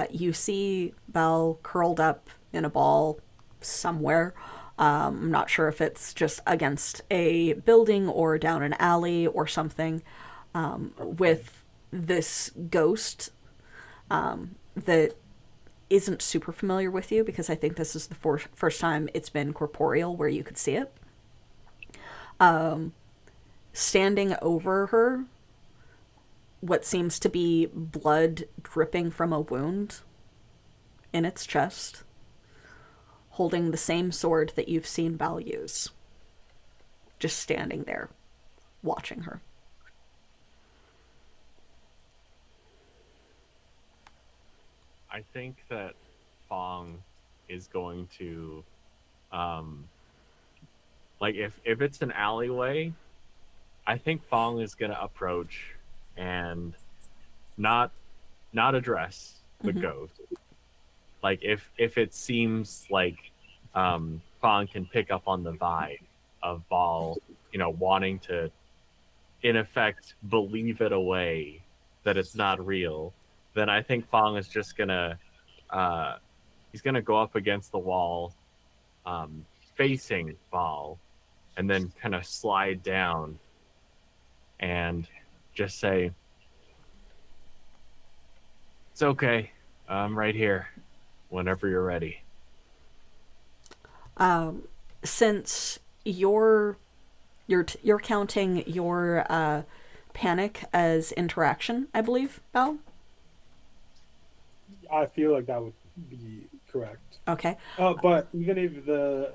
you see Belle curled up in a ball somewhere. I'm not sure if it's just against a building or down an alley or something, with this ghost that isn't super familiar with you, because I think this is the first time it's been corporeal where you could see it. Standing over her, what seems to be blood dripping from a wound in its chest, holding the same sword that you've seen Bal use. Just standing there, watching her. I think that Fong is going to, like, if it's an alleyway, I think Fong is going to approach and not address the ghost. Like, if it seems like Fong can pick up on the vibe of Bal, wanting to, in effect, believe it away, that it's not real, then I think Fong is just gonna he's gonna go up against the wall, facing Bal, and then kind of slide down and just say, "It's okay. I'm right here whenever you're ready." Since you're counting your panic as interaction, I believe, Bal? I feel like that would be correct. Okay. But even if the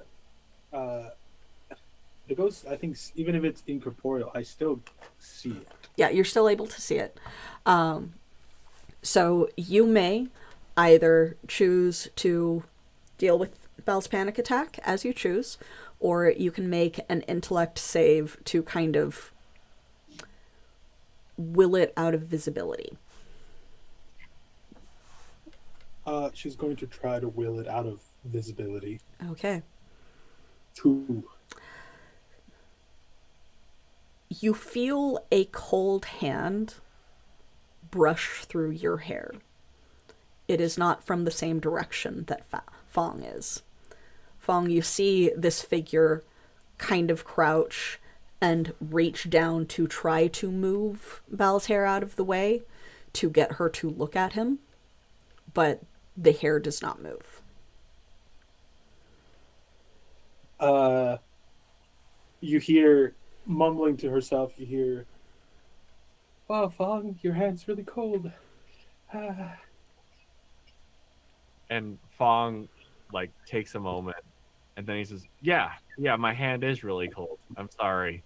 ghost, I think, even if it's incorporeal, I still see it. Yeah, you're still able to see it. So you may either choose to deal with Bal's panic attack as you choose, or you can make an intellect save to kind of will it out of visibility. She's going to try to will it out of visibility. Okay. 2. You feel a cold hand brush through your hair. It is not from the same direction that Fong is. Fong, you see this figure kind of crouch and reach down to try to move Bal's hair out of the way to get her to look at him, but the hair does not move. You hear mumbling to herself, you hear, "Wow, Fong, your hand's really cold." And Fong, like, takes a moment, and then he says, yeah, my hand is really cold. I'm sorry."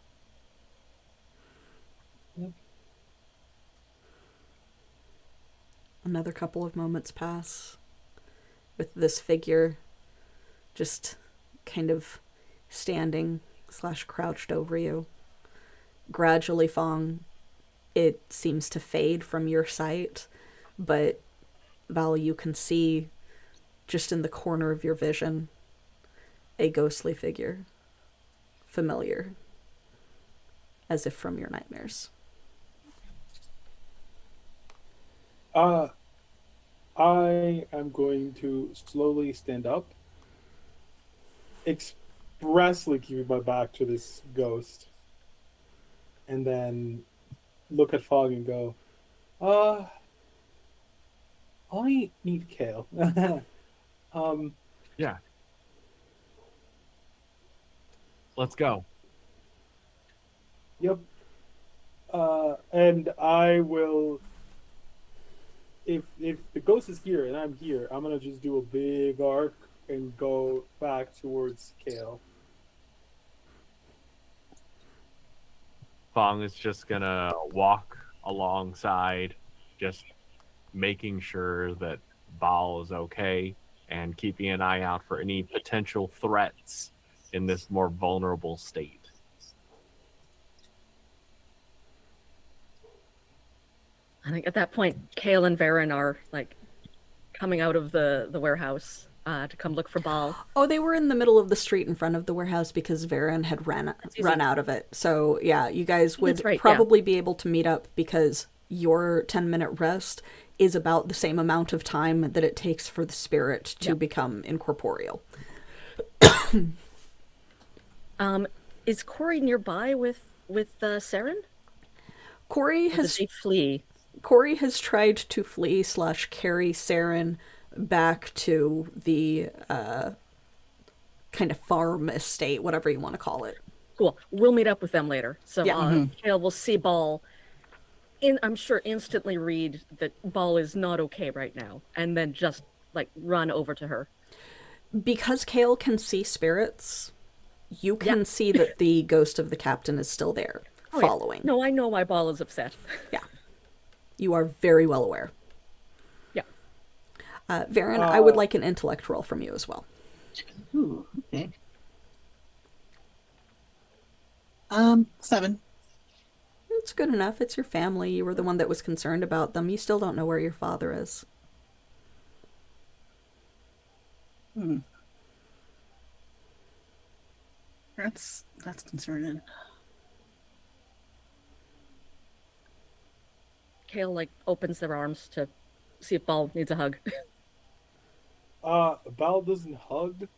Another couple of moments pass with this figure just kind of standing / crouched over you. Gradually, Fong, it seems to fade from your sight, but Val, you can see just in the corner of your vision a ghostly figure, familiar, as if from your nightmares. I am going to slowly stand up, expressly keeping my back to this ghost, and then look at Fog and go, I need kale. Yeah. Let's go. Yep. And I will, if the ghost is here and I'm here, I'm gonna just do a big arc and go back towards Kale. Fong is just gonna walk alongside, just making sure that Baal is okay and keeping an eye out for any potential threats in this more vulnerable state. I think at that point, Kale and Varen are like coming out of the warehouse to come look for Baal. Oh, they were in the middle of the street in front of the warehouse because Varen had run out of it. So yeah, you guys would probably be able to meet up because your 10-minute rest is about the same amount of time that it takes for the spirit to become incorporeal. Is Corey nearby with Saren? Corey has flee. Corey has tried to flee / carry Saren back to the kind of farm estate, whatever you want to call it. Cool. We'll meet up with them later. So Yeah. Kale will see Ball I'm sure instantly read that Ball is not okay right now, and then just like run over to her. Because Kale can see spirits, you can see that the ghost of the captain is still there, Oh, yeah. following. No, I know why Ball is upset. Yeah. You are very well aware. Yeah. Varen, I would like an intellect roll from you as well. Ooh, okay. 7. It's good enough. It's your family. You were the one that was concerned about them. You still don't know where your father is. That's concerning. Kale like opens their arms to see if Ball needs a hug. Bal doesn't hug.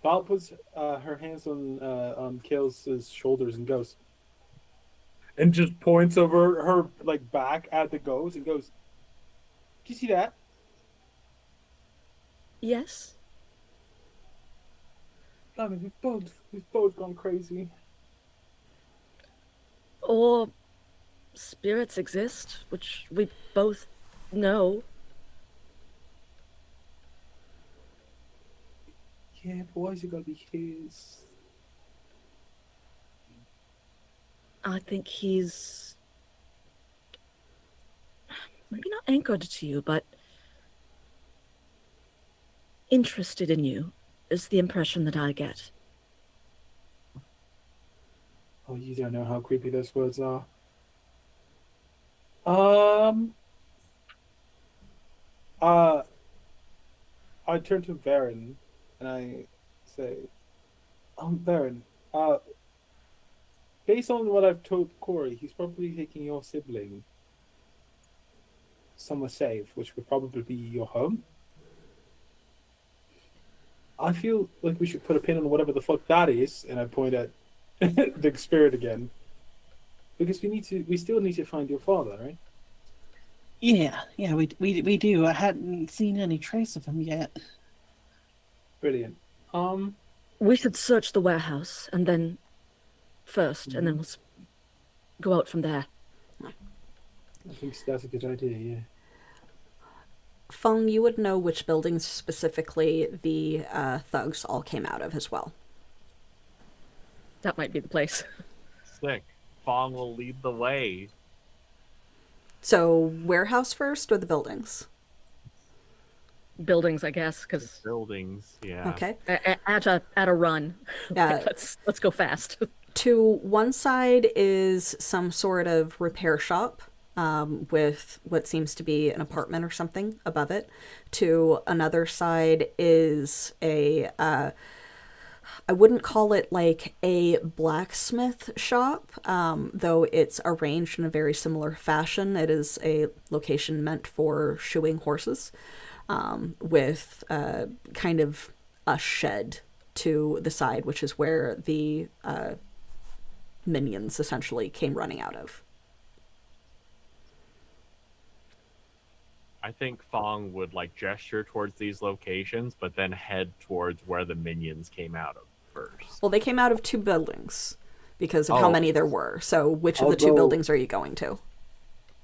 Bal puts her hands on Kale's shoulders and goes, and just points over her like back at the ghost and goes, "Do you see that?" Yes. I mean, we've both gone crazy. Or spirits exist, which we both know. Yeah, but why is it gotta be his? I think he's maybe not anchored to you, but interested in you is the impression that I get. Oh, you don't know how creepy those words are. I turn to Varen and I say, Varen, based on what I've told Corey, he's probably taking your sibling somewhere safe, which would probably be your home. I feel like we should put a pin on whatever the fuck that is, and I point at the spirit again. Because we still need to find your father, right? Yeah, we do. I hadn't seen any trace of him yet. Brilliant. We should search the warehouse and then first, and then we'll go out from there. I think that's a good idea, yeah. Feng, you would know which buildings specifically the thugs all came out of as well. That might be the place. Sick. Fong will lead the way. So, warehouse first or the buildings? Buildings, I guess, because Buildings, yeah. Okay. at a run. Yeah. Let's go fast. To one side is some sort of repair shop with what seems to be an apartment or something above it. To another side is a I wouldn't call it like a blacksmith shop, though it's arranged in a very similar fashion. It is a location meant for shoeing horses, with kind of a shed to the side, which is where the minions essentially came running out of. I think Fong would like gesture towards these locations, but then head towards where the minions came out of first. Well, they came out of two buildings because of how Oh. many there were. So, which of I'll the two go- buildings are you going to?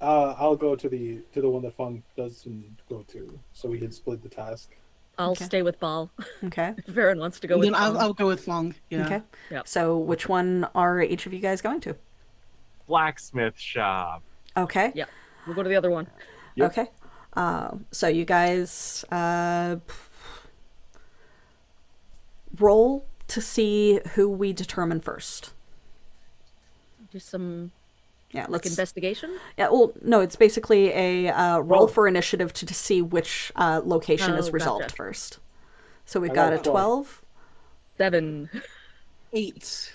I'll go to the one that Fong doesn't go to, so we can split the task. I'll Okay. stay with Ball. Okay. If Varen wants to go with Then Ball. I'll go with Fong. Yeah. Okay. Yep. So, which one are each of you guys going to? Blacksmith shop. Okay. Yeah. We'll go to the other one. Yep. Okay. So you guys roll to see who we determine first. Do some Yeah, like let's. investigation. Yeah, well, no, it's basically a roll Roll. for initiative to see which location is Oh, resolved gotcha. first. So we've I got got a 12. 7. 8.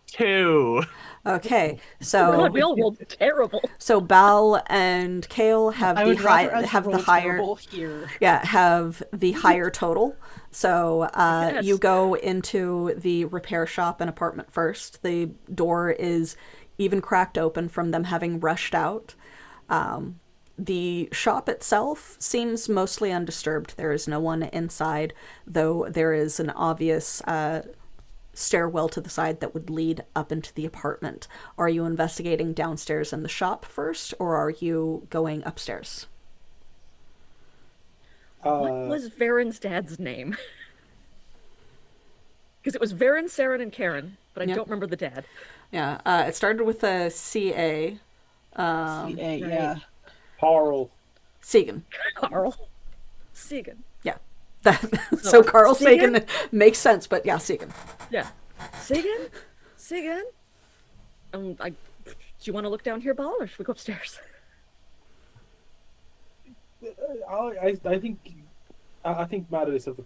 2. Okay, God, so we all rolled terrible. Bal and Kale have I the would rather us have the roll higher. terrible here. Yeah, have the higher total. So Yes. you go into the repair shop and apartment first. The door is even cracked open from them having rushed out. The shop itself seems mostly undisturbed. There is no one inside, though there is an obvious stairwell to the side that would lead up into the apartment. Are you investigating downstairs in the shop first, or are you going upstairs? What was Varen's dad's name? Because it was Varen, Saren, and Karen, but I Yep. don't remember the dad. Yeah, it started with a CA. CA, yeah. Carl. Segan. Carl. Segan. Yeah. So Carl Segan? Sagan makes sense, but yeah, Segan. Yeah. Segan? Segan? Do you want to look down here, Ball, or should we go upstairs? I think matters of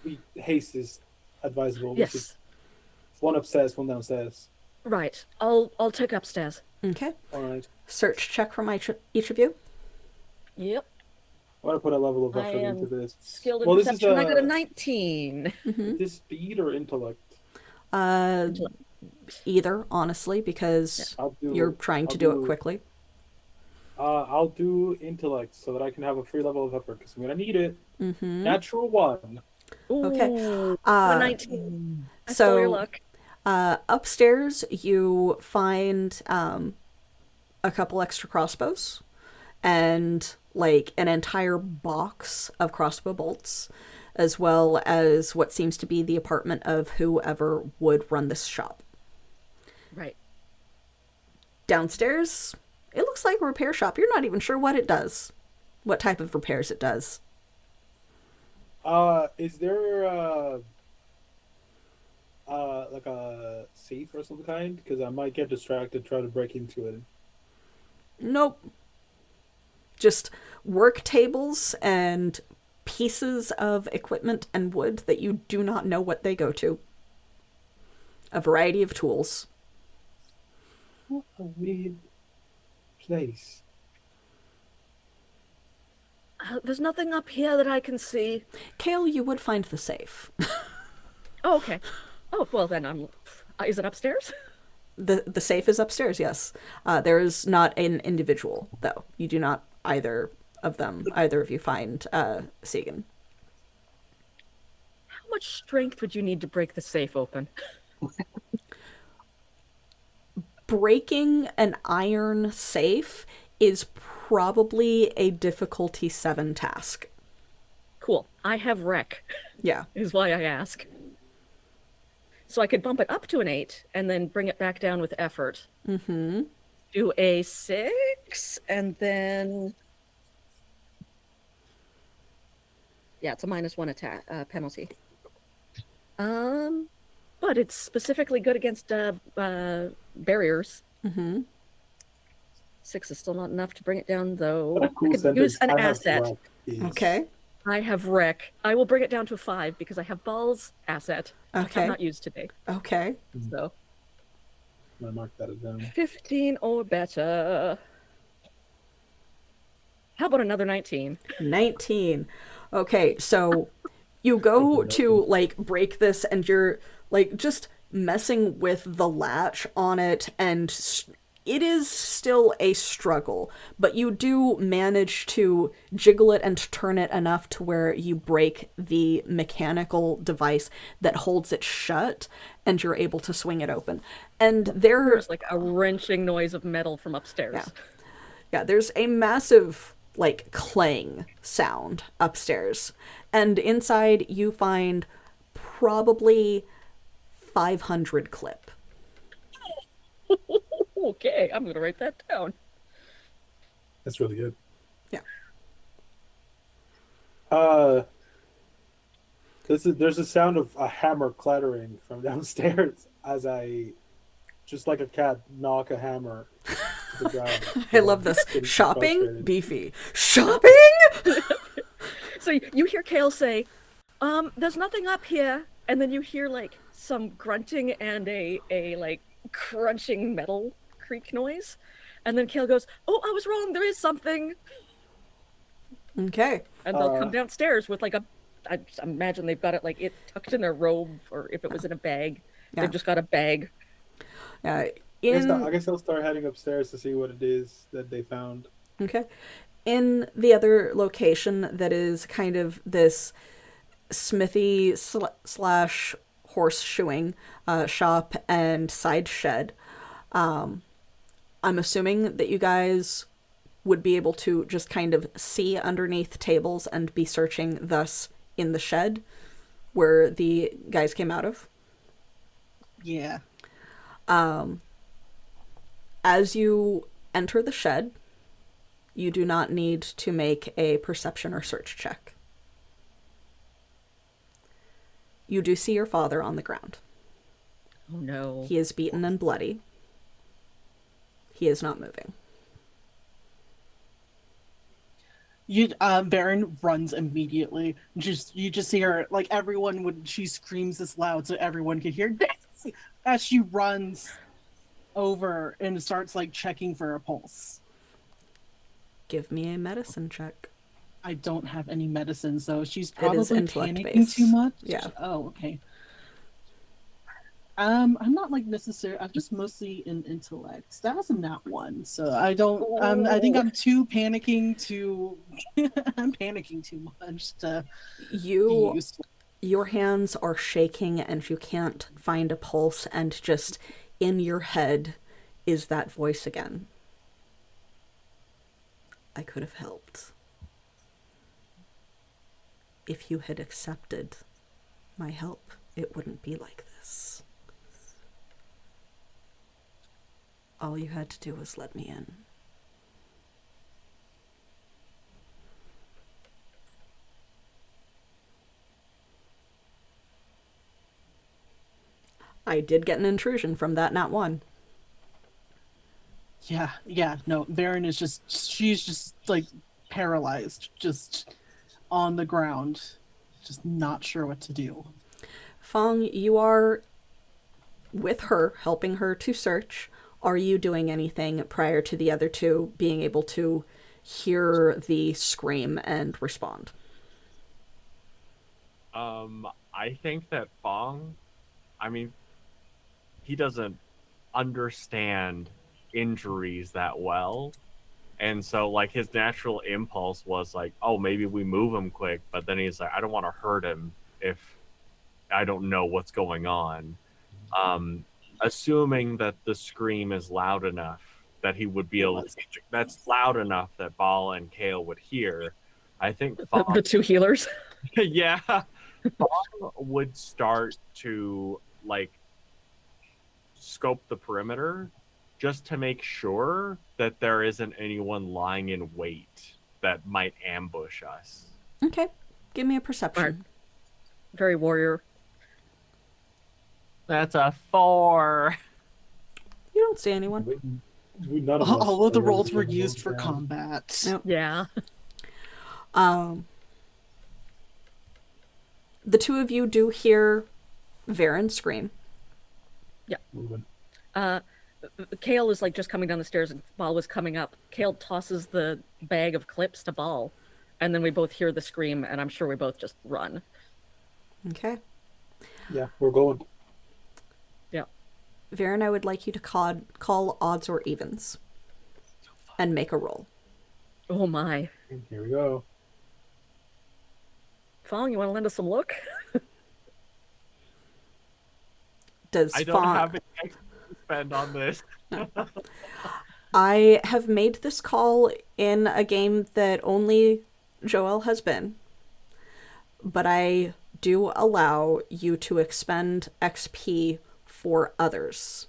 the haste is advisable. We should- Yes. one upstairs, one downstairs. Right. I'll take upstairs. Okay. All right. Search check from each of you. Yep. I want to put a level of I effort am into this. skilled in Well, this is perception. I got a 19. Is this speed or intellect? Either, honestly, because you're trying to I'll do it quickly. I'll do intellect so that I can have a free level of effort because I'm gonna need it. Natural 1. Ooh, Okay. a 19. I stole your luck. Upstairs, you find a couple extra crossbows and like an entire box of crossbow bolts, as well as what seems to be the apartment of whoever would run this shop. Right. Downstairs, it looks like a repair shop. You're not even sure what it does, what type of repairs it does. Is there like a safe or some kind? Because I might get distracted trying to break into it. Nope. Just work tables and pieces of equipment and wood that you do not know what they go to. A variety of tools. What a weird place. There's nothing up here that I can see. Kale, you would find the safe. Oh, okay. Oh, well then is it upstairs? The safe is upstairs, yes. There is not an individual, though. You do not either of you find Segan. How much strength would you need to break the safe open? Breaking an iron safe is probably a difficulty 7 task. Cool. I have wreck, Yeah. is why I ask. So I could bump it up to an 8 and then bring it back down with effort. Mm-hmm. Do a 6 and then. Yeah, it's a -1 attack penalty. But it's specifically good against barriers. Mm-hmm. 6 is still not enough to bring it down, though. What a cool I could sentence. use an I have asset. wreck is- Okay. I have wreck. I will bring it down to a 5 because I have balls asset. Which Okay. I've not used today. Okay. So I marked that down. 15 or better. How about another 19? 19. Okay, so you go to like break this and you're like just messing with the latch on it, and it is still a struggle, but you do manage to jiggle it and turn it enough to where you break the mechanical device that holds it shut, and you're able to swing it open. And There's like a wrenching noise of metal from upstairs. Yeah, there's a massive, like, clang sound upstairs. And inside you find probably 500 clip. Okay, I'm gonna write that down. That's really good. Yeah. There's a sound of a hammer clattering from downstairs as I, just like a cat, knock a hammer to the ground. I love this. Getting Shopping? frustrated. Beefy. Shopping? So you hear Kale say, there's nothing up here, and then you hear like some grunting and a like crunching metal creak noise, and then Kale goes, "Oh, I was wrong. There is something." Okay. And they'll come downstairs with like I imagine they've got it like it tucked in their robe, or if it was in a bag, Yeah. they've just got a bag. Uh, I guess I'll start heading upstairs to see what it is that they found. Okay. In the other location that is kind of this smithy slash horseshoeing shop and side shed, I'm assuming that you guys would be able to just kind of see underneath tables and be searching thus in the shed where the guys came out of. Yeah. As you enter the shed, you do not need to make a perception or search check. You do see your father on the ground. Oh no. He is beaten and bloody. He is not moving. Varen runs immediately. You just see her, like, everyone when she screams this loud so everyone can hear as she runs over and starts like checking for a pulse. Give me a medicine check. I don't have any medicine, so she's It probably is intellect panicking based. too much. Yeah. Oh, okay. I'm not like necessarily. I'm just mostly in intellect. That was a nat one, so I don't. I think I'm too panicking to. I'm panicking too much to be useful. Your hands are shaking and you can't find a pulse, and just in your head is that voice again. I could have helped. If you had accepted my help, it wouldn't be like this. All you had to do was let me in. I did get an intrusion from that nat one. Yeah, no, Varen is she's just like paralyzed, just on the ground, just not sure what to do. Fong, you are with her, helping her to search. Are you doing anything prior to the other two being able to hear the scream and respond? I think that Fong, he doesn't understand injuries that well. And so, like, his natural impulse was like, oh, maybe we move him quick. But then he's like, I don't want to hurt him if I don't know what's going on. Assuming that the scream is loud enough that he would be able to, that's loud enough that Ball and Kale would hear. I think Fong, The two healers. yeah, Fong would start to, like, scope the perimeter just to make sure that there isn't anyone lying in wait that might ambush us. Okay, give me a perception. Right. Very warrior. That's a 4. You don't see anyone. None of us All of the are rolls were ready to used move for down. combat. Nope. Yeah. The two of you do hear Varen scream. Moving. Kale is like just coming down the stairs and Ball was coming up. Kale tosses the bag of clips to Ball, and then we both hear the scream, and I'm sure we both just run. Okay. Yeah, we're going. Yeah. Varen, I would like you to call odds or evens and make a roll. Oh my. Here we go. Fong, you want to lend us some look? Does I don't Fong... have any extra to spend on this. I have made this call in a game that only Joel has been, but I do allow you to expend XP for others.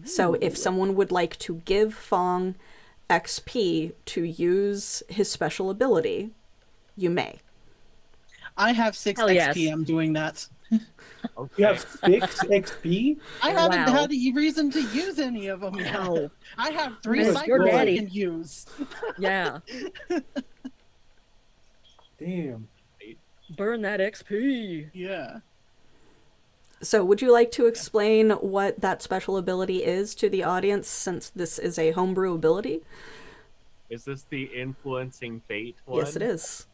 So if someone would like to give Fong XP to use his special ability, you may. I have 6 Hell yes. XP. I'm doing that. You have 6 XP? I haven't Wow. had a reason to use any of them yet. Wow. I have 3 Nice. Your cycles I daddy. can use. Yeah. Damn. Burn that XP. Yeah. So would you like to explain what that special ability is to the audience, since this is a homebrew ability? Is this the influencing fate one? Yes, it is.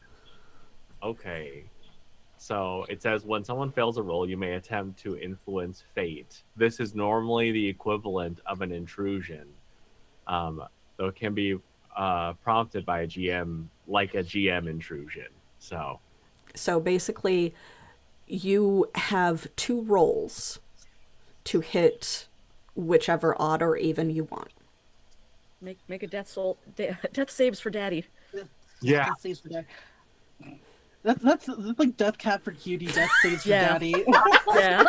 Okay. So it says when someone fails a roll, you may attempt to influence fate. This is normally the equivalent of an intrusion. Though it can be prompted by a GM, like a GM intrusion. So basically, you have 2 rolls to hit whichever odd or even you want. Make a death saves for daddy. Yeah. Death saves for daddy. That's like Death Cat for Cutie, Death saves for Yeah. daddy. Yeah.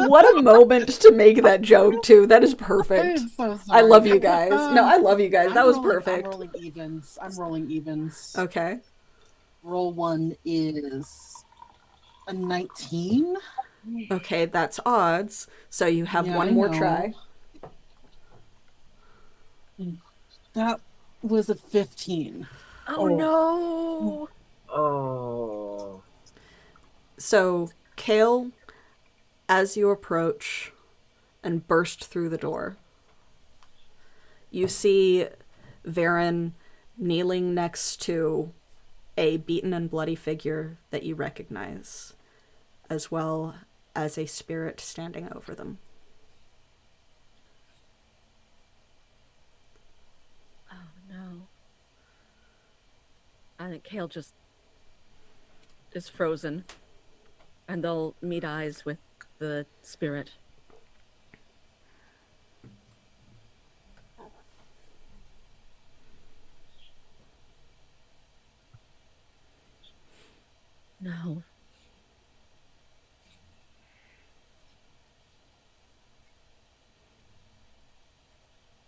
What a moment to make that joke, too. That is perfect. I'm so I sorry. love you guys. No, I love you guys. That was perfect. I'm rolling evens. I'm rolling evens. Okay. Roll 1 is a 19. Okay, that's odds. So you have Yeah, one I more know. try. That was a 15. Oh no. Oh. So, Kale, as you approach and burst through the door, you see Varen kneeling next to a beaten and bloody figure that you recognize, as well as a spirit standing over them. Oh no. I think Kale just is frozen, and they'll meet eyes with the spirit. No.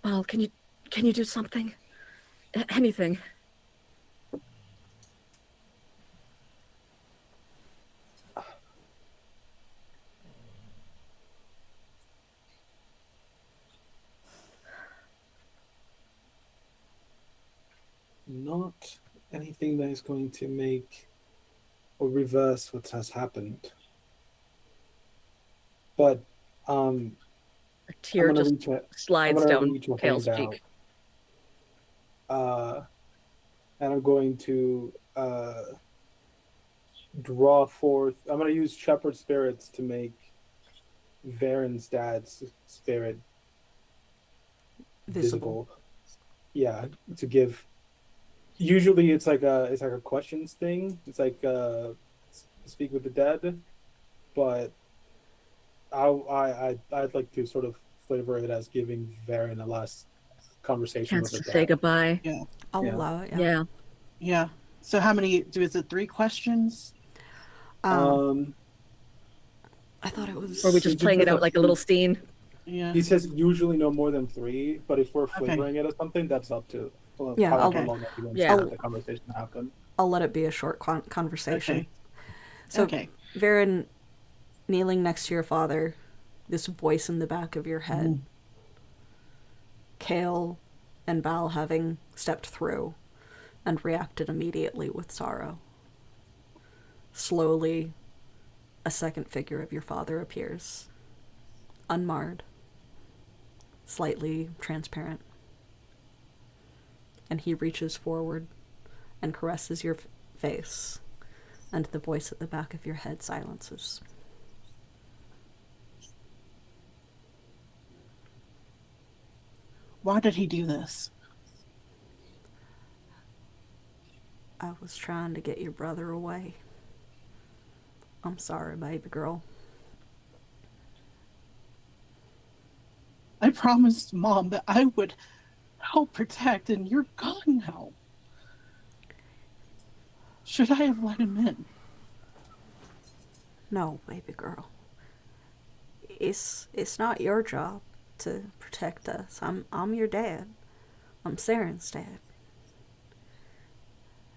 Well, can you do something? Anything? Not anything that is going to make or reverse what has happened. But A tear I'm gonna just reach a, I'm slides gonna down reach a Kale's hand out. cheek. And I'm going to draw forth. I'm going to use Shepherd Spirits to make Varen's dad's spirit visible. Yeah, to give. Usually, it's like a questions thing. It's like speak with the dead, but I'd like to sort of flavor it as giving Varen a last conversation Chance with to her say dad. goodbye. Yeah. I'll Yeah. allow it, yeah. Yeah. Yeah. So how many is it 3 questions? I thought it was... Or are we just It's playing it just out like a little scene? Yeah. He says usually no more than 3, but if we're flavoring it as something, that's up to Yeah, however okay. long that he wants Yeah. the conversation to happen. I'll let it be a short conversation. Okay. So, Okay. Varen, kneeling next to your father, this voice in the back of your head, Kale and Bal having stepped through and reacted immediately with sorrow. Slowly, a second figure of your father appears, unmarred, slightly transparent, and he reaches forward and caresses your face, and the voice at the back of your head silences. Why did he do this? I was trying to get your brother away. I'm sorry, baby girl. I promised Mom that I would help protect, and you're gone now. Should I have let him in? No, baby girl. It's not your job to protect us. I'm your dad. I'm Saren's dad.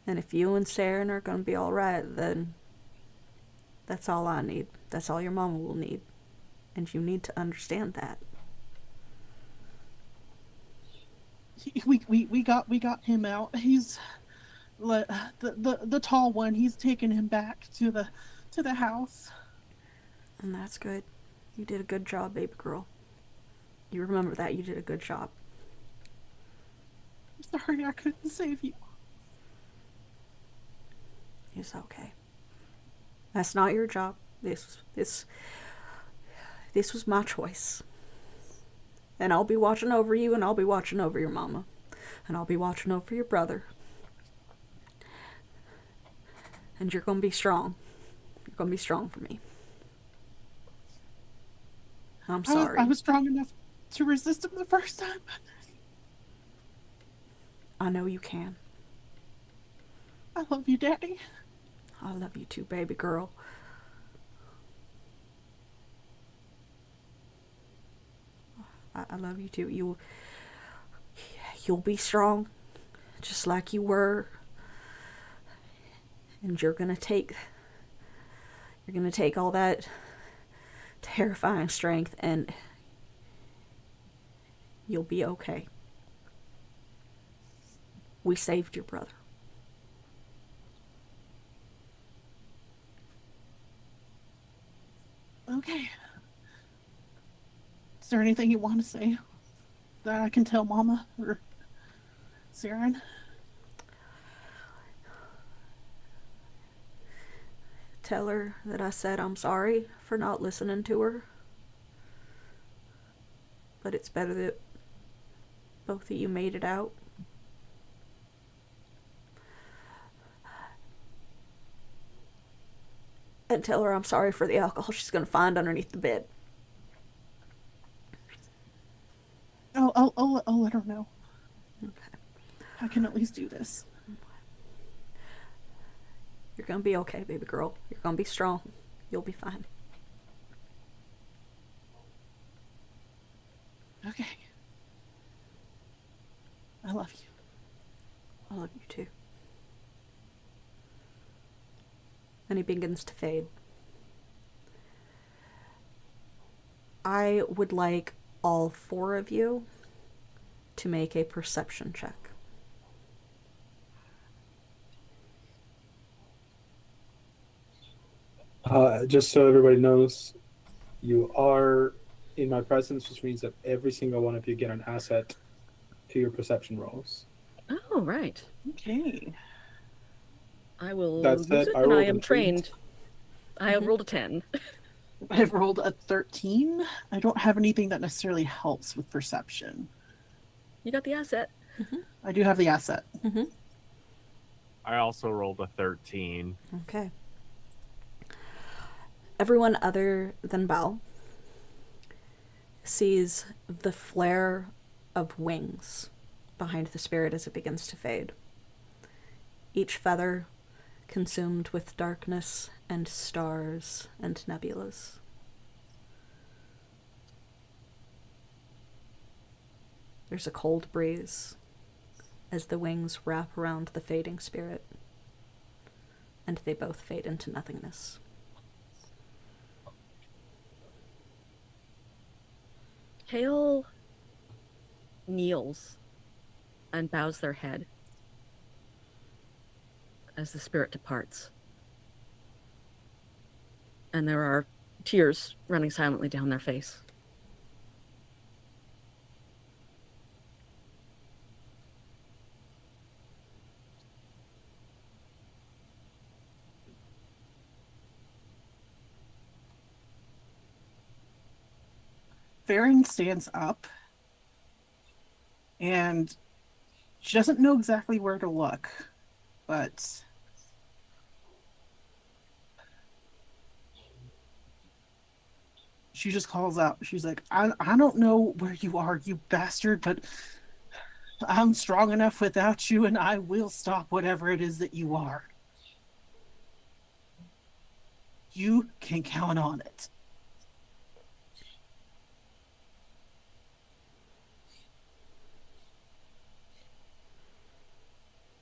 And if you and Saren are gonna be alright, then that's all I need. That's all your mama will need. And you need to understand that. We got him out. He's the tall one. He's taken him back to the house. And that's good. You did a good job, baby girl. You remember that. You did a good job. I'm sorry I couldn't save you. It's okay. That's not your job. This was my choice. And I'll be watching over you, and I'll be watching over your mama. And I'll be watching over your brother. And you're gonna be strong. You're gonna be strong for me. I'm sorry. I was strong enough to resist him the first time. I know you can. I love you, Daddy. I love you too, baby girl. I love you too. You'll be strong, just like you were. And you're gonna take all that terrifying strength, and you'll be okay. We saved your brother. Okay. Is there anything you want to say that I can tell Mama or Saren? Tell her that I said I'm sorry for not listening to her. But it's better that both of you made it out. And tell her I'm sorry for the alcohol she's gonna find underneath the bed. I'll let her know. Okay. I can at least do this. You're gonna be okay, baby girl. You're gonna be strong. You'll be fine. Okay. I love you. I love you too. And he begins to fade. I would like all four of you to make a perception check. Just so everybody knows, you are in my presence, which means that every single one of you get an asset to your perception rolls. Oh, right. Okay. I will That use said, it I when rolled I am an 8. trained. I have rolled a 10. I've rolled a 13. I don't have anything that necessarily helps with perception. You got the asset. I do have the asset. I also rolled a 13. Okay. Everyone other than Bal sees the flare of wings behind the spirit as it begins to fade. Each feather consumed with darkness and stars and nebulas. There's a cold breeze as the wings wrap around the fading spirit, and they both fade into nothingness. Hale kneels and bows their head as the spirit departs. And there are tears running silently down their face. Farron stands up and she doesn't know exactly where to look, but she just calls out. She's like, I don't know where you are, you bastard, but I'm strong enough without you, and I will stop whatever it is that you are. You can count on it.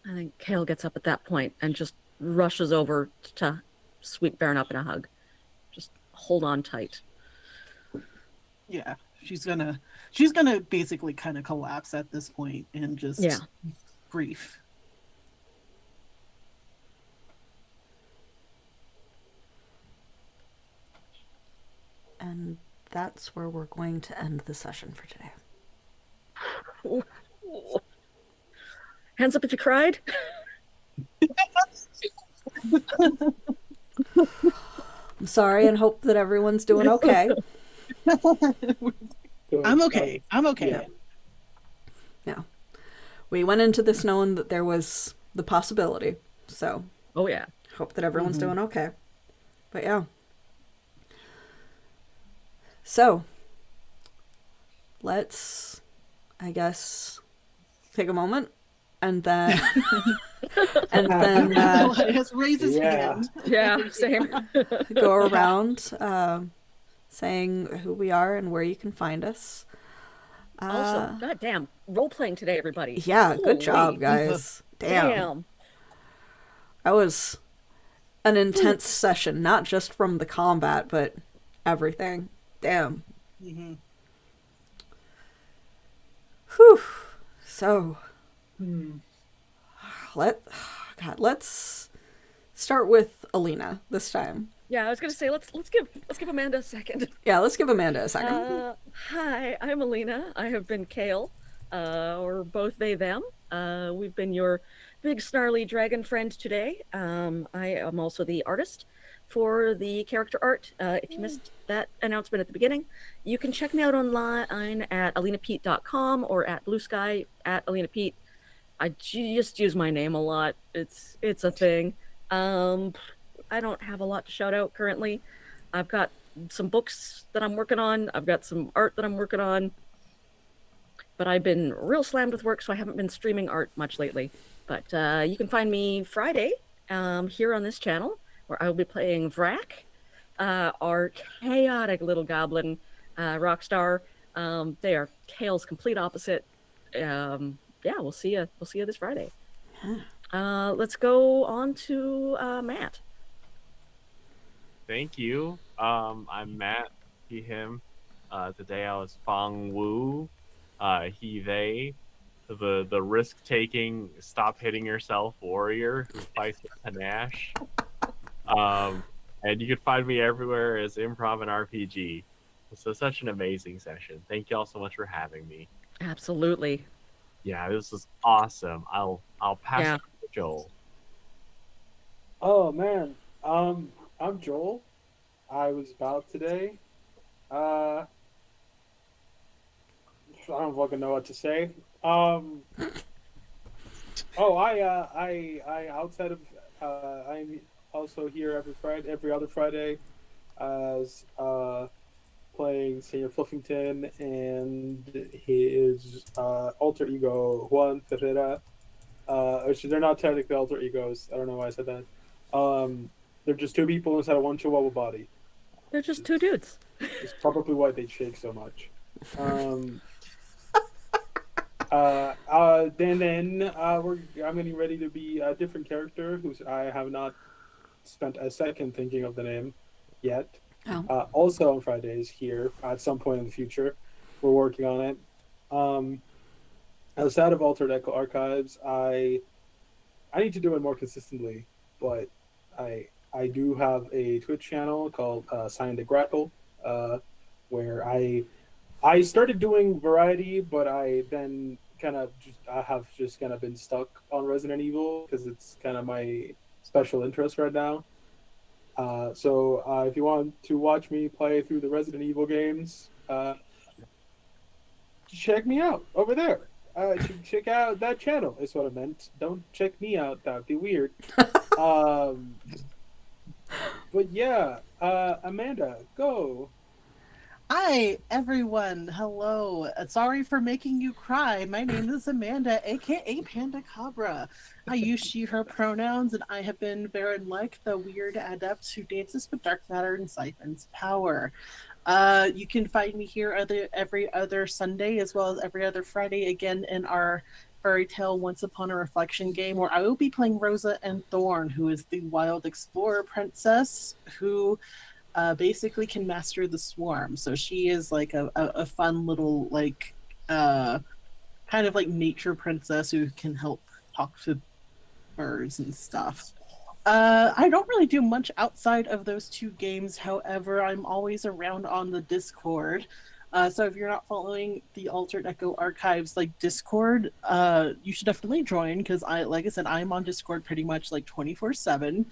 I think Kale gets up at that point and just rushes over to sweep Baron up in a hug. Just hold on tight. Yeah, she's gonna basically kind of collapse at this point and just grief. And that's where we're going to end the session for today. Hands up if you cried. I'm sorry and hope that everyone's doing okay. So, I'm okay. I'm okay. Yeah. Yeah. We went into this knowing that there was the possibility. So Oh yeah. hope that everyone's Mhm. doing okay. But yeah. So let's, I guess, take a moment and then Elias raises Yeah. hand. Yeah, same. go around saying who we are and where you can find us. Also, goddamn, role playing today, everybody. Yeah, good job, Holy guys. Damn. damn. That was an intense session, not just from the combat, but everything. Damn. Mhm. Whew. So, Hmm. let's start with Alina this time. Yeah, I was gonna say let's give Amanda a second. Yeah, let's give Amanda a second. Hi, I'm Alina. I have been Kale, or both they them. We've been your big snarly dragon friend today. I am also the artist for the character art. If you missed that announcement at the beginning, you can check me out online at alinapete.com or at Blue Sky at alinapete. I just use my name a lot. It's a thing. I don't have a lot to shout out currently. I've got some books that I'm working on. I've got some art that I'm working on. But I've been real slammed with work, so I haven't been streaming art much lately. But you can find me Friday here on this channel, where I will be playing Vrak, our chaotic little goblin rock star. They are Kale's complete opposite. Yeah, we'll see you. We'll see you this Friday. Let's go on to Matt. Thank you. I'm Matt, he, him. Today I was Fong Wu, he, they, the risk-taking, stop hitting yourself warrior who fights with panache. And you can find me everywhere as Improv and RPG. So such an amazing session. Thank you all so much for having me. Absolutely. Yeah, this was awesome. I'll pass Yeah. it to Joel. Oh man. I'm Joel. I was about today. I don't fucking know what to say. Oh, I outside of I'm also here every other Friday, as playing Senior Fluffington and his alter ego Juan Ferreira. Actually, they're not technically alter egos. I don't know why I said that. They're just two people inside of one chihuahua body. They're just two dudes. It's probably why they shake so much. Then I'm getting ready to be a different character who's I have not spent a second thinking of the name yet. Oh. Also on Fridays here at some point in the future, we're working on it. Outside of Altered Echo Archives, I need to do it more consistently, but I do have a Twitch channel called Sign the Grackle, where I started doing variety, but I then I have just kind of been stuck on Resident Evil because it's kind of my special interest right now. So if you want to watch me play through the Resident Evil games, check me out over there. Check out that channel is what I meant. Don't check me out. That'd be weird. But yeah, Amanda, go. Hi, everyone. Hello. Sorry for making you cry. My name is Amanda, aka Panda Cabra. I use she, her pronouns, and I have been Baron Lek, the weird adept who dances with dark matter and siphons power. You can find me here every other Sunday, as well as every other Friday, again in our fairy tale Once Upon a Reflection game, where I will be playing Rosa and Thorn, who is the wild explorer princess who basically can master the swarm. So she is like a fun little kind of like nature princess who can help talk to birds and stuff. I don't really do much outside of those two games. However, I'm always around on the Discord. So if you're not following the Altered Echo Archives Discord, you should definitely join, because like I said, I'm on Discord pretty much 24/7.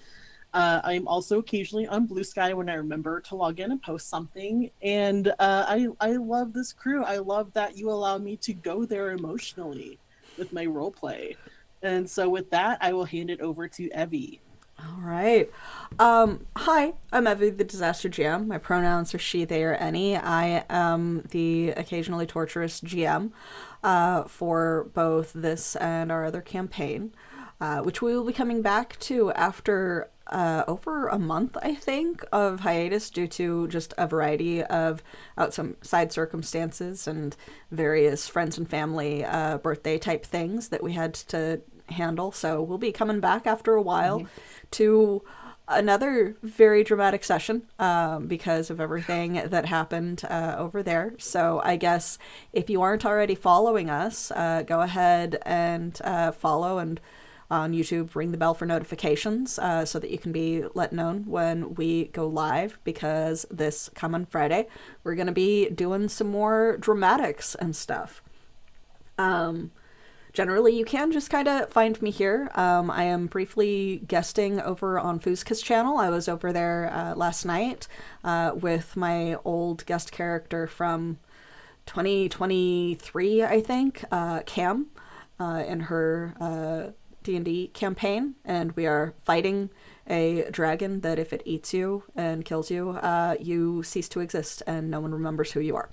I'm also occasionally on Blue Sky when I remember to log in and post something. And I love this crew. I love that you allow me to go there emotionally with my role play. And so with that, I will hand it over to Evie. All right. Hi, I'm Evie, the Disaster GM. My pronouns are she, they, or any. I am the occasionally torturous GM for both this and our other campaign, which we will be coming back to after over a month, I think, of hiatus due to just a variety of outside circumstances and various friends and family birthday type things that we had to handle. So we'll be coming back after a while to another very dramatic session because of everything that happened over there. So I guess if you aren't already following us, go ahead and follow, and on YouTube, ring the bell for notifications so that you can be let known when we go live, because this coming Friday, we're going to be doing some more dramatics and stuff. Generally, you can just kind of find me here. I am briefly guesting over on Fuzka's channel. I was over there last night with my old guest character from 2023, I think, Cam, in her D&D campaign, and we are fighting a dragon that if it eats you and kills you, you cease to exist and no one remembers who you are.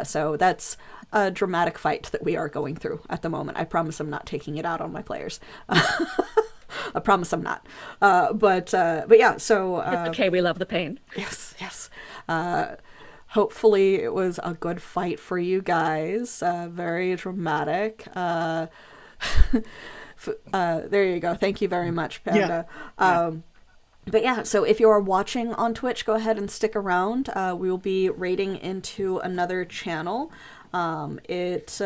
So that's a dramatic fight that we are going through at the moment. I promise I'm not taking it out on my players. I promise I'm not. But yeah, so... It's okay, we love the pain. Yes, yes. Hopefully it was a good fight for you guys. Very dramatic. There you go. Thank you very much, Panda. But yeah, so if you are watching on Twitch, go ahead and stick around. We will be raiding into another channel. It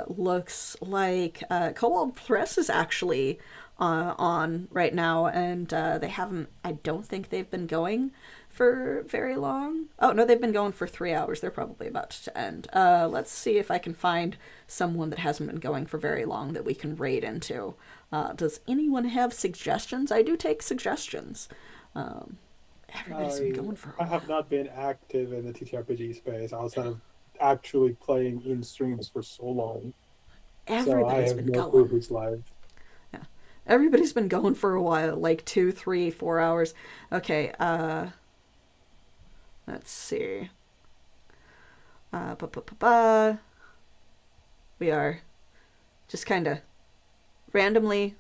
looks like Cobalt Press is actually on right now, and they haven't, I don't think they've been going for very long. Oh, no, they've been going for 3 hours. They're probably about to end. Let's see if I can find someone that hasn't been going for very long that we can raid into. Does anyone have suggestions? I do take suggestions. Everybody's been going for a I while. have not been active in the TTRPG space outside of actually playing in streams for so long. So I Everybody's have been no clue going. who's live. Yeah. Everybody's been going for a while, like 2, 3, 4 hours. Okay, let's see. We are just kind of randomly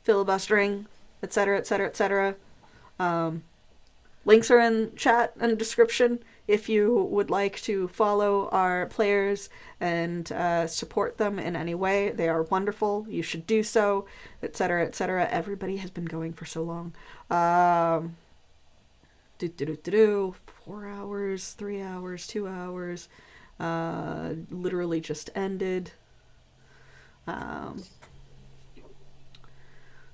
filibustering, etc., etc., etc. Links are in chat and description if you would like to follow our players and support them in any way. They are wonderful. You should do so, etc., etc. Everybody has been going for so long. 4 hours, 3 hours, 2 hours. Literally just ended.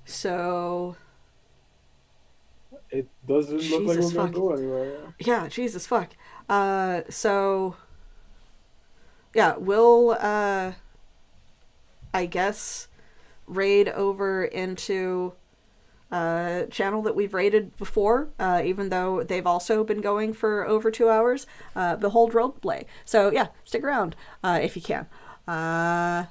So It doesn't look like Jesus we're gonna fuck. go anywhere. yeah, Jesus fuck. So yeah, we'll I guess raid over into a channel that we've raided before, even though they've also been going for over 2 hours. Behold Roleplay. So yeah, stick around if you can. Bye.